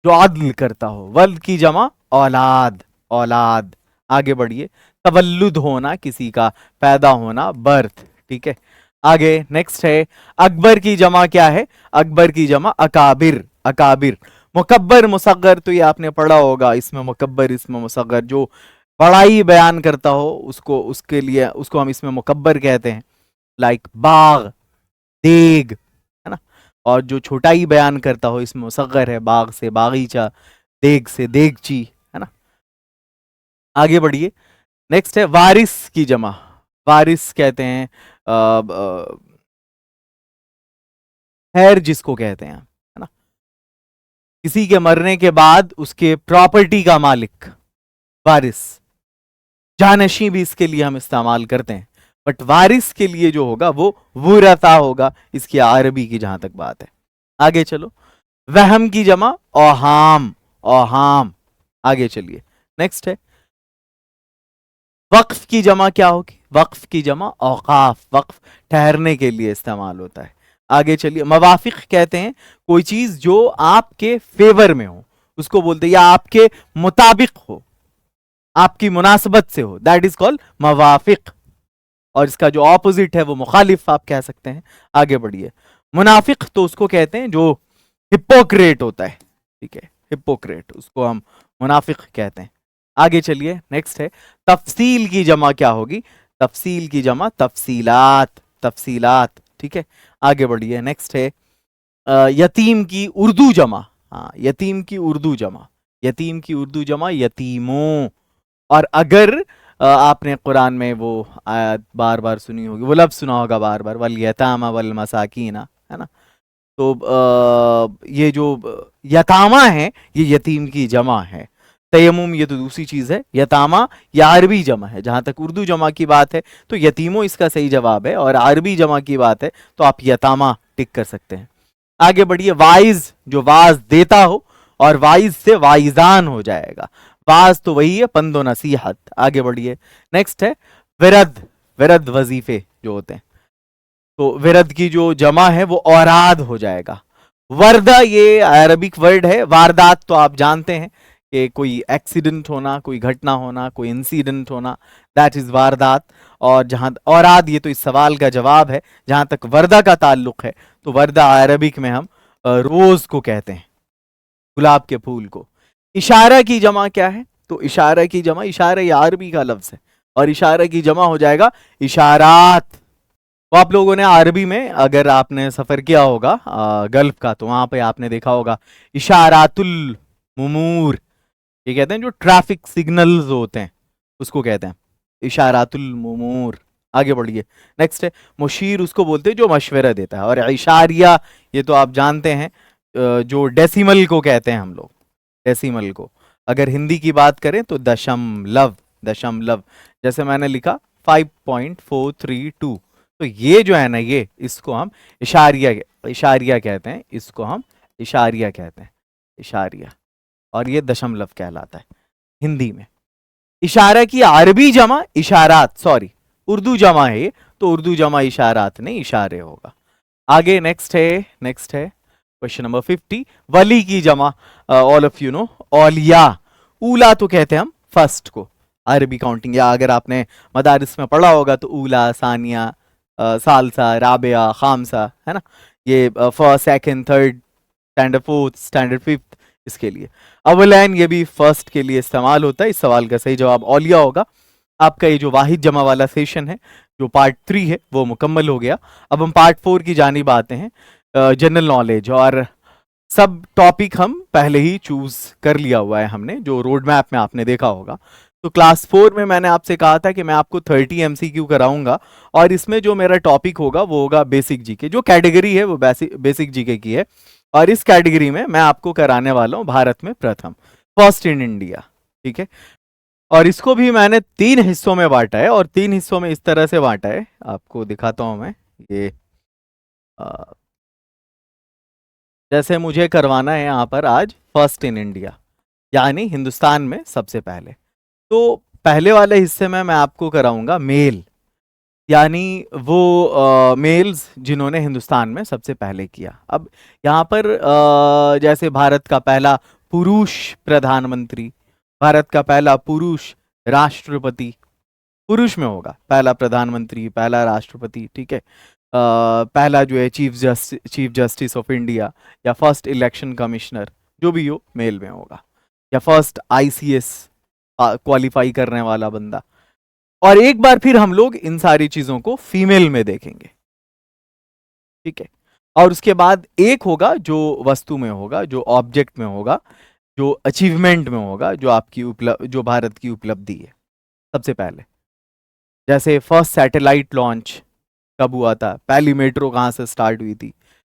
जो आदल करता हो। वल्द की जमा औलाद, औलाद। आगे बढ़िए, तवल्लुद होना, किसी का पैदा होना, बर्थ, ठीक है। आगे नेक्स्ट है अकबर की जमा क्या है? अकबर की जमा अकाबिर, अकाबिर। मुकब्बर मुसग्गर तो ये आपने पढ़ा होगा, इसमें मुकब्बर इसमें मुसग्गर, जो बड़ाई बयान करता हो उसको, उसके लिए उसको हम इसमें मुकब्बर कहते हैं। लाइक बाग, देग, है ना। और जो छोटाई बयान करता हो इसमें मुसग्गर है, बाग से बागीचा, देग से देगची, है ना। आगे बढ़िए, नेक्स्ट है वारिस की जमा। वारिस कहते हैं खैर जिसको कहते हैं, है ना, किसी के मरने के बाद उसके प्रॉपर्टी का मालिक, वारिस। जानशी भी इसके लिए हम इस्तेमाल करते हैं, बट वारिस के लिए जो होगा वो वुरता होगा, इसकी अरबी की जहां तक बात है। आगे चलो, वहम की जमा औहाम, औहाम। आगे चलिए, नेक्स्ट है वक्फ की जमा क्या होगी? वक्फ की जमा औकाफ, वक्फ ठहरने के लिए इस्तेमाल होता है। आगे चलिए, मवाफिक कहते हैं कोई चीज जो आपके फेवर में हो उसको बोलते हैं, या आपके मुताबिक हो, आपकी मुनासबत से हो, दैट इज कॉल्ड मवाफिक। और इसका जो ऑपोजिट है वो मुखालिफ आप कह सकते हैं। आगे बढ़िए, मुनाफिक तो उसको कहते हैं जो हिपोक्रेट होता है, ठीक है, हिपोक्रेट, उसको हम मुनाफिक कहते हैं। आगे चलिए, नेक्स्ट है तफसील की जमा क्या होगी? तफसील की जमा तफसीलात, तफसीलात, ठीक है। आगे बढ़िए, नेक्स्ट है यतीम की उर्दू जमा। हाँ, यतीम की उर्दू जमा, यतीम की उर्दू जमा यतीमों। और अगर आपने कुरान में वो आयत बार बार सुनी होगी, वो लफ्ज़ सुना होगा बार बार, वल यतामा वल मसाकीना, है ना। तो ये जो यतामा है ये यतीम की जमा है। तयमुम ये तो दूसरी चीज है, यतामा या अरबी जमा है। जहां तक उर्दू जमा की बात है तो यतीमों इसका सही जवाब है, और अरबी जमा की बात है तो आप यतामा टिक कर सकते हैं। आगे बढ़िए, वाइज जो वाज देता हो, और वाइज से वाइजान हो जाएगा। वाज तो वही है, पंदो नसीहत। आगे बढ़िए, नेक्स्ट है विरद, विरद वजीफे जो होते हैं, तो विरद की जो जमा है वो औराद हो जाएगा। वर्दा ये अरबिक वर्ड है। वारदात तो आप जानते हैं कि कोई एक्सीडेंट होना, कोई घटना होना, कोई इंसिडेंट होना, दैट इज वारदात। और जहां औराद ये तो इस सवाल का जवाब है। जहां तक वर्दा का ताल्लुक है तो वर्दा अरबिक में हम रोज को कहते हैं, गुलाब के फूल को। इशारा की जमा क्या है? तो इशारा की जमा, इशारा ये अरबी का लफ्ज है, और इशारा की जमा हो जाएगा इशारात। तो आप लोगों ने अरबी में अगर आपने सफर किया होगा गल्फ का, तो वहां पे आपने देखा होगा इशारातुल मुमूर, ये कहते हैं जो ट्रैफिक सिग्नल्स होते हैं उसको कहते हैं इशारातुल मुमूर। आगे बढ़िए, नेक्स्ट है मुशीर, उसको बोलते हैं जो मशवरा देता है। और इशारिया ये तो आप जानते हैं जो डेसिमल को कहते हैं हम लोग, डेसिमल को। अगर हिंदी की बात करें तो दशमलव, दशमलव, जैसे मैंने लिखा 5.432, तो ये जो है ना, ये इसको हम इशारिया कहते हैं, इसको हम इशारिया कहते हैं, इशारिया, और ये दशमलव कहलाता है हिंदी में। इशारा की अरबी जमा इशारात, सॉरी उर्दू जमा है, तो उर्दू जमा इशारात नहीं इशारे होगा। आगे नेक्स्ट है क्वेश्चन नंबर 50, वली की जमा, ऑल ऑफ यू नो, औलिया। ऊला तो कहते हैं हम फर्स्ट को, अरबी काउंटिंग, या अगर आपने मदारिस में पढ़ा होगा तो ऊला, सानिया, सालसा, राबिया, खामसा, है ना, ये first, second, third standard, fourth standard, fifth, इसके लिए। अवलैन ये भी फर्स्ट के लिए इस्तेमाल होता है। इस सवाल का सही जवाब औलिया होगा। आपका ये जो वाहिद जमा वाला सेशन है, जो पार्ट 3 है, वो मुकम्मल हो गया। अब हम पार्ट 4 की जानिब आते हैं, जनरल नॉलेज, और सब टॉपिक हम पहले ही चूज कर लिया हुआ है हमने, जो रोड मैप में आपने देखा होगा। तो क्लास 4 में मैंने आपसे कहा था कि मैं आपको 30 MCQ कराऊंगा, और इसमें जो मेरा टॉपिक होगा वो होगा बेसिक जीके, जो कैटेगरी है वो बेसिक जीके की है, और इस कैटेगरी में मैं आपको कराने वाला हूं भारत में प्रथम, फर्स्ट इन इंडिया, ठीक है। और इसको भी मैंने 3 हिस्सों में बांटा है, और 3 हिस्सों में इस तरह से बांटा है, आपको दिखाता हूं मैं। ये जैसे मुझे करवाना है यहाँ पर आज फर्स्ट इन इंडिया, यानी हिंदुस्तान में सबसे पहले, तो पहले वाले हिस्से में मैं आपको कराऊंगा मेल, यानी वो मेल्स जिन्होंने हिंदुस्तान में सबसे पहले किया। अब यहाँ पर जैसे भारत का पहला पुरुष प्रधानमंत्री, भारत का पहला पुरुष राष्ट्रपति, पुरुष में होगा, पहला प्रधानमंत्री, पहला राष्ट्रपति, ठीक है। पहला जो है चीफ जस्टिस ऑफ इंडिया, या फर्स्ट इलेक्शन कमिश्नर, जो भी हो मेल में होगा, या फर्स्ट ICS क्वालिफाई करने वाला बंदा। और एक बार फिर हम लोग इन सारी चीजों को फीमेल में देखेंगे, ठीक है। और उसके बाद एक होगा जो वस्तु में होगा, जो ऑब्जेक्ट में होगा, जो अचीवमेंट में होगा, जो आपकी जो भारत की उपलब्धि है सबसे पहले। जैसे फर्स्ट सैटेलाइट लॉन्च कब हुआ था, पहली मेट्रो कहाँ से स्टार्ट हुई थी,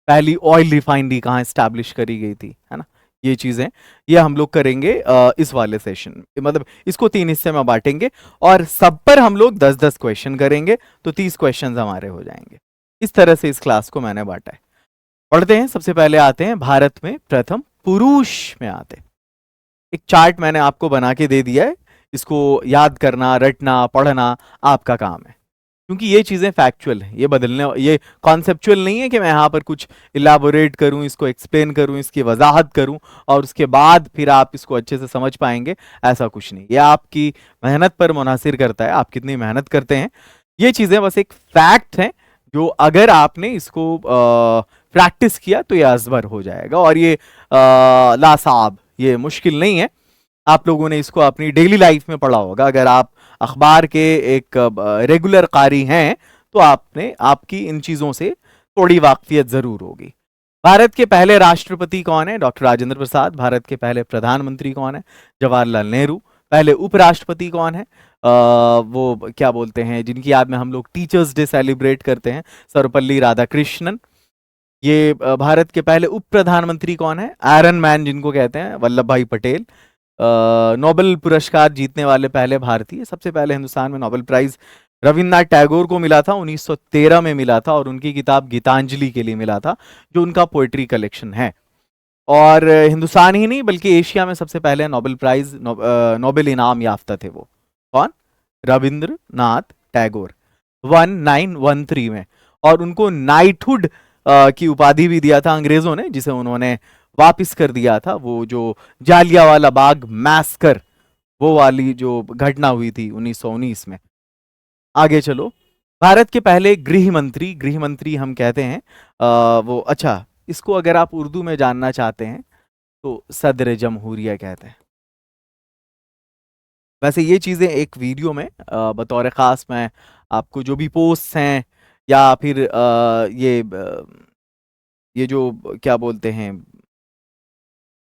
पहली ऑयल रिफाइनरी कहाँ स्टैब्लिश करी गई थी, है ना, ये चीजें, ये हम लोग करेंगे इस वाले सेशन में। मतलब इसको 3 हिस्से में बांटेंगे, और सब पर हम लोग 10-10 क्वेश्चन करेंगे, तो 30 क्वेश्चन हमारे हो जाएंगे। इस तरह से इस क्लास को मैंने बांटा है। पढ़ते हैं, सबसे पहले आते हैं भारत में प्रथम पुरुष में आते हैं। एक चार्ट मैंने आपको बना के दे दिया है, इसको याद करना, रटना, पढ़ना आपका काम है, क्योंकि ये चीजें फैक्चुअल हैं, ये बदलने, ये कॉन्सेप्चुअल नहीं है कि मैं यहाँ पर कुछ इलाबोरेट करूँ, इसको एक्सप्लेन करूँ, इसकी वजाहत करूँ, और उसके बाद फिर आप इसको अच्छे से समझ पाएंगे, ऐसा कुछ नहीं। ये आपकी मेहनत पर मुनासिर करता है, आप कितनी मेहनत करते हैं। ये चीजें बस एक फैक्ट हैं, जो अगर आपने इसको प्रैक्टिस किया तो ये अजबर हो जाएगा, और ये लासाब, ये मुश्किल नहीं है। आप लोगों ने इसको अपनी डेली लाइफ में पढ़ा होगा। अगर आप अखबार के एक रेगुलर कारी हैं, तो आपकी इन चीजों से थोड़ी वाकफियत जरूर होगी। भारत के पहले राष्ट्रपति कौन है? डॉक्टर राजेंद्र प्रसाद। भारत के पहले प्रधानमंत्री कौन है? जवाहरलाल नेहरू। पहले उपराष्ट्रपति कौन है? वो क्या बोलते हैं, जिनकी याद में हम लोग टीचर्स डे सेलिब्रेट करते हैं, सर्वपल्ली राधाकृष्णन। ये भारत के पहले उप प्रधानमंत्री कौन है? आयरन मैन जिनको कहते हैं, वल्लभ भाई पटेल। नोबेल पुरस्कार जीतने वाले पहले भारतीय, सबसे पहले हिंदुस्तान में नोबेल प्राइज रविन्द्रनाथ टैगोर को मिला था, 1913 में मिला था, और उनकी किताब गीतांजलि के लिए मिला था, जो उनका पोएट्री कलेक्शन है। और हिंदुस्तान ही नहीं बल्कि एशिया में सबसे पहले नोबेल प्राइज, नोबेल इनाम याफ्ता थे वो कौन? रविंद्रनाथ टैगोर, 1913 में। और उनको नाइटहुड की उपाधि भी दिया था अंग्रेजों ने, जिसे उन्होंने वापिस कर दिया था। वो जो जालियांवाला बाग मैसकर, वो वाली जो घटना हुई थी 1919 में। आगे चलो, भारत के पहले गृह मंत्री हम कहते हैं वो, अच्छा इसको अगर आप उर्दू में जानना चाहते हैं तो सदर जमहूरिया कहते हैं। वैसे ये चीजें एक वीडियो में बतौर खास मैं आपको जो भी पोस्ट हैं, या फिर ये जो क्या बोलते हैं,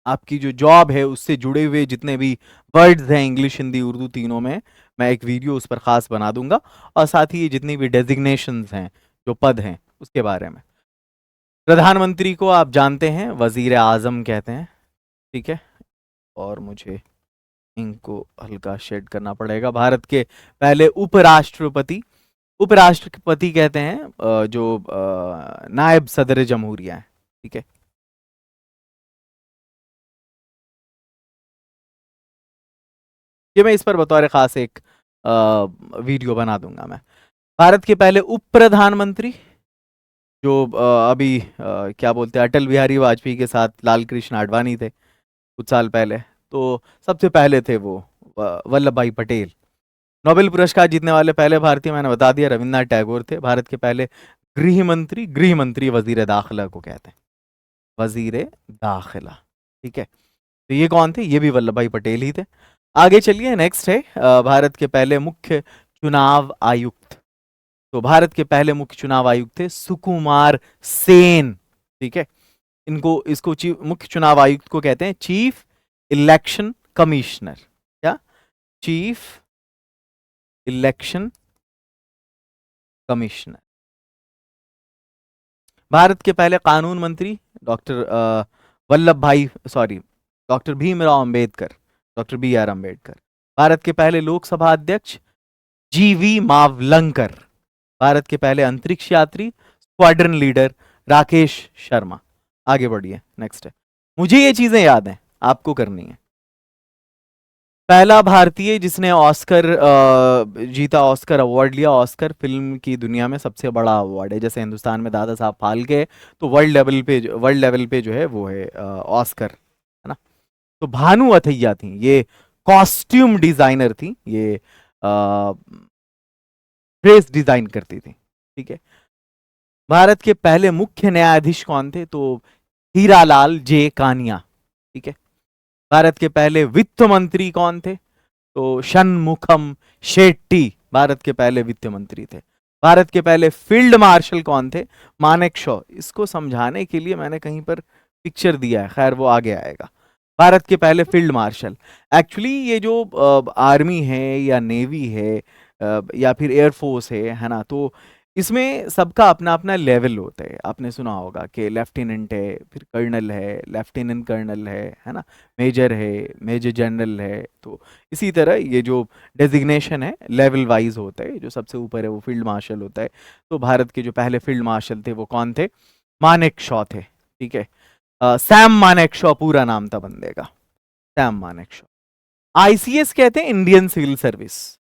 आपकी जो जॉब है उससे जुड़े हुए जितने भी वर्ड्स हैं, इंग्लिश, हिंदी, उर्दू तीनों में, मैं एक वीडियो उस पर खास बना दूंगा। और साथ ही ये जितनी भी डेजिग्नेशंस हैं, जो पद हैं, उसके बारे में। प्रधानमंत्री को आप जानते हैं वजीर आजम कहते हैं, ठीक है। और मुझे इनको हल्का शेड करना पड़ेगा। भारत के पहले उपराष्ट्रपति, उपराष्ट्रपति कहते हैं जो नायब सदर जमहूरिया है, ठीक है। ये मैं इस पर बतौर खास एक वीडियो बना दूंगा मैं। भारत के पहले उप प्रधानमंत्री जो अभी क्या बोलते हैं, अटल बिहारी वाजपेयी के साथ लाल कृष्ण आडवाणी थे कुछ साल पहले, तो सबसे पहले थे वो वल्लभ भाई पटेल। नोबेल पुरस्कार जीतने वाले पहले भारतीय मैंने बता दिया, रविन्द्रनाथ टैगोर थे। भारत के पहले गृह मंत्री वजीर दाखिला को कहते हैं, वजीर दाखिला, ठीक है। तो ये कौन थे? ये भी वल्लभ भाई पटेल ही थे। आगे चलिए, नेक्स्ट है भारत के पहले मुख्य चुनाव आयुक्त। तो भारत के पहले मुख्य चुनाव आयुक्त थे सुकुमार सेन, ठीक है। इनको इसको मुख्य चुनाव आयुक्त को कहते हैं चीफ इलेक्शन कमिश्नर। क्या? Chief election commissioner. भारत के पहले कानून मंत्री doctor doctor Bhimrao Ambedkar, doctor B R Ambedkar. Bharat के पहले लोकसभा अध्यक्ष जीवी मावलंकर। भारत के पहले अंतरिक्ष यात्री स्क्वाड्रन लीडर राकेश शर्मा। आगे बढ़िए, नेक्स्ट है। मुझे ये चीजें याद हैं, आपको करनी है। पहला भारतीय जिसने ऑस्कर जीता, ऑस्कर अवार्ड लिया। ऑस्कर फिल्म की दुनिया में सबसे बड़ा अवार्ड है, जैसे हिंदुस्तान में दादा साहब फाल्के, तो वर्ल्ड लेवल पे जो है वो है ऑस्कर, है ना। तो भानु अथैया थी, ये कॉस्ट्यूम डिजाइनर थी, ये ड्रेस डिजाइन करती थी, ठीक है। भारत के पहले मुख्य न्यायाधीश कौन थे? तो हीरालाल जे कानिया, ठीक है। भारत के पहले वित्त मंत्री कौन थे? तो शनमुखम शेट्टी भारत के पहले वित्त मंत्री थे। भारत के पहले फील्ड मार्शल कौन थे? मानेकशॉ। इसको समझाने के लिए मैंने कहीं पर पिक्चर दिया है, खैर वो आगे आएगा। भारत के पहले फील्ड मार्शल। एक्चुअली ये जो आर्मी है या नेवी है या फिर एयरफोर्स है ना, तो इसमें सबका अपना अपना लेवल होता है। आपने सुना होगा कि लेफ्टिनेंट है, फिर कर्नल है, लेफ्टिनेंट कर्नल है ना, मेजर है, मेजर जनरल है। तो इसी तरह ये जो डेजिग्नेशन है लेवल वाइज होता है, जो सबसे ऊपर है वो फील्ड मार्शल होता है। तो भारत के जो पहले फील्ड मार्शल थे वो कौन थे? मानेकशॉ थे, ठीक है। सैम मानेकशॉ पूरा नाम था बंदे का, सैम मानेकशॉ। आईसीएस कहते हैं इंडियन सिविल सर्विस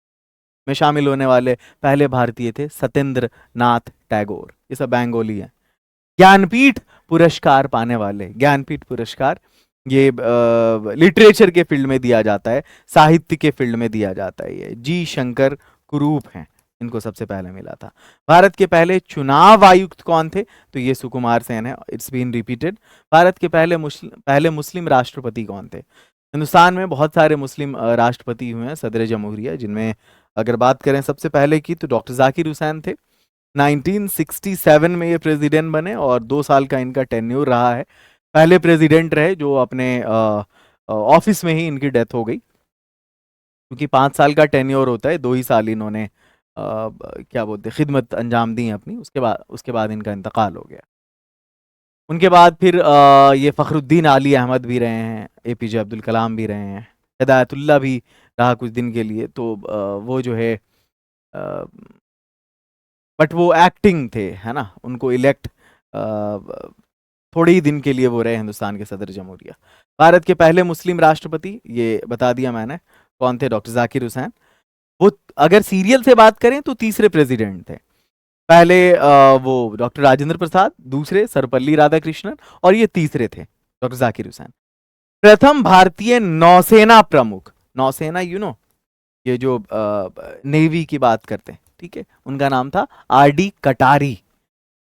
में शामिल होने वाले पहले भारतीय थे सत्येंद्र नाथ टैगोर। ये सब बंगाली है। ज्ञानपीठ पुरस्कार पाने वाले, ज्ञानपीठ पुरस्कार ये लिटरेचर के फील्ड में दिया जाता है, साहित्य के फील्ड में दिया जाता है। ये जी शंकर कुरूप हैं, इनको सबसे पहले मिला था। भारत के पहले चुनाव आयुक्त कौन थे? तो ये सुकुमार सेन है, इट्स बीन रिपीटेड। भारत के पहले मुस्लिम राष्ट्रपति कौन थे? हिंदुस्तान में बहुत सारे मुस्लिम राष्ट्रपति हुए हैं सदर जमहूरिया, जिनमें अगर बात करें सबसे पहले की तो डॉक्टर जाकिर हुसैन थे। 1967 में ये प्रेसिडेंट बने और 2 साल का इनका टेन्योर रहा है। पहले प्रेसिडेंट रहे जो अपने ऑफिस में ही इनकी डेथ हो गई, क्योंकि 5 साल का टेन्योर होता है, 2 ही साल इन्होंने क्या बोलते खिदमत अंजाम दी अपनी, उसके बाद इनका इंतकाल हो गया। उनके बाद फिर ये फ़खरुद्दीन अली अहमद भी रहे हैं, एपीजे अब्दुल कलाम भी रहे हैं, हिदायतुल्लाह भी रहा कुछ दिन के लिए। तो वो जो है बट वो एक्टिंग थे, है ना, उनको इलेक्ट थोड़े ही दिन के लिए वो रहे हिंदुस्तान के सदर जमहूरिया। भारत के पहले मुस्लिम राष्ट्रपति ये बता दिया मैंने कौन थे, डॉक्टर जाकिर हुसैन। वो अगर सीरियल से बात करें तो तीसरे प्रेसिडेंट थे। पहले वो डॉक्टर राजेंद्र प्रसाद, दूसरे सर्वपल्ली राधाकृष्णन और ये तीसरे थे डॉक्टर जाकिर हुसैन। प्रथम भारतीय नौसेना प्रमुख, नौसेना ये जो नेवी की बात करते हैं, ठीक है, उनका नाम था आर डी कटारी।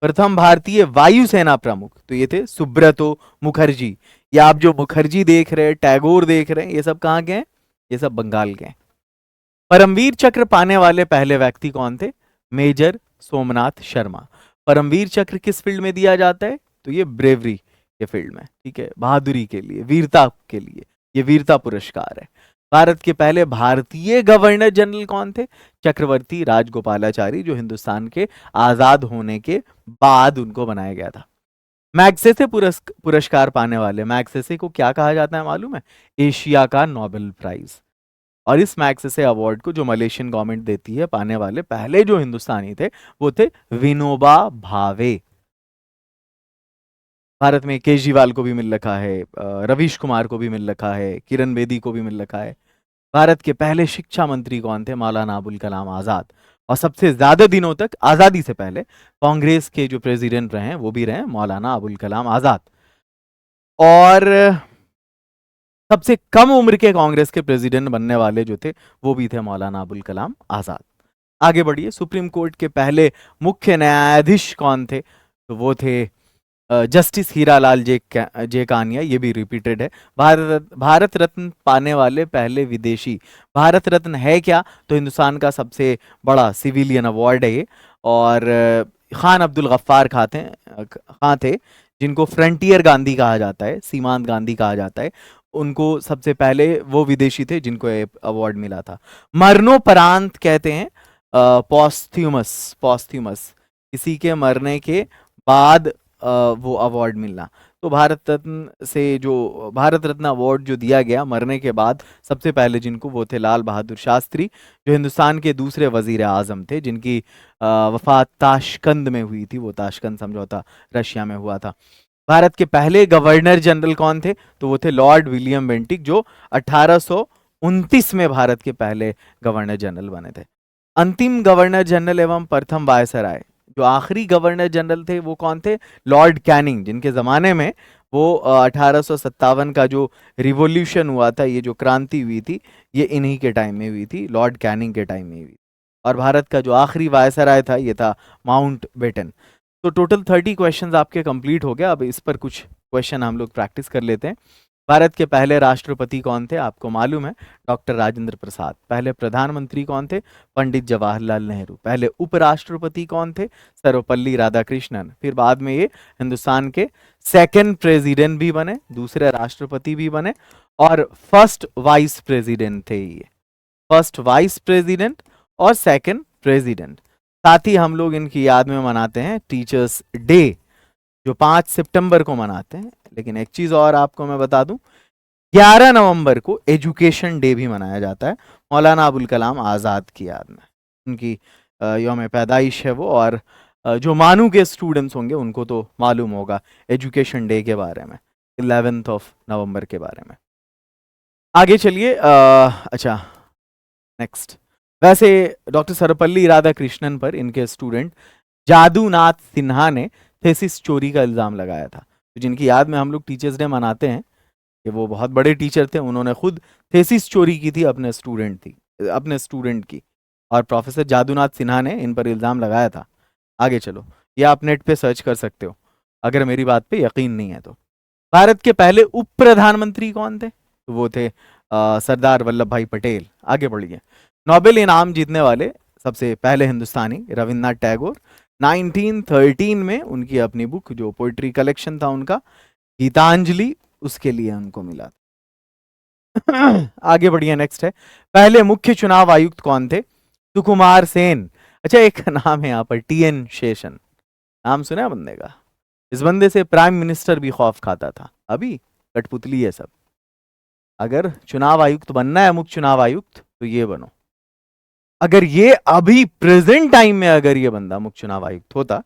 प्रथम भारतीय वायुसेना प्रमुख तो ये थे सुब्रतो मुखर्जी। ये आप जो मुखर्जी देख रहे हैं, टैगोर देख रहे हैं, ये सब कहाँ के हैं? ये सब बंगाल के हैं। परमवीर चक्र पाने वाले पहले व्यक्ति कौन थे? मेजर सोमनाथ शर्मा। परमवीर चक्र किस फील्ड में दिया जाता है? तो ये ब्रेवरी के फील्ड में, ठीक है, बहादुरी के लिए, वीरता के लिए, ये वीरता पुरस्कार है। भारत के पहले भारतीय गवर्नर जनरल कौन थे? चक्रवर्ती राजगोपालाचारी, जो हिंदुस्तान के आजाद होने के बाद उनको बनाया गया था। मैग्सेसे पुरस्कार पाने वाले, मैग्सेसे को क्या कहा जाता है मालूम है? एशिया का नोबेल प्राइज। और इस मैग्सेसे अवार्ड को जो मलेशियन गवर्नमेंट देती है, पाने वाले पहले जो हिंदुस्तानी थे वो थे विनोबा भावे। भारत में केजरीवाल को भी मिल रखा है, रवीश कुमार को भी मिल रखा है, किरण बेदी को भी मिल रखा है। भारत के पहले शिक्षा मंत्री कौन थे? मौलाना अबुल कलाम आजाद। और सबसे ज्यादा दिनों तक आजादी से पहले कांग्रेस के जो प्रेसिडेंट रहे हैं वो भी रहे मौलाना अबुल कलाम आजाद। और सबसे कम उम्र के कांग्रेस के प्रेसिडेंट बनने वाले जो थे वो भी थे मौलाना अबुल कलाम आजाद। आगे बढ़िए, सुप्रीम कोर्ट के पहले मुख्य न्यायाधीश कौन थे? तो वो थे जस्टिस हीरालाल जे कानिया। ये भी रिपीटेड है। भारत रत्न पाने वाले पहले विदेशी। भारत रत्न है क्या? तो हिंदुस्तान का सबसे बड़ा सिविलियन अवार्ड है ये। और खान अब्दुल गफ्फार खां थे जिनको फ्रंटियर गांधी कहा जाता है, सीमांत गांधी कहा जाता है। उनको सबसे पहले वो विदेशी थे जिनको अवार्ड मिला था। मरणोपरांत कहते हैं पॉस्थ्यूमस, किसी के मरने के बाद वो अवार्ड मिलना। तो भारत रत्न से जो भारत रत्न अवार्ड जो दिया गया मरने के बाद सबसे पहले जिनको, वो थे लाल बहादुर शास्त्री, जो हिंदुस्तान के दूसरे वजीर आजम थे, जिनकी वफात ताशकंद में हुई थी। वो ताशकंद समझौता रशिया में हुआ था। भारत के पहले गवर्नर जनरल कौन थे? तो वो थे लॉर्ड विलियम बेंटिक, जो 1829 में भारत के पहले गवर्नर जनरल बने थे। अंतिम गवर्नर जनरल एवं प्रथम वायसराय, जो आखिरी गवर्नर जनरल थे वो कौन थे? लॉर्ड कैनिंग, जिनके ज़माने में वो 1857 का जो रिवॉल्यूशन हुआ था, ये जो क्रांति हुई थी, ये इन्हीं के टाइम में हुई थी, लॉर्ड कैनिंग के टाइम में हुई। और भारत का जो आखिरी वायसराय था ये था माउंट बेटन। तो टोटल 30 क्वेश्चंस आपके कंप्लीट हो गया। अब इस पर कुछ क्वेश्चन हम लोग प्रैक्टिस कर लेते हैं। भारत के पहले राष्ट्रपति कौन थे? आपको मालूम है, डॉक्टर राजेंद्र प्रसाद। पहले प्रधानमंत्री कौन थे? पंडित जवाहरलाल नेहरू। पहले उपराष्ट्रपति कौन थे? सर्वपल्ली राधाकृष्णन। फिर बाद में ये हिंदुस्तान के सेकंड प्रेसिडेंट भी बने, दूसरे राष्ट्रपति भी बने, और फर्स्ट वाइस प्रेसिडेंट थे ये। फर्स्ट वाइस प्रेसिडेंट और सेकंड प्रेसिडेंट। साथ ही हम लोग इनकी याद में मनाते हैं टीचर्स डे, जो 5 सितंबर को मनाते हैं। लेकिन एक चीज और आपको मैं बता दूं, 11 नवंबर को एजुकेशन डे भी मनाया जाता है, मौलाना अबुल कलाम आजाद की याद में। उनकी यौम पैदाइश है वो। और जो मानू के स्टूडेंट्स होंगे उनको तो मालूम होगा एजुकेशन डे के बारे में, 11 नवंबर के बारे में। आगे चलिए। अच्छा, नेक्स्ट। वैसे डॉक्टर सर्वपल्ली राधाकृष्णन पर इनके स्टूडेंट जादूनाथ सिन्हा ने थेसिस चोरी का इल्जाम लगाया था। तो जिनकी याद में हम लोग टीचर्स डे मनाते हैं, कि वो बहुत बड़े टीचर थे, उन्होंने खुद थेसिस चोरी की थी अपने स्टूडेंट की। और प्रोफेसर जादूनाथ सिन्हा ने इन पर इल्जाम लगाया था। आगे चलो, ये आप नेट पे सर्च कर सकते हो अगर मेरी बात पे यकीन नहीं है तो। भारत के पहले उप प्रधानमंत्री कौन थे? तो वो थे सरदार वल्लभ भाई पटेल। आगे बढ़िए। नोबेल इनाम जीतने वाले सबसे पहले हिंदुस्तानी रविन्द्रनाथ टैगोर। 1913 में उनकी अपनी बुक, जो पोइट्री कलेक्शन था उनका गीतांजलि, उसके लिए उनको मिला। आगे बढ़िए, नेक्स्ट है। पहले मुख्य चुनाव आयुक्त कौन थे? सुकुमार सेन। अच्छा, एक नाम है यहाँ पर, TN शेषन। नाम सुना है बंदे का? इस बंदे से प्राइम मिनिस्टर भी खौफ खाता था। अभी कठपुतली है सब। अगर चुनाव आयुक्त बनना है, मुख्य चुनाव आयुक्त, तो ये बनो। अगर ये अभी प्रेजेंट टाइम में अगर ये बंदा मुख्य चुनाव आयुक्त होता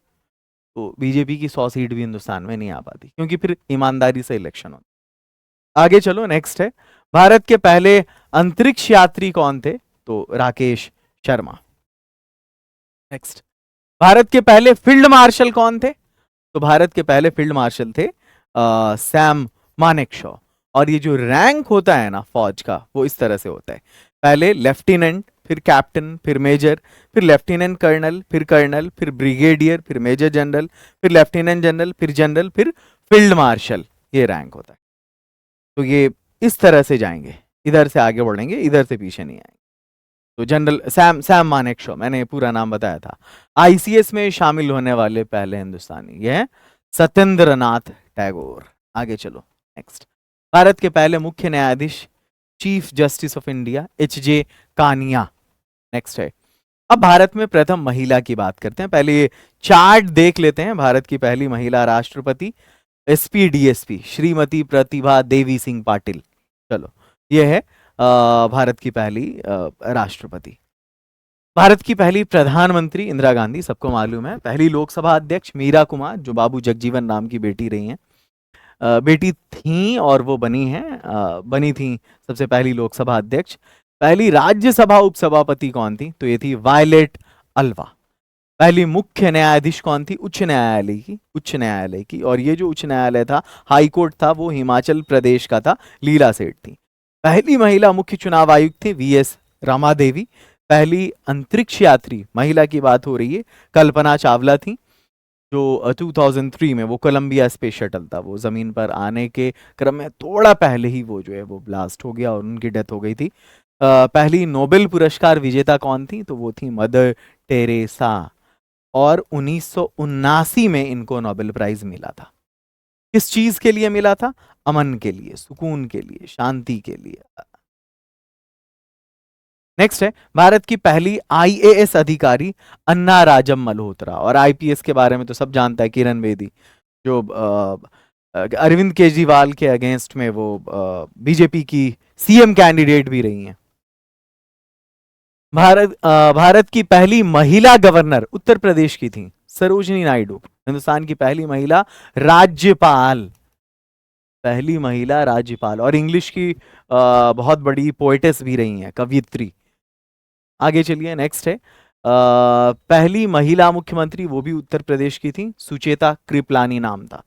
तो बीजेपी की 100 सीट भी हिंदुस्तान में नहीं आ पाती, क्योंकि फिर ईमानदारी से इलेक्शन होता। आगे चलो, नेक्स्ट है। भारत के पहले अंतरिक्ष यात्री कौन थे? तो राकेश शर्मा। नेक्स्ट। भारत के पहले फील्ड मार्शल कौन थे? तो भारत के पहले फील्ड मार्शल थे सैम मानेकशॉ। और ये जो रैंक होता है ना फौज का, वो इस तरह से होता है। पहले लेफ्टिनेंट, फिर कैप्टन, फिर मेजर, फिर लेफ्टिनेंट कर्नल, फिर ब्रिगेडियर, फिर मेजर जनरल, फिर लेफ्टिनेंट जनरल, फिर जनरल, फिर फील्ड मार्शल। ये रैंक होता है। तो ये इस तरह से जाएंगे, इधर से आगे बढ़ेंगे, इधर से पीछे नहीं आएंगे। तो जनरल सैम मानेकशॉ, मैंने पूरा नाम बताया था। ICS में शामिल होने वाले पहले हिंदुस्तानी ये हैं सत्येंद्रनाथ टैगोर। आगे चलो, नेक्स्ट। भारत के पहले मुख्य न्यायाधीश, chief justice of India, HJ Kania. Next है। अब भारत में प्रथम महिला की बात करते हैं। पहले ये चार्ट देख लेते हैं। भारत की पहली महिला राष्ट्रपति SP DSP श्रीमती प्रतिभा देवी सिंह पाटिल। चलो, ये है भारत की पहली राष्ट्रपति। भारत की पहली प्रधानमंत्री इंदिरा गांधी, सबको मालूम है। पहली लोकसभा अध्यक्ष मीरा कुमार, जो बाबू जगजीवन राम की बेटी रही हैं, बेटी थी और वो बनी थी सबसे पहली लोकसभा अध्यक्ष। पहली राज्यसभा उपसभापति कौन थी? तो ये थी वायलेट अल्वा। पहली मुख्य न्यायाधीश कौन थी? उच्च न्यायालय की। और ये जो उच्च न्यायालय था, हाई कोर्ट था, वो हिमाचल प्रदेश का था, लीला सेठ थी। पहली महिला मुख्य चुनाव आयुक्त थी वीएस रामादेवी। पहली अंतरिक्ष यात्री महिला की बात हो रही है, कल्पना चावला थी, जो 2003 में वो कोलंबिया स्पेस शटल था, वो जमीन पर आने के क्रम में थोड़ा पहले ही वो जो है वो ब्लास्ट हो गया और उनकी डेथ हो गई थी। पहली नोबेल पुरस्कार विजेता कौन थी? तो वो थी मदर टेरेसा। और 1979 में इनको नोबेल प्राइज मिला था। किस चीज के लिए मिला था? अमन के लिए, सुकून के लिए, शांति के लिए। नेक्स्ट है भारत की पहली आईएएस अधिकारी अन्ना राजम मल्होत्रा। और आईपीएस के बारे में तो सब जानता है, किरण बेदी, जो अरविंद केजरीवाल के अगेंस्ट में वो बीजेपी की सीएम कैंडिडेट भी रही हैं। भारत की पहली महिला गवर्नर उत्तर प्रदेश की थी सरोजिनी नायडू। हिंदुस्तान की पहली महिला राज्यपाल, और इंग्लिश की बहुत बड़ी पोएटेस भी रही हैं, कवियत्री। आगे चलिए, नेक्स्ट है पहली महिला मुख्यमंत्री, वो भी उत्तर प्रदेश की थी, सुचेता कृपलानी नाम था।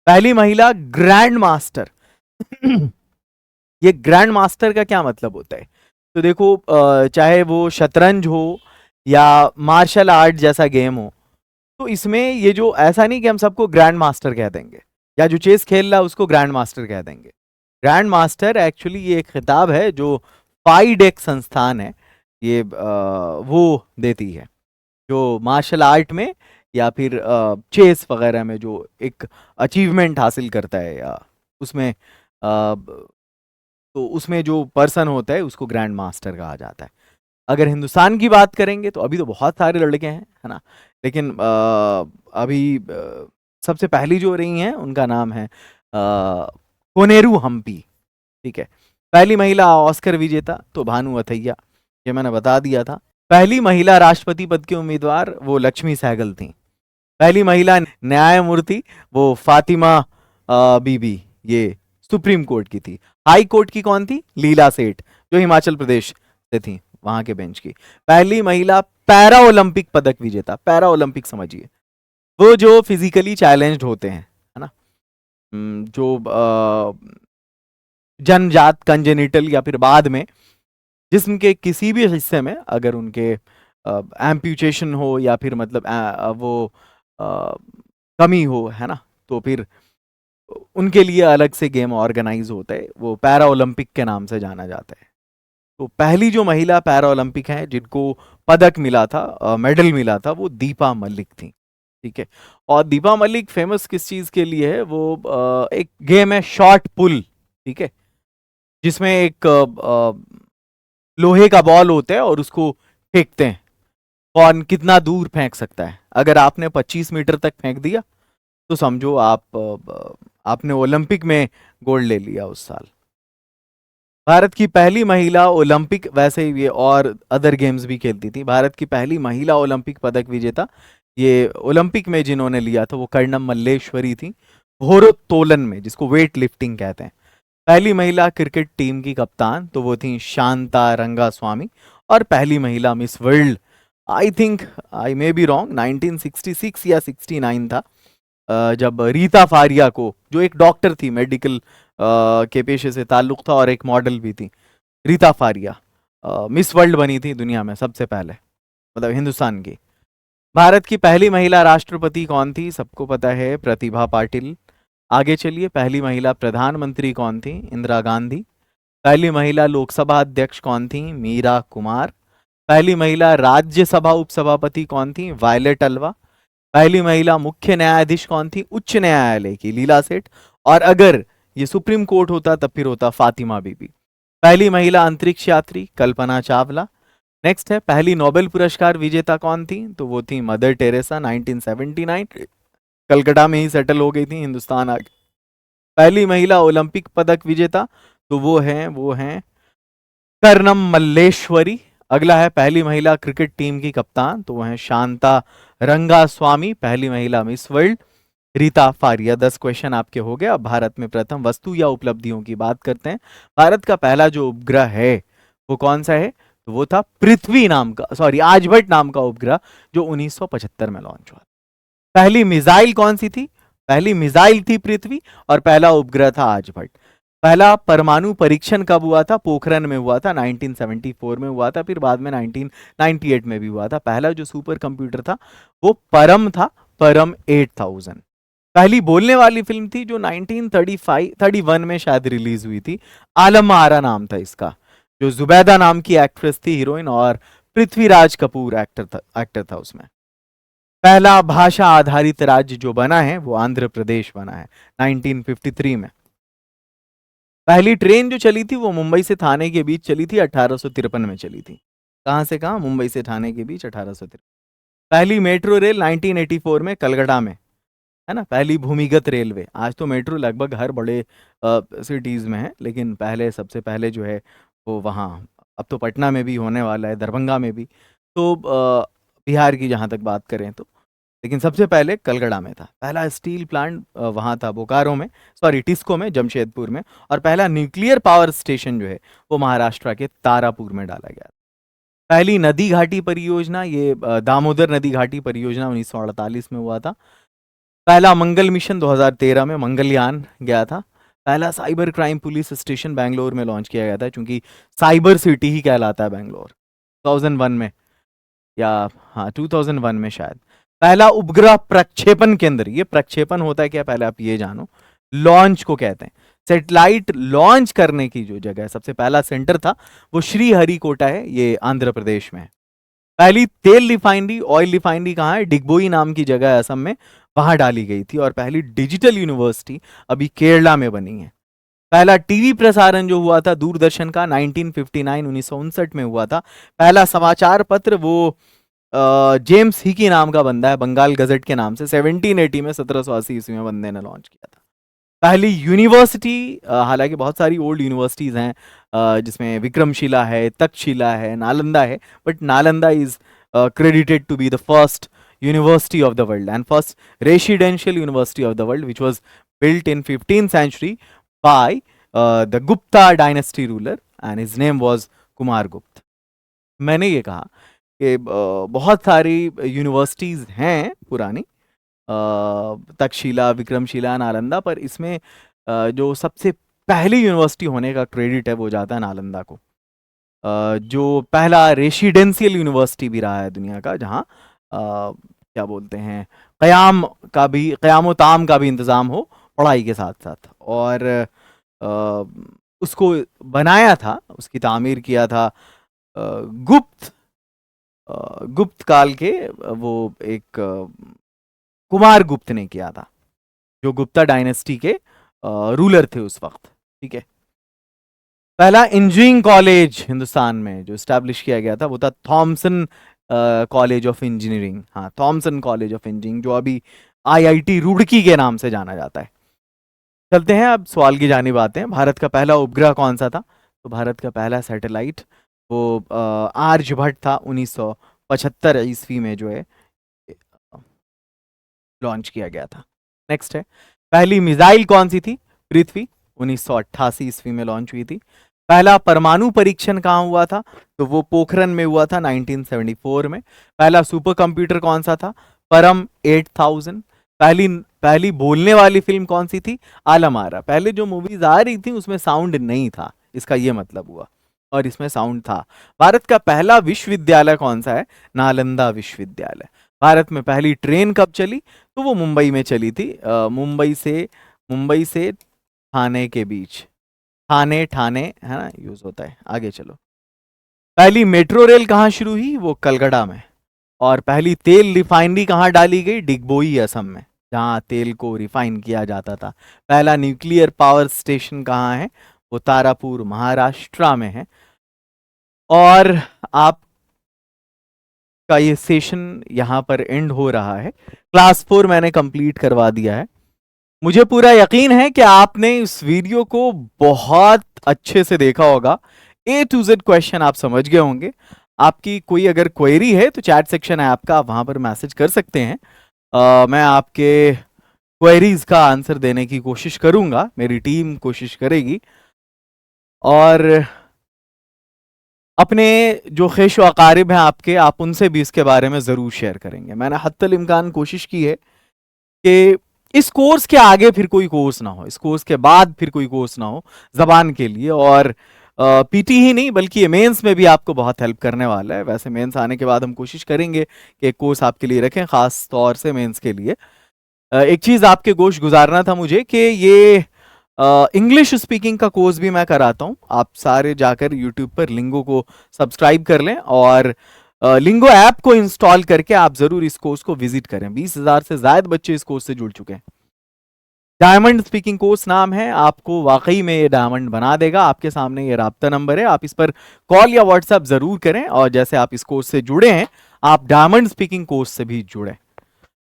पहली महिला ग्रैंड मास्टर। ये ग्रैंड मास्टर का क्या मतलब होता है? तो देखो, चाहे वो शतरंज हो या मार्शल आर्ट जैसा गेम हो, तो इसमें ये जो, ऐसा नहीं कि हम सबको ग्रैंड मास्टर कह देंगे, या जो चेस खेल रहा है उसको ग्रैंड मास्टर कह देंगे। ग्रैंड मास्टर एक्चुअली ये एक खिताब है जो फाइडेक संस्थान है, ये वो देती है, जो मार्शल आर्ट में या फिर चेस वगैरह में जो एक अचीवमेंट हासिल करता है, या उसमें तो उसमें जो पर्सन होता है उसको ग्रैंड मास्टर कहा जाता है। अगर हिंदुस्तान की बात करेंगे तो अभी तो बहुत सारे लड़के हैं, है ना, लेकिन अभी सबसे पहली जो रही हैं उनका नाम है कोनेरू हम्पी। ठीक है। पहली महिला ऑस्कर विजेता तो भानु अथैया, ये मैंने बता दिया था। पहली महिला राष्ट्रपति पद की उम्मीदवार वो लक्ष्मी सहगल थी। पहली महिला न्यायमूर्ति वो फातिमा बीबी, ये सुप्रीम कोर्ट की थी। हाई कोर्ट की कौन थी? लीला सेठ, जो हिमाचल प्रदेश से थी, वहां के बेंच की। पहली महिला पैरा ओलंपिक पदक विजेता। पैरा ओलंपिक समझिए, वो जो फिजिकली चैलेंज्ड होते हैं, है ना, जो जन्मजात कंजेनिटल या फिर बाद में जिस्म के किसी भी हिस्से में अगर उनके एम्प्यूटेशन हो या फिर मतलब वो कमी हो, है ना, तो फिर उनके लिए अलग से गेम ऑर्गेनाइज होता है, वो पैरा ओलंपिक के नाम से जाना जाता है। तो पहली जो महिला पैरा ओलंपिक है जिनको पदक मिला था, मेडल मिला था, वो दीपा मलिक थी। ठीक है। और दीपा मलिक फेमस किस चीज के लिए है? वो एक गेम है शॉर्ट पुल, ठीक है, जिसमें एक लोहे का बॉल होता है और उसको फेंकते हैं, कौन कितना दूर फेंक सकता है। अगर आपने 25 मीटर तक फेंक दिया तो समझो आपने ओलंपिक में गोल्ड ले लिया उस साल। भारत की पहली महिला ओलंपिक, वैसे ही ये और अदर गेम्स भी खेलती थी, भारत की पहली महिला ओलंपिक पदक विजेता, ये ओलंपिक में जिन्होंने लिया था वो कर्णम मल्लेश्वरी थी, भारोत्तोलन में, जिसको वेट लिफ्टिंग कहते हैं। पहली महिला क्रिकेट टीम की कप्तान तो वो थी शांता रंगास्वामी। और पहली महिला miss world, I think, I may be wrong, 1966 या 69 था, जब रीता फारिया को, जो एक डॉक्टर थी, मेडिकल के पेशे से ताल्लुक था और एक मॉडल भी थी, रीता फारिया मिस वर्ल्ड बनी थी दुनिया में सबसे पहले, मतलब हिंदुस्तान की। भारत की पहली महिला राष्ट्रपति कौन थी? सबको पता है, प्रतिभा पाटिल। आगे चलिए, पहली महिला प्रधानमंत्री कौन थी? इंदिरा गांधी। पहली महिला लोकसभा अध्यक्ष कौन थी? मीरा कुमार। पहली महिला राज्यसभा उपसभापति कौन थी? वायलेट अल्वा। पहली महिला मुख्य न्यायाधीश कौन थी? उच्च न्यायालय की, लीला सेठ। और अगर ये सुप्रीम कोर्ट होता तब फिर होता फातिमा बीबी। पहली महिला अंतरिक्ष यात्री कल्पना चावला। नेक्स्ट है, पहली नोबेल पुरस्कार विजेता कौन थी? तो वो थी मदर टेरेसा, 1979, कलकत्ता में ही सेटल हो गई थी, हिंदुस्तान आ गई। पहली महिला ओलंपिक पदक विजेता तो वो हैं कर्णम मल्लेश्वरी। अगला है पहली महिला क्रिकेट टीम की कप्तान, तो वह है शांता रंगास्वामी, पहली महिला miss world Reita Faria. 10 question आपके हो गए। अब भारत में प्रथम वस्तु या उपलब्धियों की बात करते हैं। भारत का पहला जो उपग्रह है वो कौन सा है? तो वो था पृथ्वी नाम का, सॉरी आर्यभट्ट नाम का उपग्रह, जो 1975 में लॉन्च हुआ। पहली मिसाइल कौन सी थी? पहली मिसाइल थी पृथ्वी, और पहला उपग्रह था आर्यभट्ट। पहला परमाणु परीक्षण कब हुआ था? पोखरण में हुआ था, 1974 में हुआ था, फिर बाद में 1998 में भी हुआ था। पहला जो सुपर कंप्यूटर था वो परम था, परम 8000। पहली बोलने वाली फिल्म थी जो 1931 में शायद रिलीज हुई थी, आलम आरा नाम था इसका, जो जुबैदा नाम की एक्ट्रेस थी हीरोइन, और पृथ्वीराज कपूर एक्टर था उसमें। पहला भाषा आधारित राज्य जो बना है वो आंध्र प्रदेश बना है 1953 में। पहली ट्रेन जो चली थी वो मुंबई से थाने के बीच चली थी, 1853 में चली थी। कहां से कहां? मुंबई से थाने के बीच, 1853। पहली मेट्रो रेल 1984 में कलकत्ता में, है ना। पहली भूमिगत रेलवे, आज तो मेट्रो लगभग हर बड़े सिटीज में है, लेकिन पहले सबसे पहले जो है वो वहाँ, अब तो पटना में भी होने वाला है, दरभंगा में भी। तो बिहार की जहाँ तक बात करें तो, लेकिन सबसे पहले कलकत्ता में था। पहला स्टील प्लांट वहाँ था बोकारो में, सॉरी टिस्को में, जमशेदपुर में। और पहला न्यूक्लियर पावर स्टेशन जो है वो महाराष्ट्र के तारापुर में डाला गया। पहली नदी घाटी परियोजना, ये दामोदर नदी घाटी परियोजना 1948 में हुआ था। पहला मंगल मिशन 2013 में मंगलयान गया था। पहला cyber crime police station Bangalore में लॉन्च किया गया था, क्योंकि साइबर सिटी ही कहलाता है बैंगलोर, 2001 में, या हाँ 2001 में शायद। पहला उपग्रह प्रक्षेपण केंद्र, ये प्रक्षेपण होता है क्या पहले आप ये जानो, लॉन्च को कहते हैं। सैटेलाइट लॉन्च करने की जो जगह सबसे पहला सेंटर था वो श्रीहरिकोटा है, ये आंध्र प्रदेश में है। पहली तेल रिफाइनरी, ऑयल रिफाइनरी कहाँ है? डिगबोई नाम की जगह है असम में, वहां डाली गई थी। और पहली डिजिटल यूनिवर्सिटी अभी केरला में बनी है। पहला टीवी प्रसारण जो हुआ था दूरदर्शन का 1959 में हुआ था। पहला समाचार पत्र वो जेम्स हिकी नाम का बंदा है, बंगाल गजट के नाम से, 1780 में, 1780 ईस्वी में बंदे ने लॉन्च किया था। पहली यूनिवर्सिटी, हालांकि बहुत सारी ओल्ड यूनिवर्सिटीज हैं, जिसमें विक्रमशिला है, तक्षशिला है, नालंदा है, but Nalanda is credited to be the first university of the world and first residential university of the world, which was built in 15th century by the Gupta dynasty ruler and his name was Kumar Gupta। मैंने ये कहा कि बहुत सारी universities हैं पुरानी, तक्षशिला, विक्रमशिला, नालंदा, पर इसमें जो सबसे पहली यूनिवर्सिटी होने का क्रेडिट है वो जाता है नालंदा को, जो पहला रेसिडेंशियल यूनिवर्सिटी भी रहा है दुनिया का, जहाँ क्या बोलते हैं, क़याम ताम का भी इंतज़ाम हो पढ़ाई के साथ साथ। और उसको बनाया था, उसकी तामीर किया था गुप्त काल के वो एक कुमार गुप्त ने किया था, जो गुप्ता डायनेस्टी के रूलर थे उस वक्त, ठीक है। पहला इंजीनियरिंग कॉलेज हिंदुस्तान में जो स्टैब्लिश किया गया था वो था थॉमसन कॉलेज ऑफ इंजीनियरिंग, हाँ थॉमसन कॉलेज ऑफ इंजीनियरिंग, जो अभी आईआईटी रुड़की के नाम से जाना जाता है। चलते हैं अब सवाल की जानिब आते हैं। भारत का पहला उपग्रह कौन सा था? तो भारत का पहला सैटेलाइट वो आर्यभट्ट था, 1975 ईस्वी में जो है लॉन्च किया गया था। नेक्स्ट है, पहली मिसाइल कौन सी थी? पृथ्वी, 1988 ईस्वी में लॉन्च हुई थी। पहला परमाणु परीक्षण कहाँ हुआ था? तो वो पोखरण में हुआ था 1974 में। पहला सुपर कंप्यूटर कौन सा था? परम 8000। पहली बोलने वाली फिल्म कौन सी थी? आलम आरा। पहले जो मूवीज आ रही थी उसमें साउंड नहीं था, इसका ये मतलब हुआ, और इसमें साउंड था। भारत का पहला विश्वविद्यालय कौन सा है? नालंदा विश्वविद्यालय। भारत में पहली ट्रेन कब चली? तो वो मुंबई में चली थी, मुंबई से थाने के बीच, ठाणे है ना यूज होता है। आगे चलो, पहली मेट्रो रेल कहाँ शुरू हुई? वो कलकत्ता में। और पहली तेल रिफाइनरी कहाँ डाली गई? डिगबोई असम में, जहाँ तेल को रिफाइन किया जाता था। पहला न्यूक्लियर पावर स्टेशन कहाँ है? वो तारापुर महाराष्ट्र में है। और आप का ये सेशन यहाँ पर एंड हो रहा है। क्लास 4 मैंने कंप्लीट करवा दिया है। मुझे पूरा यकीन है कि आपने इस वीडियो को बहुत अच्छे से देखा होगा, A to Z क्वेश्चन आप समझ गए होंगे। आपकी कोई अगर क्वेरी है तो चैट सेक्शन है आपका, आप वहां पर मैसेज कर सकते हैं। मैं आपके क्वेरीज का आंसर देने की कोशिश करूंगा, मेरी टीम कोशिश करेगी। और अपने जो ख्वाहिश अकारिब हैं आपके, आप उनसे भी इसके बारे में ज़रूर शेयर करेंगे। मैंने हत्तल इम्कान कोशिश की है कि इस कोर्स के आगे फिर कोई कोर्स ना हो, इस कोर्स के बाद फिर कोई कोर्स ना हो ज़बान के लिए। और पीटी ही नहीं बल्कि ये मेंस में भी आपको बहुत हेल्प करने वाला है। वैसे मेंस आने के बाद हम कोशिश करेंगे कि एक कोर्स आपके लिए रखें ख़ास तौर से मेंस के लिए। एक चीज़ आपके गोश गुजारना था मुझे कि ये इंग्लिश स्पीकिंग का कोर्स भी मैं कराता हूँ। आप सारे जाकर यूट्यूब पर लिंगो को सब्सक्राइब कर लें और लिंगो ऐप को इंस्टॉल करके आप ज़रूर इस कोर्स को विजिट करें। 20,000 से ज़्यादा बच्चे इस कोर्स से जुड़ चुके हैं। डायमंड स्पीकिंग कोर्स नाम है, आपको वाकई में ये डायमंड बना देगा। आपके सामने ये राब्ता नंबर है, आप इस पर कॉल या व्हाट्सएप ज़रूर करें। और जैसे आप इस कोर्स से जुड़े हैं, आप डायमंड स्पीकिंग कोर्स से भी जुड़ें।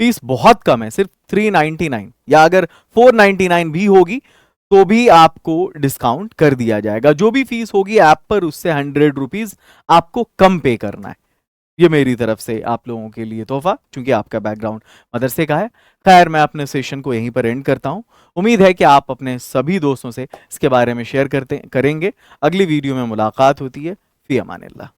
फीस बहुत कम है, सिर्फ 399, या अगर 499 भी होगी तो भी आपको डिस्काउंट कर दिया जाएगा। जो भी फीस होगी ऐप पर, उससे 100 रुपीज आपको कम पे करना है। ये मेरी तरफ से आप लोगों के लिए तोहफा, क्योंकि आपका बैकग्राउंड मदरसे का है। खैर, मैं अपने सेशन को यहीं पर एंड करता हूं। उम्मीद है कि आप अपने सभी दोस्तों से इसके बारे में शेयर करेंगे। अगली वीडियो में मुलाकात होती है। फी अमानिल्लाह।